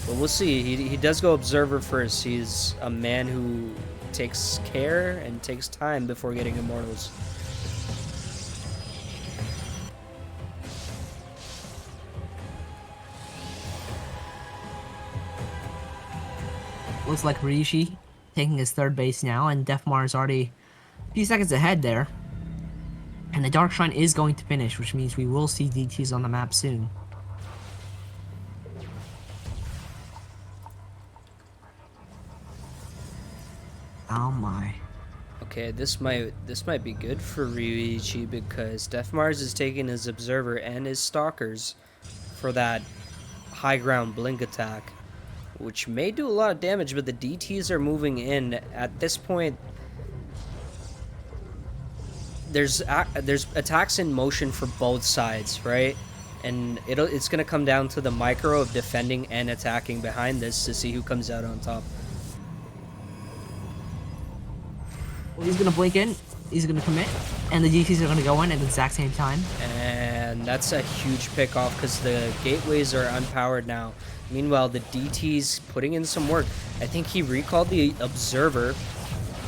But we'll see. He does go Observer first. He's a man who takes care and takes time before getting Immortals. Looks like Rishi taking his third base now, and Def Mars already a few seconds ahead there. And the Dark Shrine is going to finish, which means we will see DTs on the map soon. Oh my. Okay, this might be good for Ryuichi because Def Mars is taking his Observer and his Stalkers for that high ground blink attack, which may do a lot of damage, but the DTs are moving in. At this point, there's attacks in motion for both sides, right? And it's gonna come down to the micro of defending and attacking behind this to see who comes out on top. Well, he's gonna blink in. he's gonna commit, and the DTs are gonna go in at the exact same time. And that's a huge pick off because the gateways are unpowered now. Meanwhile, the DT's putting in some work. I think he recalled the observer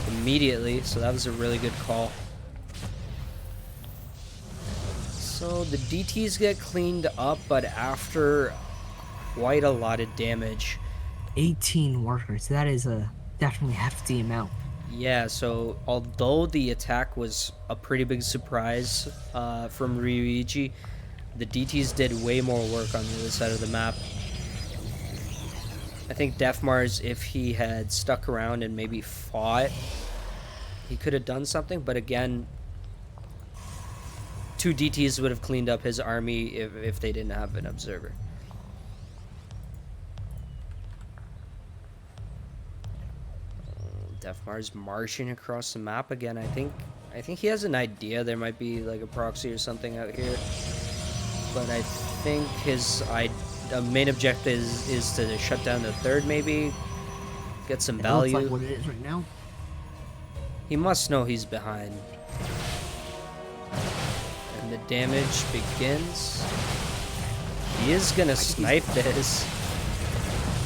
immediately, so that was a really good call. So the DTs get cleaned up, but after quite a lot of damage. 18 workers. That is a definitely hefty amount. Yeah, so although the attack was a pretty big surprise from Ryuichi, the DTs did way more work on the other side of the map. I think Defmars, if he had stuck around and maybe fought, he could have done something, but again, 2 DTs would have cleaned up his army if they didn't have an observer. Defmars marching across the map again. I think he has an idea there might be like a proxy or something out here, but I think his main objective is to shut down the third, maybe get some value. It looks like what it is right now. He must know he's behind. And the damage begins. He is gonna snipe this.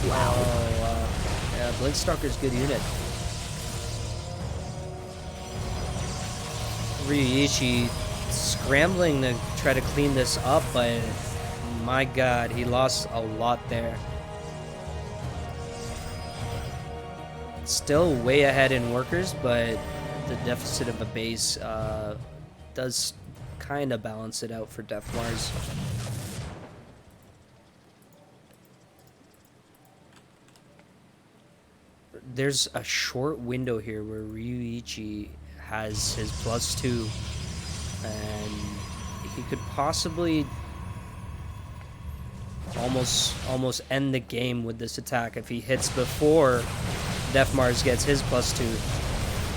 Wow. Yeah, Blinkstalker's good unit. Ryuichi scrambling to try to clean this up, but my god, he lost a lot there. Still way ahead in workers, but the deficit of a base does kind of balance it out for Defmars. There's a short window here where Ryuichi has his +2, and he could possibly almost end the game with this attack if he hits before Defmars gets his +2.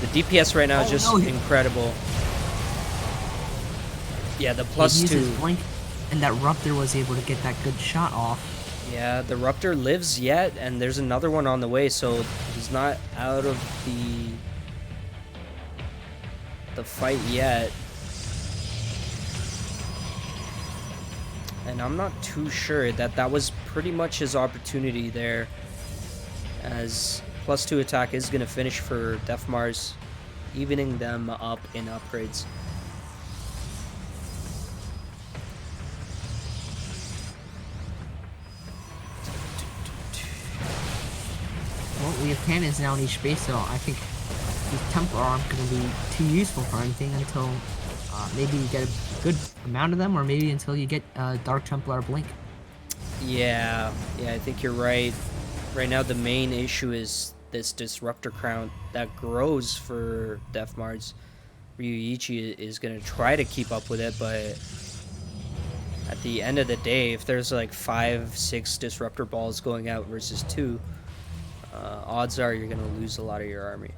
The DPS right now is just incredible. Yeah, the +2. Blink, and that Ruptor was able to get that good shot off. Yeah, the Ruptor lives yet, and there's another one on the way, so he's not out of the fight yet. And I'm not too sure that was pretty much his opportunity there, as +2 attack is going to finish for Defmars, evening them up in upgrades. Well, we have cannons now in each base, so I think these Templar aren't going to be too useful for anything until maybe you get a good amount of them, or maybe until you get Dark Templar Blink. Yeah, I think you're right. Right now the main issue is this Disruptor Crown that grows for Defmars. Ryuichi is going to try to keep up with it, but at the end of the day, if there's like 5-6 Disruptor balls going out versus 2, odds are you're going to lose a lot of your army.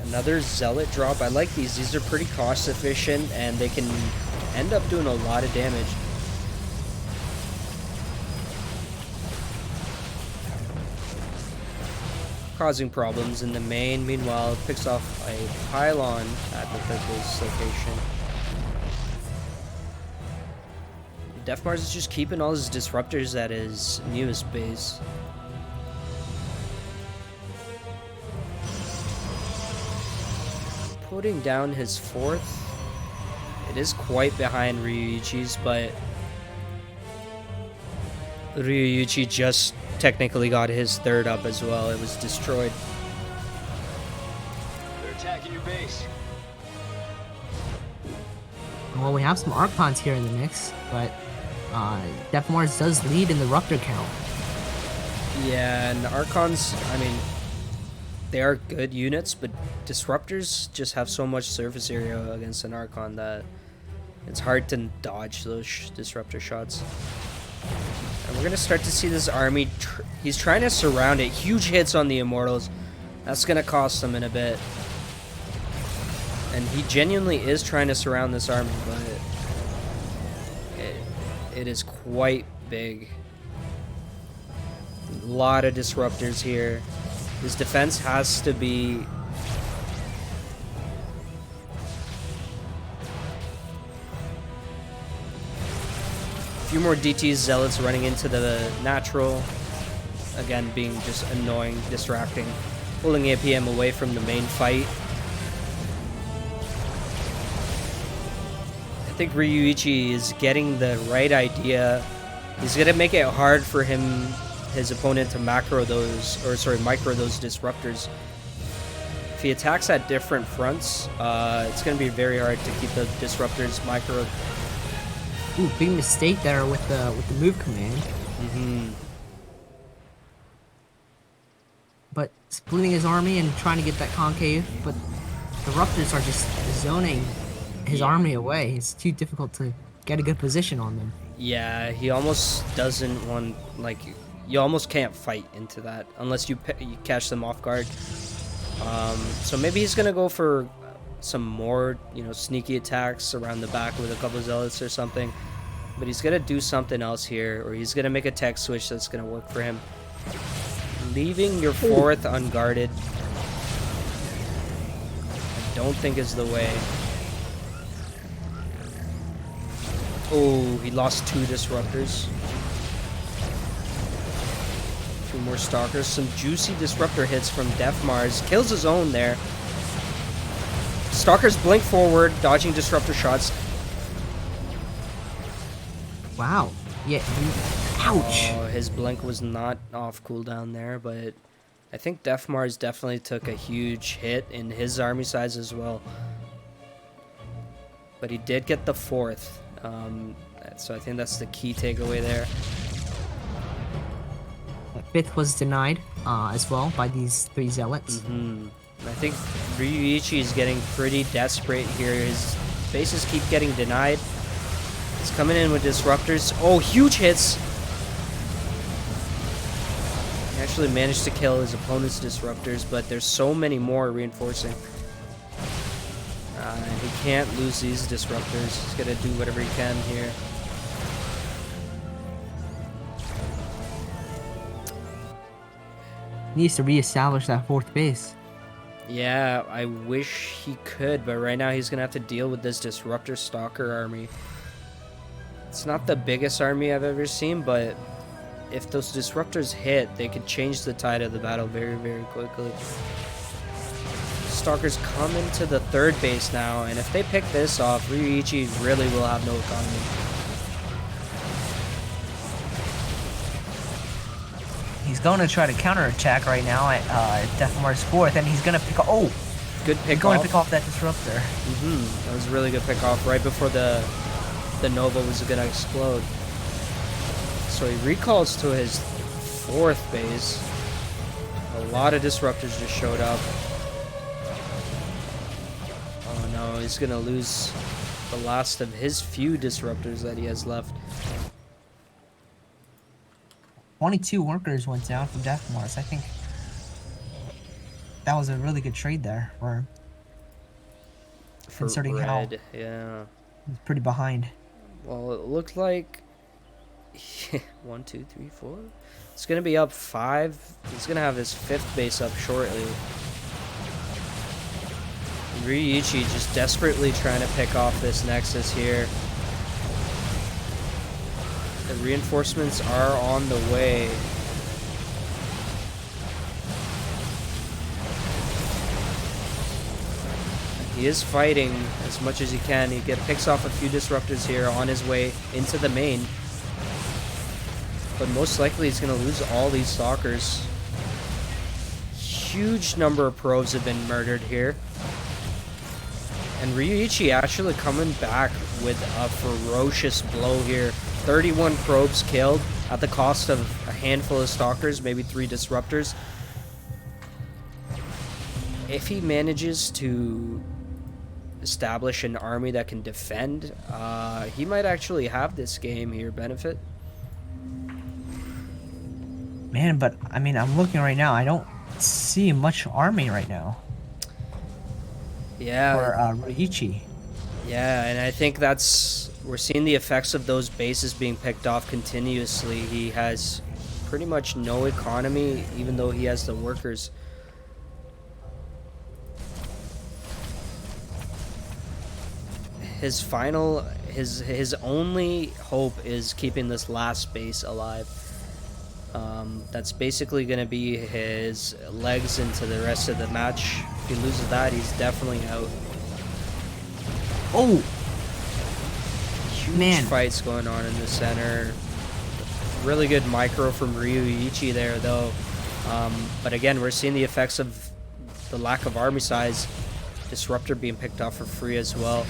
Another Zealot drop. I like these. These are pretty cost efficient, and they can end up doing a lot of damage. Causing problems in the main. Meanwhile, it picks off a pylon at the third base location. Defmars is just keeping all his disruptors at his newest base. Putting down his 4th. It is quite behind Ryuichi's, but Ryuichi just technically got his 3rd up as well. It was destroyed. They're attacking your base. Well, we have some Archons here in the mix, but Defmars does lead in the Ruptor count. Yeah, and Archons, I mean, they are good units, but Disruptors just have so much surface area against an Archon that it's hard to dodge those Disruptor shots. And we're going to start to see this army, he's trying to surround it. Huge hits on the Immortals. That's going to cost them in a bit. And he genuinely is trying to surround this army, but it is quite big. A lot of Disruptors here. His defense has to be few more DT Zealots running into the natural. Again, being just annoying, distracting, pulling APM away from the main fight. I think Ryuichi is getting the right idea. He's gonna make it hard for his opponent to micro those disruptors. If he attacks at different fronts, it's gonna be very hard to keep the disruptors microed. Ooh, big mistake there with the move command. But splitting his army and trying to get that concave, but the Ruptors are just zoning his army away. It's too difficult to get a good position on them. Yeah, he almost doesn't want, like, you almost can't fight into that unless you catch them off guard. So maybe he's gonna go for some more, sneaky attacks around the back with a couple of Zealots or something. But he's gonna do something else here, or he's gonna make a tech switch that's gonna work for him. Leaving your 4th unguarded, I don't think is the way. Oh, he lost 2 disruptors. 2 more stalkers. Some juicy disruptor hits from Def Mars. Kills his own there. Stalkers blink forward, dodging disruptor shots. Wow. Yeah. Ouch. Oh, his blink was not off cooldown there, but I think Def Mars definitely took a huge hit in his army size as well. But he did get the 4th. So I think that's the key takeaway there. 5th was denied as well by these 3 Zealots. I think Ryuichi is getting pretty desperate here. His bases keep getting denied. He's coming in with disruptors. Oh, huge hits! He actually managed to kill his opponent's disruptors, but there's so many more reinforcing. He can't lose these disruptors. He's gonna do whatever he can here. Needs to reestablish that 4th base. Yeah, I wish he could, but right now he's gonna have to deal with this disruptor stalker army. It's not the biggest army I've ever seen, but if those disruptors hit, they could change the tide of the battle very, very quickly. Stalkers come into the 3rd base now, and if they pick this off, Ryuichi really will have no economy. He's going to try to counterattack right now at Def Mars 4th, and he's going to pick off... Oh! Good pick He's going off. to pick off that disruptor. That was a really good pick off right before the Nova was gonna explode. So he recalls to his 4th base. A lot of disruptors just showed up. Oh no, he's gonna lose the last of his few disruptors that he has left. 22 workers went down from Def Mars. I think that was a really good trade there for him. For Considering red, how yeah. he's pretty behind. Well, it looked like 1, 2, 3, 4. It's gonna be up 5. He's gonna have his 5th base up shortly. Ryuichi just desperately trying to pick off this Nexus here. The reinforcements are on the way. He is fighting as much as he can. He picks off a few disruptors here on his way into the main. But most likely he's going to lose all these stalkers. Huge number of probes have been murdered here. And Ryuichi actually coming back with a ferocious blow here. 31 probes killed at the cost of a handful of stalkers, maybe 3 disruptors. If he manages to establish an army that can defend, he might actually have this game here benefit. Man, but I mean, I'm looking right now. I don't see much army right now. Yeah. For Ryuichi. Yeah, and I think we're seeing the effects of those bases being picked off continuously. He has pretty much no economy, even though he has the workers. His final his only hope is keeping this last base alive. That's basically going to be his legs into the rest of the match. If he loses that, he's definitely out. Oh, Huge man. fights going on in the center. Really good micro from Ryuichi there, though. But again, we're seeing the effects of the lack of army size. Disruptor being picked off for free as well.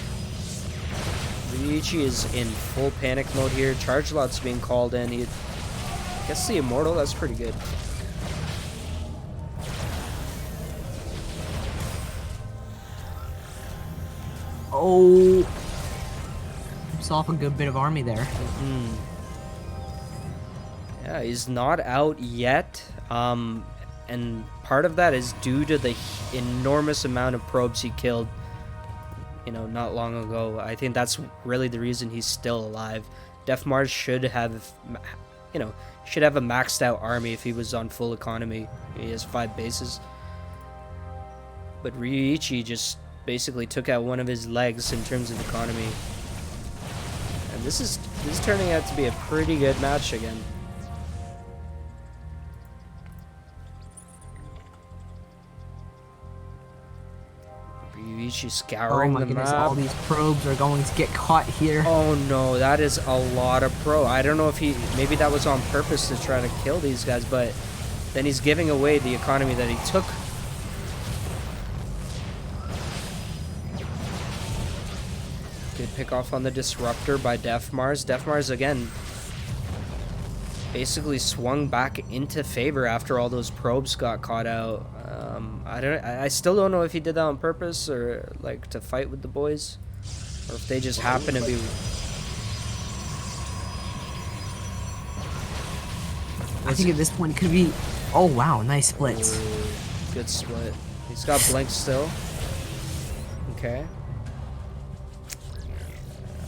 Ryuichi is in full panic mode here. Charge lot's being called in. He gets the Immortal. That's pretty good. Oh. Keeps off a good bit of army there. Yeah, he's not out yet. And part of that is due to the enormous amount of probes he killed, not long ago. I think that's really the reason he's still alive. Def Mars should have, should have a maxed out army if he was on full economy. He has 5 bases. But Ryuichi just basically took out one of his legs in terms of economy. And this is turning out to be a pretty good match again. Ryuichi scouring the map. All these probes are going to get caught here. Oh no, that is a lot of pro. I don't know if maybe that was on purpose to try to kill these guys, but then he's giving away the economy that he took. Good pick off on the Disruptor by Def Mars. Def Mars again basically swung back into favor after all those probes got caught out. I still don't know if he did that on purpose or like to fight with the boys, or if they just happen to be. I think at this point it could be. Oh wow, nice splits. Good split. He's got blink still. Okay.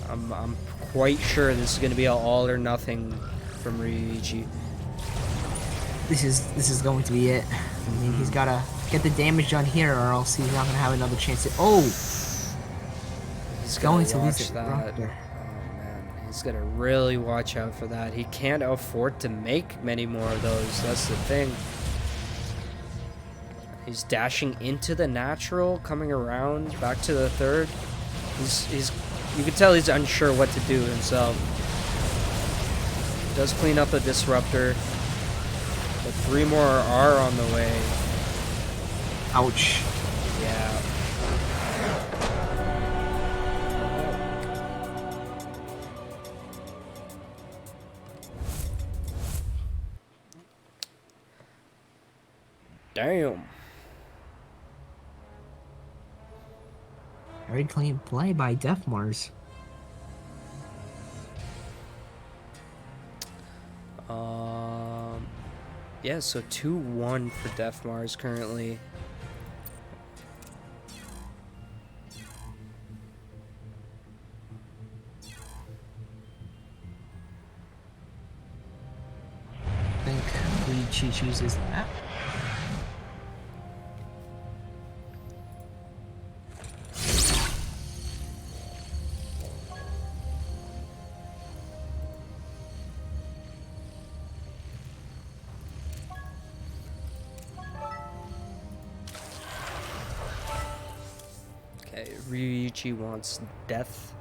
I'm quite sure this is going to be an all or nothing from Ryuichi. This is going to be it. I mean, he's gotta get the damage done here, or else he's not gonna have another chance to. Oh, He's going to lose watch it. that. Oh man, he's gonna really watch out for that. He can't afford to make many more of those. That's the thing. He's dashing into the natural, coming around back to the third. He's you can tell he's unsure what to do himself. Does clean up a Disruptor, but 3 more are on the way. ouch. Yeah. Damn. Very clean play by Def Mars. Yeah, so 2-1 for Def Mars currently. I think Ryuichi chooses that. Okay, Ryuichi wants Death.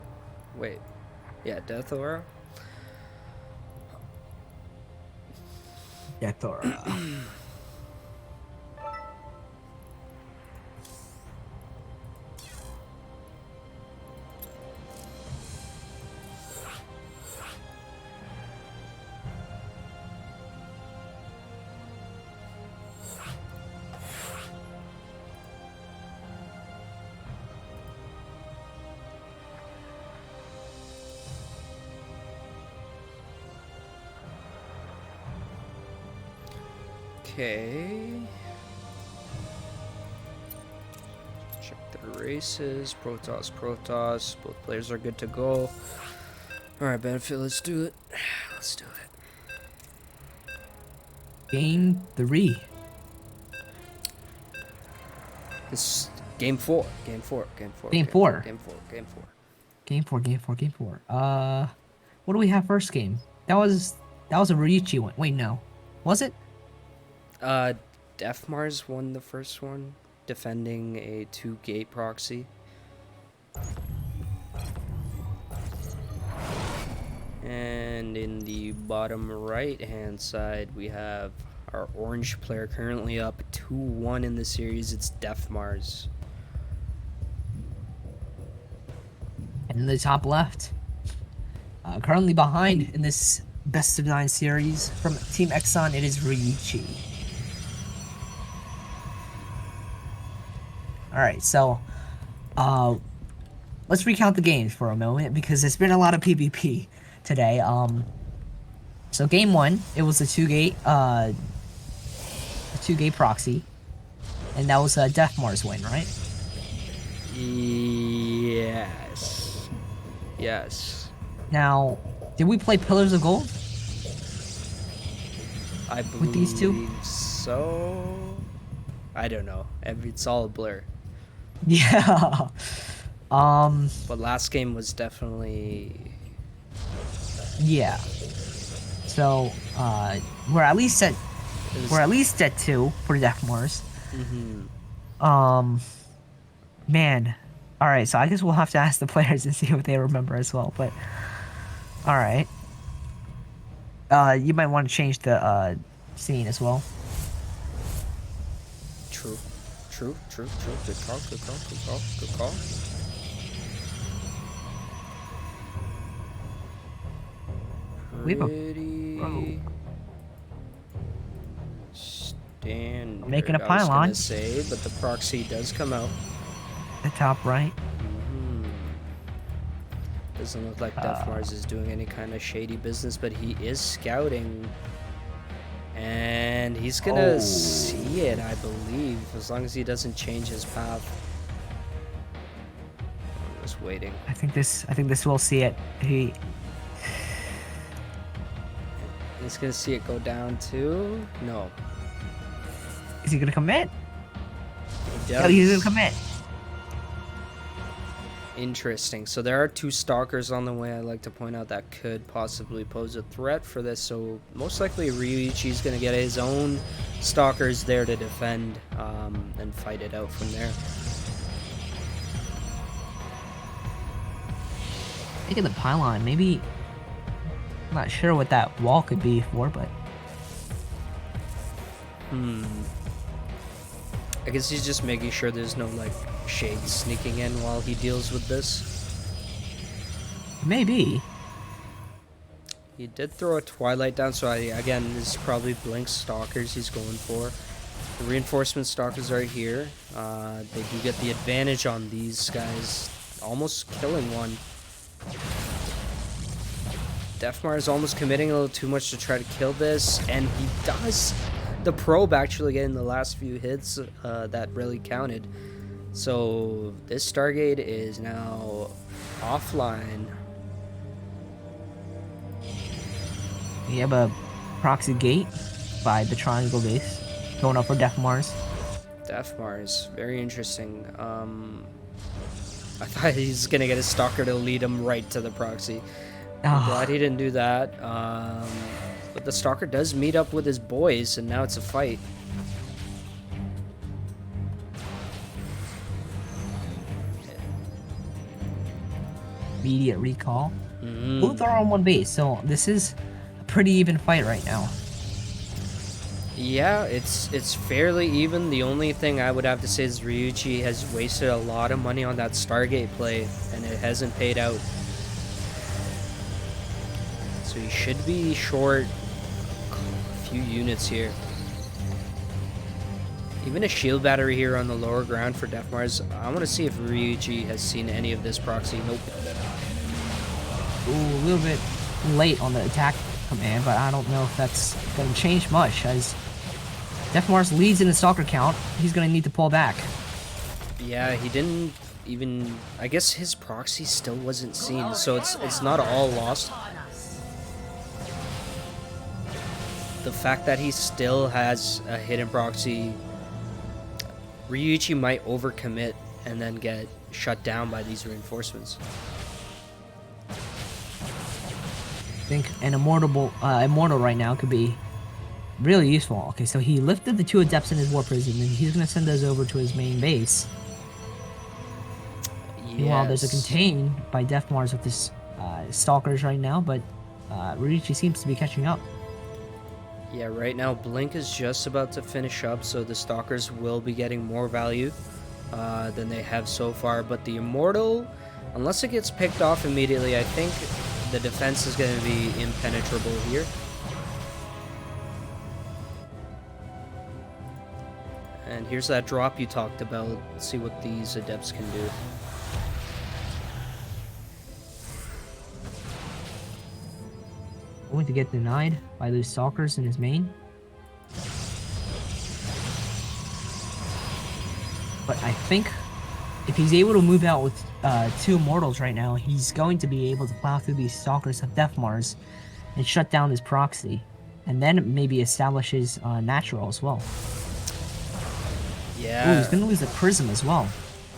Wait. Yeah, Death Aura. Death Aura. Okay. Check the races. Protoss. Both players are good to go. Alright, Benefit, let's do it. Let's do it. Game 3. This game 4. Game 4. Game 4. Game 4. Game 4. What do we have first game? That was a Ryuichi one. Wait, no. Was it? Def Mars won the first one, defending a 2-gate proxy. And in the bottom right hand side, we have our orange player currently up 2-1 in the series. It's Def Mars. And in the top left, currently behind in this best of 9 series from Team Exxon, it is Ryuichi. Alright, so let's recount the games for a moment because there's been a lot of PvP today. So game 1, it was a 2-gate proxy, and that was a Def Mars win, right? Yes. Now, did we play Pillars of Gold? I believe With these two? so. I don't know. It's all a blur. Yeah. But last game was definitely. Yeah. So, we're at least at 2 for Def Mars. Man. Alright, so I guess we'll have to ask the players and see what they remember as well, but alright. You might want to change the scene as well. True. Good call. We have a Pretty standard. Making a I was pylon. gonna say, but the proxy does come out. The top right. Doesn't look like Def Mars is doing any kind of shady business, but he is scouting. And he's gonna see it, I believe, as long as he doesn't change his path. I'm just waiting. I think this will see it. He's gonna see it go down too. No. Is he gonna commit? He Oh, does. he's gonna commit. Interesting. So there are 2 stalkers on the way. I like to point out that could possibly pose a threat for this. So most likely Ryuichi's going to get his own stalkers there to defend and fight it out from there. Look at the pylon. Maybe. I'm not sure what that wall could be for, but. I guess he's just making sure there's no like shades sneaking in while he deals with this. Maybe. He did throw a Twilight down, so again, this is probably Blink Stalkers he's going for. The reinforcement stalkers are here. They do get the advantage on these guys, almost killing one. Def Mars almost committing a little too much to try to kill this, and he does. The probe actually getting the last few hits that really counted. So this Stargate is now offline. We have a proxy gate by the triangle base going up for Def Mars. Def Mars, very interesting. I thought he's gonna get a stalker to lead him right to the proxy. I'm glad he didn't do that. But the stalker does meet up with his boys, and now it's a fight. Immediate recall. Both are on one base, so this is a pretty even fight right now. Yeah, it's fairly even. The only thing I would have to say is Ryuichi has wasted a lot of money on that Stargate play, and it hasn't paid out. So he should be short a few units here. Even a shield battery here on the lower ground for Def Mars. I want to see if Ryuichi has seen any of this proxy. Nope. Ooh, a little bit late on the attack command, but I don't know if that's going to change much, as Def Mars leads in the stalker count. He's going to need to pull back. Yeah, he didn't even... I guess his proxy still wasn't seen, so it's not all lost. The fact that he still has a hidden proxy, Ryuichi might overcommit and then get shut down by these reinforcements. I think an immortal right now could be really useful. Okay, so he lifted the 2 adepts in his war prison, and he's gonna send those over to his main base. Meanwhile, there's a Yes. contain by Death Mars with his stalkers right now, but Ryuichi seems to be catching up. Yeah, right now Blink is just about to finish up, so the Stalkers will be getting more value than they have so far. But the Immortal, unless it gets picked off immediately, I think the defense is going to be impenetrable here. And here's that drop you talked about. Let's see what these Adepts can do. Going to get denied by those stalkers in his main. But I think if he's able to move out with 2 immortals right now, he's going to be able to plow through these stalkers of Death Mars and shut down his proxy. And then maybe establish his natural as well. Yeah. Ooh, he's gonna lose a prism as well.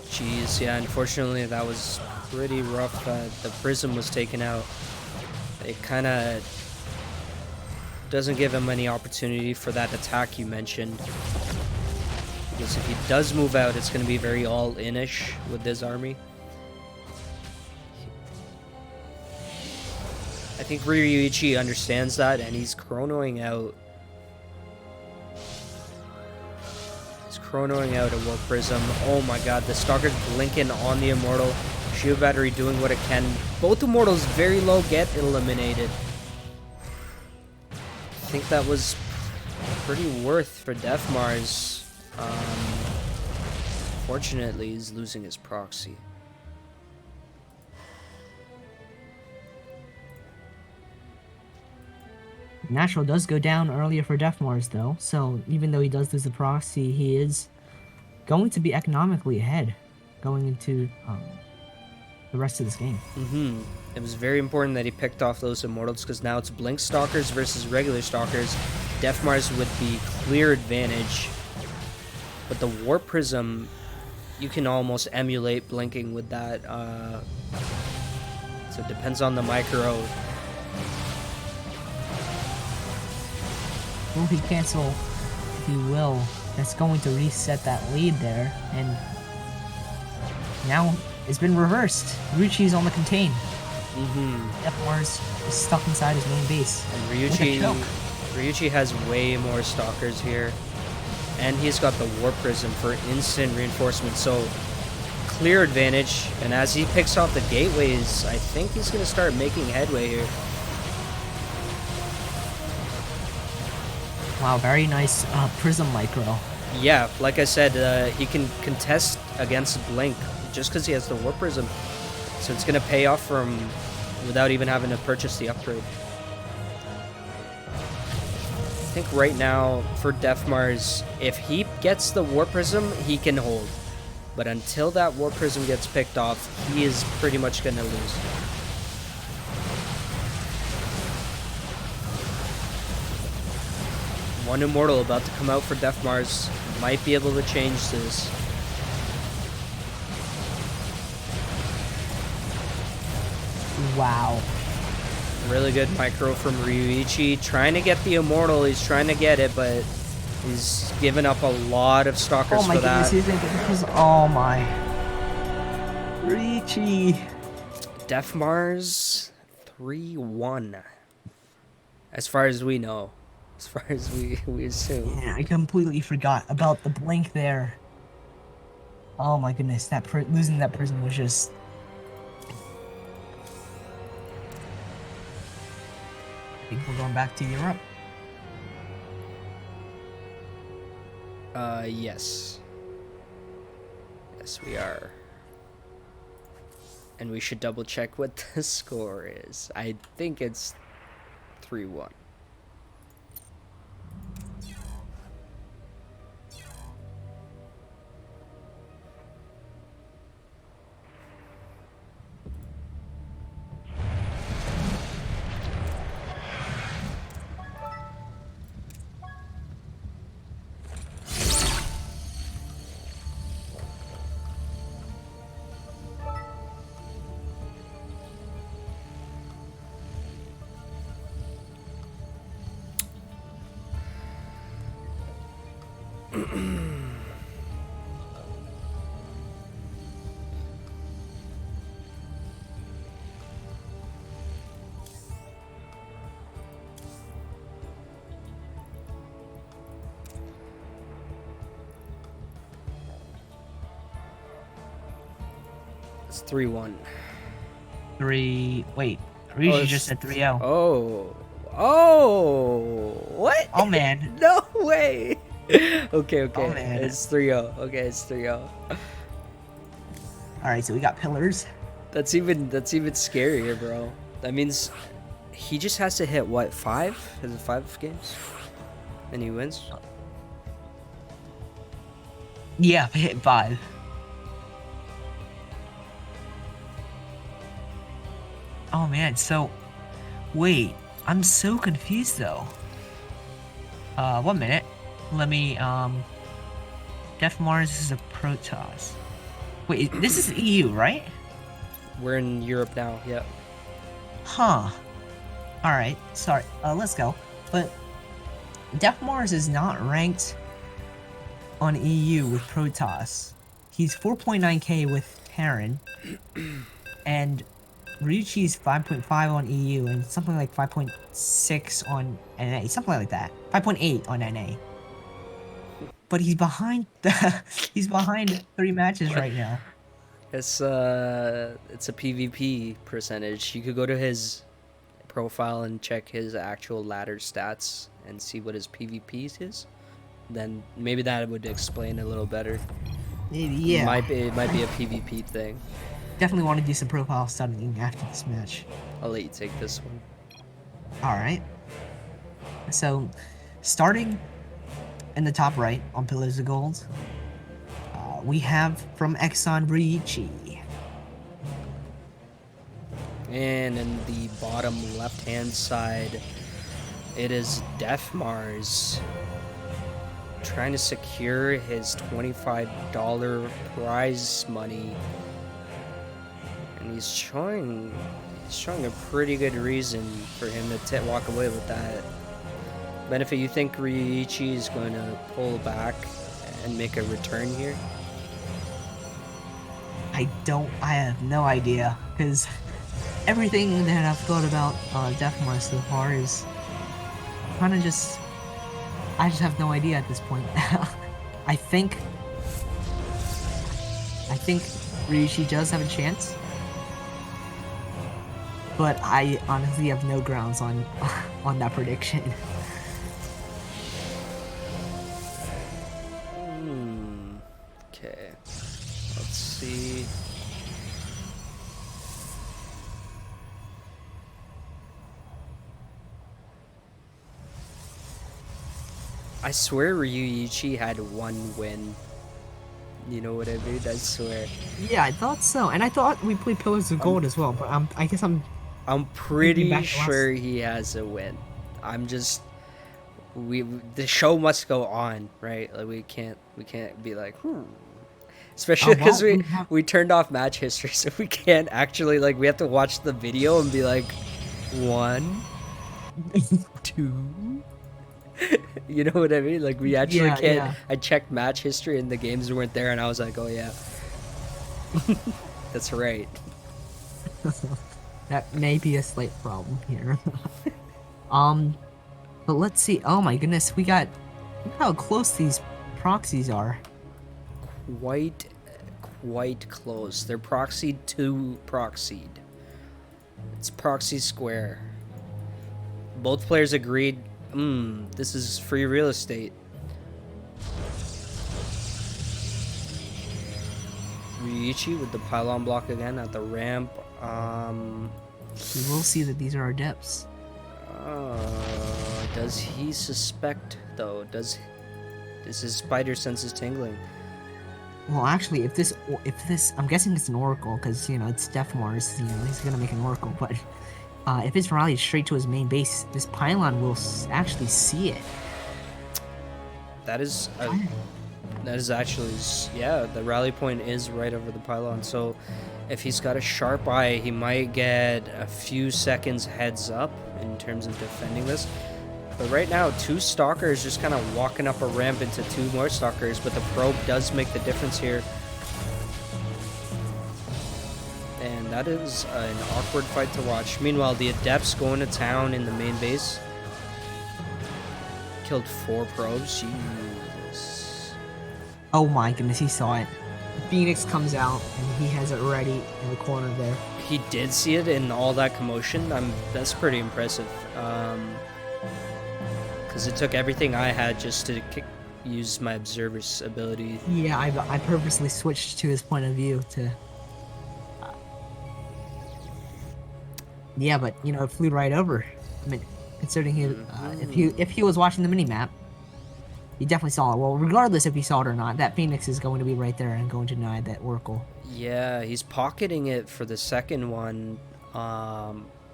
Jeez, yeah, unfortunately that was pretty rough that the prism was taken out. It kind of doesn't give him any opportunity for that attack you mentioned. Because if he does move out, it's going to be very all-in-ish with this army. I think Ryuichi understands that, and he's chronoing out. He's chronoing out a Warp Prism. Oh my god, the Stalker's blinking on the Immortal. Shield Battery doing what it can. Both Immortals very low get eliminated. I think that was pretty worth for Death Mars. Fortunately, he's losing his proxy. Natural does go down earlier for Death Mars though, so even though he does lose the proxy, he is going to be economically ahead going into the rest of this game. It was very important that he picked off those Immortals because now it's Blink Stalkers versus regular Stalkers. Death Mars with the clear advantage. But the Warp Prism, you can almost emulate blinking with that. So it depends on the micro. Will he cancel? He will. That's going to reset that lead there, and now it's been reversed. Ryuichi's on the contain. Death Mars is stuck inside his main base. And Ryuichi has way more Stalkers here. And he's got the Warp Prism for instant reinforcement, so clear advantage. And as he picks off the gateways, I think he's going to start making headway here. Wow, very nice Prism micro. Yeah, like I said, he can contest against Blink just because he has the Warp Prism. So it's going to pay off for him without even having to purchase the upgrade. I think right now for Death Mars, if he gets the Warp Prism, he can hold. But until that Warp Prism gets picked off, he is pretty much going to lose. One Immortal about to come out for Death Mars. Might be able to change this. Wow. Really good micro from Ryuichi. Trying to get the Immortal. He's trying to get it, but he's given up a lot of Stalkers Oh my for that. goodness, he's gonna get the Prism. Oh my. Ryuichi. Death Mars 3-1. As far as we know. As far as we assume. Yeah, I completely forgot about the blink there. Oh my goodness, that losing that Prism was just... I think we're going back to Europe. Yes. Yes, we are. And we should double check what the score is. I think it's 3-1. It's 3-1. Wait, Oh, Ryuji it's- just said 3-0. Oh, what? Oh, man. No way. Okay. Oh, man. It's 3-0. Okay, it's 3-0. Alright, so we got pillars. That's even scarier, bro. That means he just has to hit what, 5? Is it 5 games? And he wins? Yeah, hit 5. Oh man, so wait, I'm so confused though. 1 minute. Let me Def Mars is a Protoss. Wait, this is EU, right? We're in Europe now, yeah. Huh. Alright, sorry. Let's go. But Def Mars is not ranked on EU with Protoss. He's 4.9k with Terran. And Ryuchi's 5.5 on EU and something like 5.6 on NA. Something like that. 5.8 on NA. But he's behind he's behind 3 matches right now. It's a PvP percentage. You could go to his profile and check his actual ladder stats and see what his PvP is. Then maybe that would explain a little better. Maybe, yeah. It might be a PvP thing. Definitely want to do some profile studying after this match. I'll let you take this one. Alright. So, starting in the top right on Pillars of Gold, we have from Exxon Ryuichi. And in the bottom left-hand side, it is Def Mars trying to secure his $25 prize money. And he's showing a pretty good reason for him to walk away with that. Benefit, you think Ryuichi is going to pull back and make a return here? I have no idea, because everything that I've thought about Def Mars so far is kind of just, I just have no idea at this point. I think Ryuichi does have a chance, but I honestly have no grounds on on that prediction. Okay. Let's see. I swear Ryuichi had 1 win. You know what I mean? I swear. Yeah, I thought so, and I thought we played Pillars of Gold as well, but I guess I'm pretty back to sure he has a win. I'm just the show must go on, right? Like we can't be like, especially because we turned off match history, so we can't actually, like, we have to watch the video and be like 1 2. You know what I mean? Like, we actually can't. Yeah. I checked match history and the games weren't there, and I was like, oh yeah. That's right. That may be a slight problem here. But let's see. Oh my goodness, look how close these proxies are. Quite close. They're proxied to proxied. It's proxy square. Both players agreed. This is free real estate. Ryuichi with the pylon block again at the ramp. We will see that these are our depths. Does he suspect though? Does his spider senses tingling? Well, actually, if this, I'm guessing it's an oracle, because you know it's Def Mars. You know he's gonna make an oracle. But if it's rallied straight to his main base, this pylon will actually see it. That is actually, yeah. The rally point is right over the pylon. So if he's got a sharp eye, he might get a few seconds heads up in terms of defending this. But right now, 2 Stalkers just kind of walking up a ramp into 2 more Stalkers, but the probe does make the difference here. And that is an awkward fight to watch. Meanwhile, the Adepts going to town in the main base. Killed 4 probes. Jesus. Oh my goodness, he saw it. Phoenix comes out and he has it ready in the corner there. He did see it in all that commotion. That's pretty impressive. Because it took everything I had just to use my observer's ability. Yeah, I purposely switched to his point of view to. Yeah, but you know, it flew right over. I mean, considering if he was watching the mini map, he definitely saw it. Well, regardless if he saw it or not, that Phoenix is going to be right there and going to deny that Oracle. Yeah, he's pocketing it for the second one.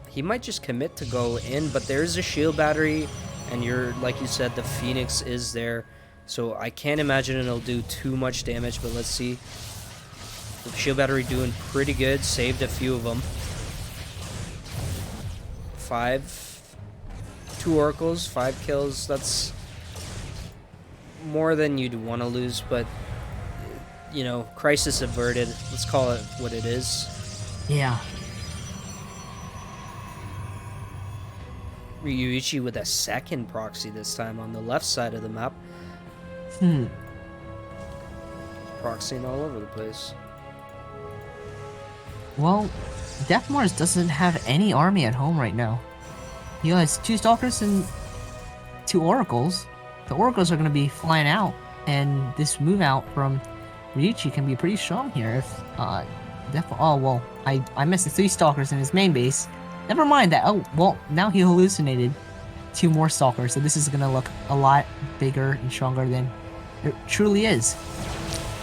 He might just commit to go in, but there's a shield battery, and like you said, the Phoenix is there. So I can't imagine it'll do too much damage, but let's see. The shield battery doing pretty good, saved a few of them. 2 oracles, 5 kills. That's more than you'd want to lose, but you know, crisis averted. Let's call it what it is. Yeah. Ryuichi with a second proxy this time on the left side of the map. Proxying all over the place. Well, Death Mars doesn't have any army at home right now. He has 2 Stalkers and 2 Oracles. The Oracles are going to be flying out, and this move out from Ryuichi can be pretty strong here. If oh well, I missed the 3 Stalkers in his main base. Never mind that. Oh well, now he hallucinated 2 more Stalkers, so this is going to look a lot bigger and stronger than it truly is.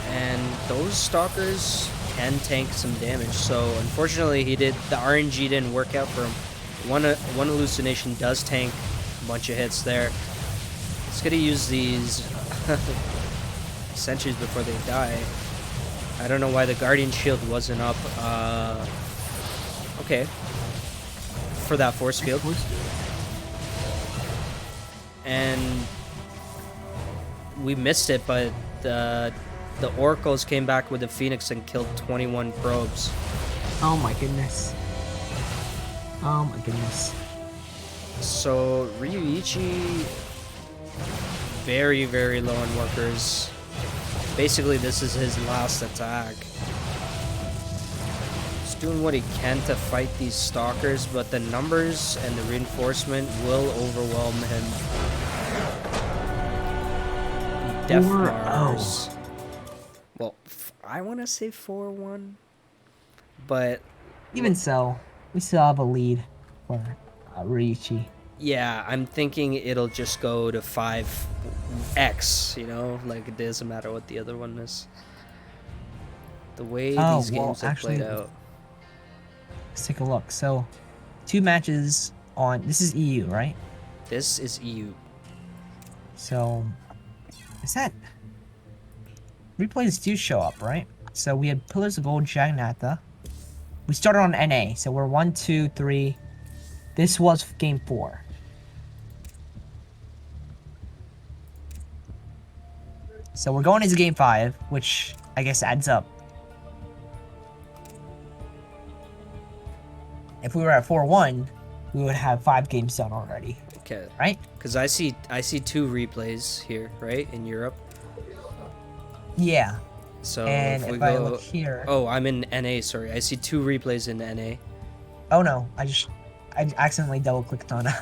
And those Stalkers can tank some damage. So unfortunately, the RNG didn't work out for him. One hallucination does tank a bunch of hits there. It's gonna use these sentries before they die. I don't know why the Guardian Shield wasn't up. Okay. For that force field. And we missed it, but the Oracles came back with the Phoenix and killed 21 probes. Oh my goodness. Oh my goodness. So Ryuichi, very, very low on workers. Basically, this is his last attack. He's doing what he can to fight these Stalkers, but the numbers and the reinforcement will overwhelm him. Death Mars. Well, I want to say 4-1, but even so, we still have a lead for Ryuichi. Yeah, I'm thinking it'll just go to 5x, you know? Like, it doesn't matter what the other one is. The way these games have played out. Let's take a look. So, 2 matches on... This is EU, right? This is EU. So, is that... Replays do show up, right? So, we had Pillars of Gold, Jaganatha. We started on NA, so we're 1, 2, 3... This was game 4. So we're going into game 5, which I guess adds up. If we were at 4-1, we would have 5 games done already. Okay. Right? Because I see 2 replays here, right, in Europe. Yeah. So and if we if go, I look here... Oh, I'm in NA. Sorry, I see 2 replays in NA. Oh no, I accidentally double-clicked on a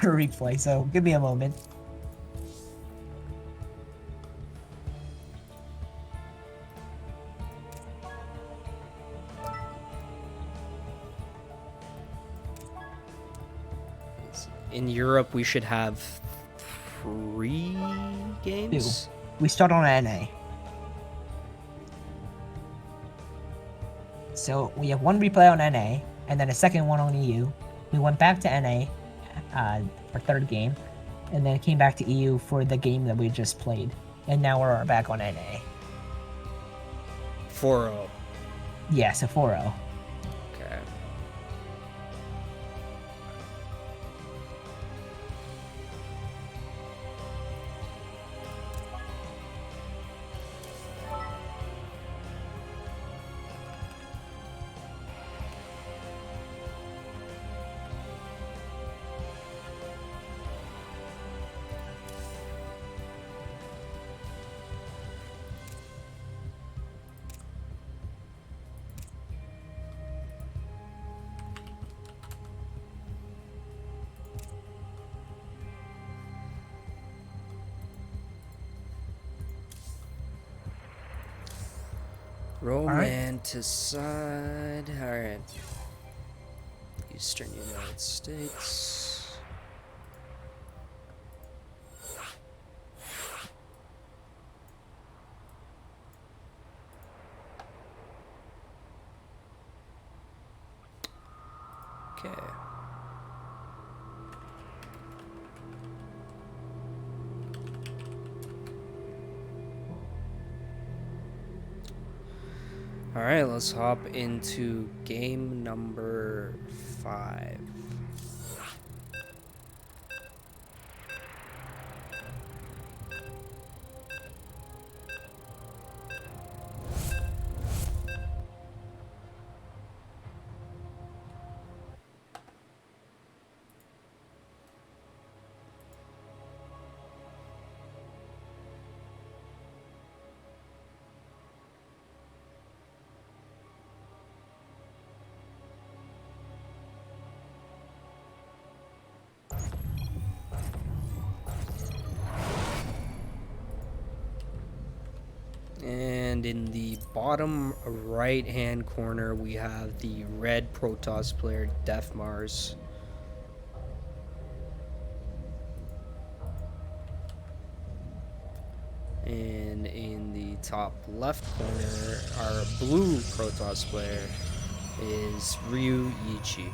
replay. So give me a moment. In Europe, we should have 3 games. 2. We start on NA. So we have 1 replay on NA, and then a second one on EU. We went back to NA for 3rd game, and then came back to EU for the game that we just played. And now we're back on NA. 4-0. Yeah, so 4-0. Okay. Romanticide. Alright. Eastern United States. Okay. Alright, let's hop into game number 5. And in the bottom right hand corner, we have the red Protoss player, Def Mars. And in the top left corner, our blue Protoss player is Ryu Ichi.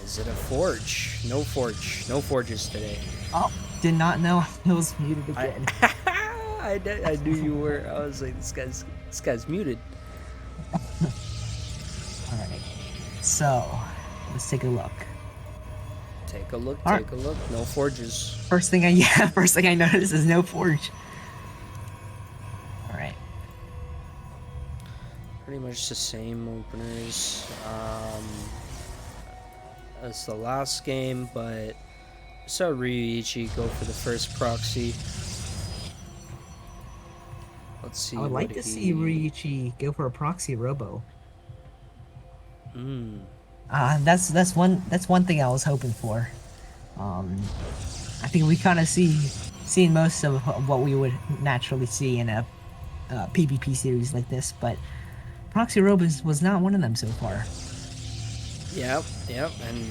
Is it a forge? No forge. No forges today. Oh, did not know I was muted again. I knew you were. I was like, this guy's muted. Alright. So, let's take a look. Take a look. Alright. Take a look. No forges. First thing I noticed is no forge. Alright. Pretty much the same openers as the last game, but saw Ryuichi go for the first proxy. Let's see. I would like to see Ryuichi go for a proxy robo. That's one thing I was hoping for. I think we kind of seen most of what we would naturally see in a PvP series like this, but proxy robos was not one of them so far. Yep, and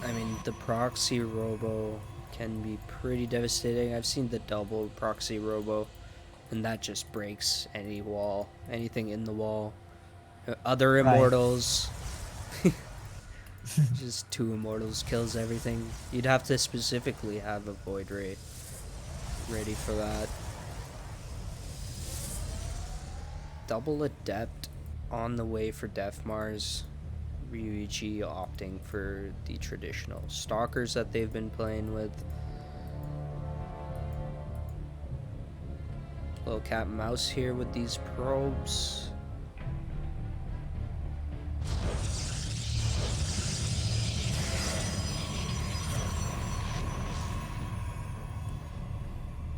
I mean the proxy robo can be pretty devastating. I've seen the double proxy robo, and that just breaks any wall, anything in the wall. Other immortals, just 2 immortals kills everything. You'd have to specifically have a void ray ready for that. Double adept on the way for Def Mars. Ryuichi opting for the traditional stalkers that they've been playing with. Little cat and mouse here with these probes.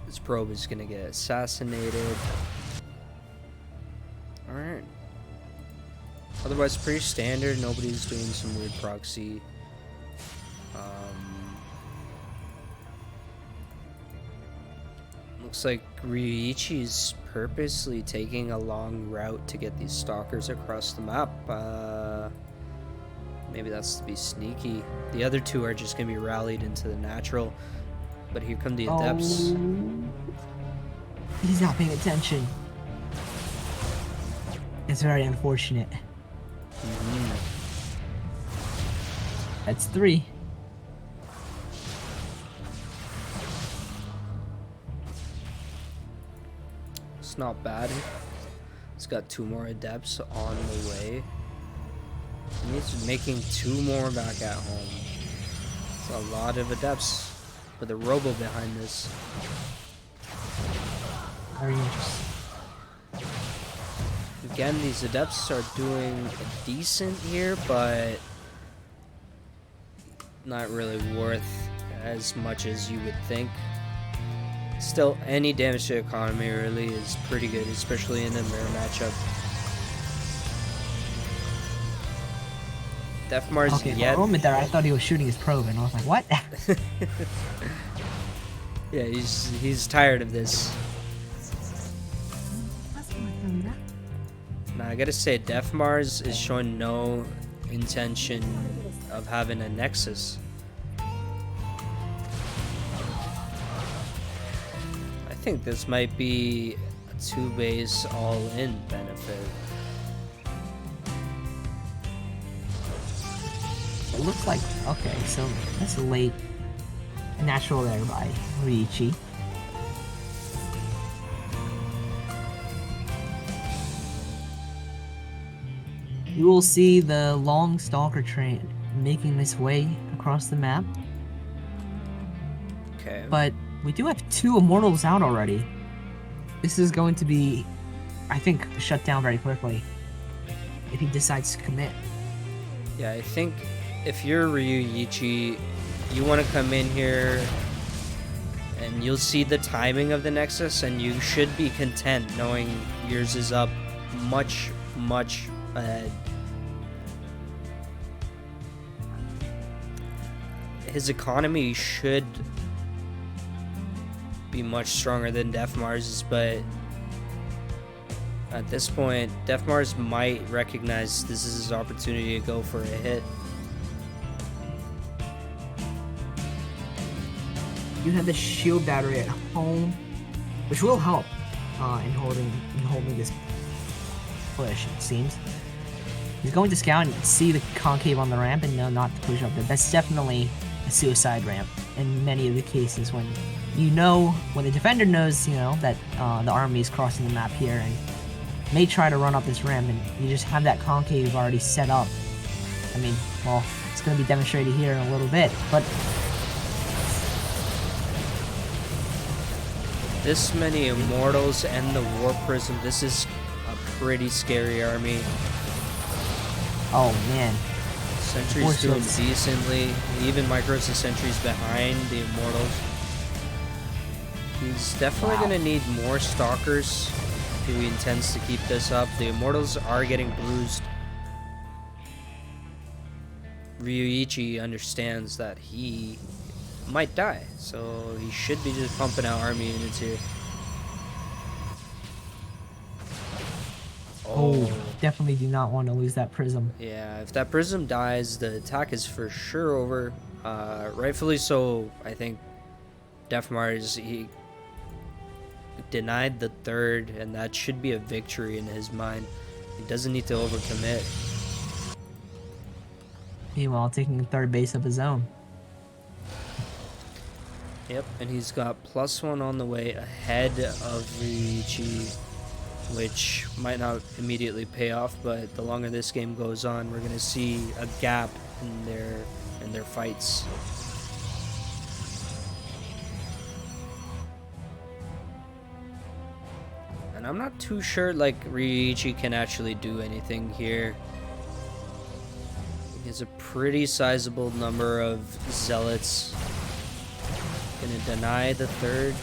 This probe is gonna get assassinated. Alright. Otherwise, pretty standard. Nobody's doing some weird proxy. Looks like Ryuichi's purposely taking a long route to get these stalkers across the map. Maybe that's to be sneaky. The other 2 are just going to be rallied into the natural. But here come the adepts. Oh, he's not paying attention. It's very unfortunate. That's 3. It's not bad. It's got 2 more adepts on the way. And he's making 2 more back at home. It's a lot of adepts with a robo behind this. Very interesting. Again, these adepts are doing decent here, but not really worth as much as you would think. Still, any damage to economy really is pretty good, especially in a mirror matchup. Def Mars Okay, for yet. a moment there, I thought he was shooting his probe, and I was like, what? Yeah, he's tired of this. Now I gotta say, Def Mars is showing no intention of having a Nexus. I think this might be a 2-base all-in benefit. It looks like, okay, so that's a late natural there by Ryuichi. You will see the long stalker train making its way across the map, Okay. but we do have 2 immortals out already. This is going to be, I think, shut down very quickly if he decides to commit. Yeah, I think if you're Ryuichi, you want to come in here and you'll see the timing of the Nexus, and you should be content knowing yours is up much, much ahead. His economy should be much stronger than Def Mars's, but at this point, Def Mars might recognize this is his opportunity to go for a hit. You have the shield battery at home, which will help in holding this push, it seems. He's going to scout and see the concave on the ramp and know not to push up there. That's definitely a suicide ramp in many of the cases when when the defender knows, that the army is crossing the map here and may try to run up this ramp, and you just have that concave already set up. I mean, well, it's going to be demonstrated here in a little bit, but This many Immortals and the War Prism, this is a pretty scary army. oh man, Sentry's doing Forces. decently. He even micros the sentries behind the Immortals. He's definitely Wow. going to need more Stalkers if he intends to keep this up. The Immortals are getting bruised. Ryuichi understands that he might die, so he should be just pumping out army units here. oh, definitely do not want to lose that prism. Yeah, if that prism dies, the attack is for sure over. Rightfully so, I think Def Mars, he denied the third, and that should be a victory in his mind. He doesn't need to overcommit. Meanwhile, taking the third base of his own. Yep, and he's got +1 on the way ahead of Ryuichi, which might not immediately pay off, but the longer this game goes on, we're gonna see a gap in their fights. And I'm not too sure like Ryuichi can actually do anything here. He has a pretty sizable number of zealots. Gonna deny the third.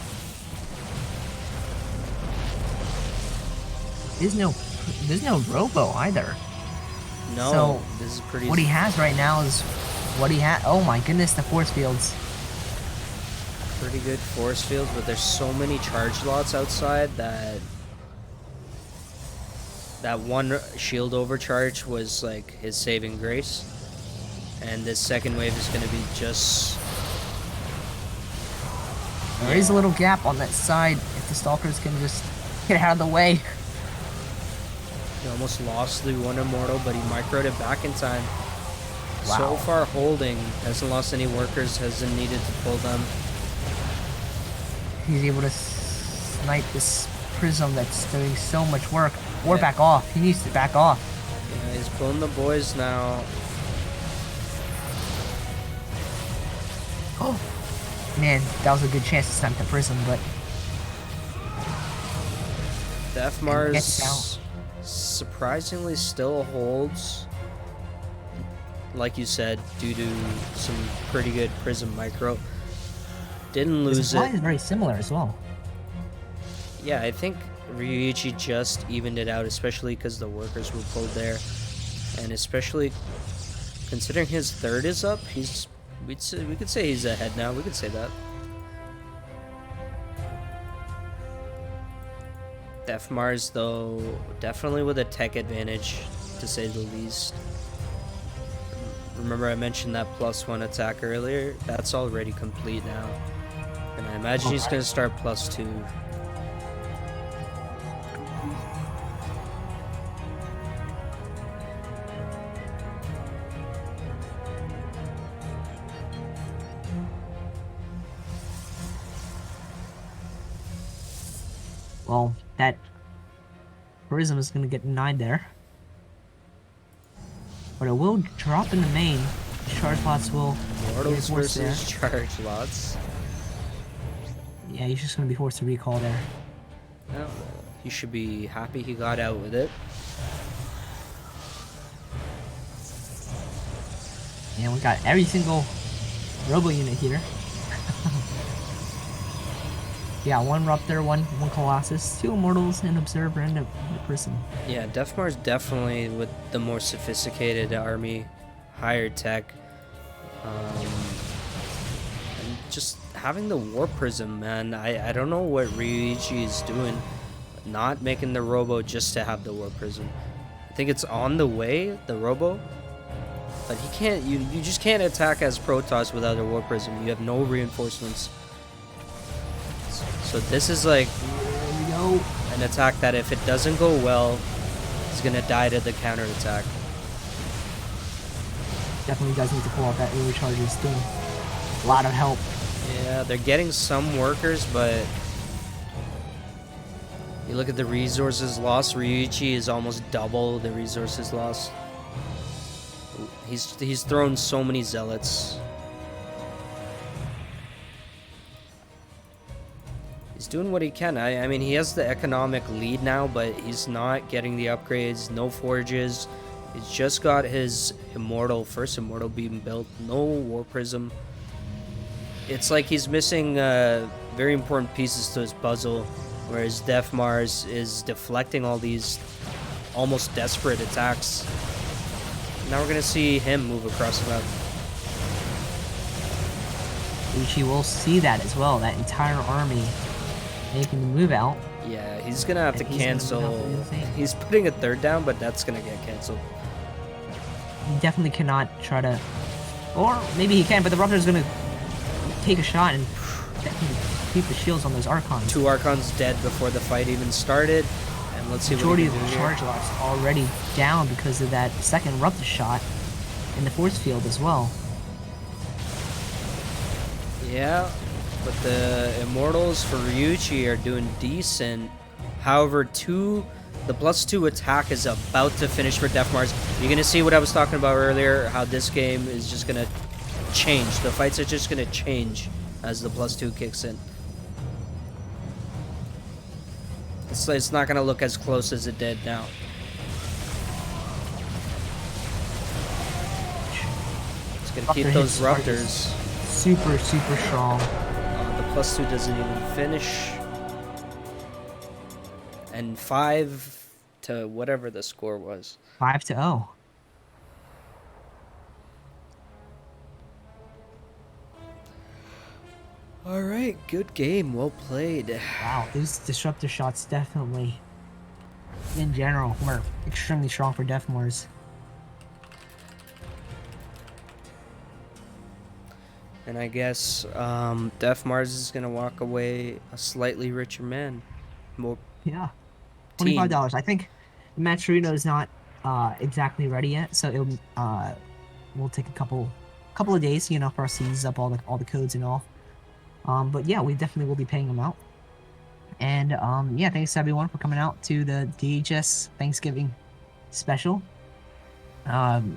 There's no robo either. No, So, this is pretty. What he has right now is what he had. Oh my goodness, the force fields. Pretty good force fields, but there's so many charge lots outside that one shield overcharge was like his saving grace, and this second wave is gonna be just. There is a little gap on that side. If the stalkers can just get out of the way. He almost lost the one immortal, but he microed it back in time. Wow. So far holding, hasn't lost any workers, hasn't needed to pull them. He's able to snipe this prism that's doing so much work. Or Yeah. back off. He needs to back off. Yeah, he's pulling the boys now. Oh, man, that was a good chance to snipe the prism, but Def gets Mars out. surprisingly still holds, like you said, due to some pretty good prism micro. Didn't the lose supply it. is very similar as well. Yeah, I think Ryuichi just evened it out, especially because the workers were pulled there, and especially Considering his third is up, we could say he's ahead now. We could say that. Def Mars, though, definitely with a tech advantage, to say the least. Remember I mentioned that +1 attack earlier? That's already complete now. And I imagine he's going to start +2. Well, that Prism is going to get denied there. But it will drop in the main. Charge lots will Mortals be forced versus there. charge lots. Yeah, he's just going to be forced to recall there. Well, he should be happy he got out with it. And we got every single Robo unit here. Yeah, one Ruptor, one Colossus, 2 Immortals, an Observer, and a Prism. Yeah, Def Mars definitely with the more sophisticated army, higher tech. And just having the War Prism, man. I don't know what Ryuichi is doing. Not making the Robo just to have the War Prism. I think it's on the way, the Robo. But he can't, you just can't attack as Protoss without a War Prism. You have no reinforcements. So this is like an attack that if it doesn't go well, he's gonna die to the counter attack. Definitely does need to pull out that early charge. It's doing a lot of help. Yeah, they're getting some workers, but you look at the resources lost. Ryuichi is almost double the resources lost. He's thrown so many zealots. He's doing what he can. I mean, he has the economic lead now, but he's not getting the upgrades. No forges. He's just got his first immortal being built. No War Prism. It's like he's missing very important pieces to his puzzle, whereas Def Mars is deflecting all these almost desperate attacks. Now we're gonna see him move across the map. Ryuichi will see that as well. That entire army making the move out. Yeah, he's gonna have to And he's gonna cancel. move out to do the thing. He's putting a third down, but that's gonna get canceled. He definitely cannot try to, or maybe he can, but the Ruptor is going to take a shot and definitely keep the shields on those Archons. 2 Archons dead before the fight even started, and let's see Majority what of he the can do charge here. lots already down because of that second Ruptor shot in the force field as well. Yeah, but the Immortals for Ryuichi are doing decent. However, the +2 attack is about to finish for Def Mars. You're going to see what I was talking about earlier, how this game is just going to change. The fights are just going to change as the +2 kicks in. It's not going to look as close as it did now. It's going to keep Ruptor those hits charges. Ruptors. Super, super strong. The +2 doesn't even finish. And 5 to whatever the score was. 5-0. All right, good game, well played. Wow, those disruptor shots definitely, in general, were extremely strong for Def Mars. And I guess Def Mars is gonna walk away a slightly richer man. More Yeah, team. $25. I think the Maturino is not exactly ready yet, so it'll will take a couple of days, you know, for us to use up all the codes and all. But yeah, we definitely will be paying them out. And yeah, thanks to everyone for coming out to the DHS Thanksgiving special.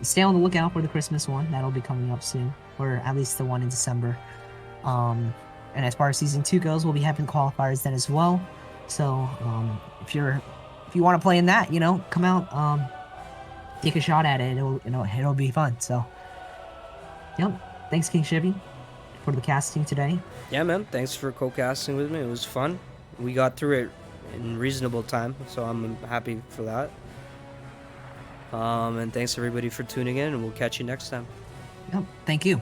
Stay on the lookout for the Christmas one. That'll be coming up soon, or at least the one in December. And as far as season 2 goes, we'll be having qualifiers then as well. So if you want to play in that, you know, come out, take a shot at it. It'll be fun. So, yep. Thanks, King Shibby, for the casting today. Yeah, man. Thanks for co-casting with me. It was fun. We got through it in reasonable time, so I'm happy for that. And thanks everybody for tuning in, and we'll catch you next time. Yep, thank you.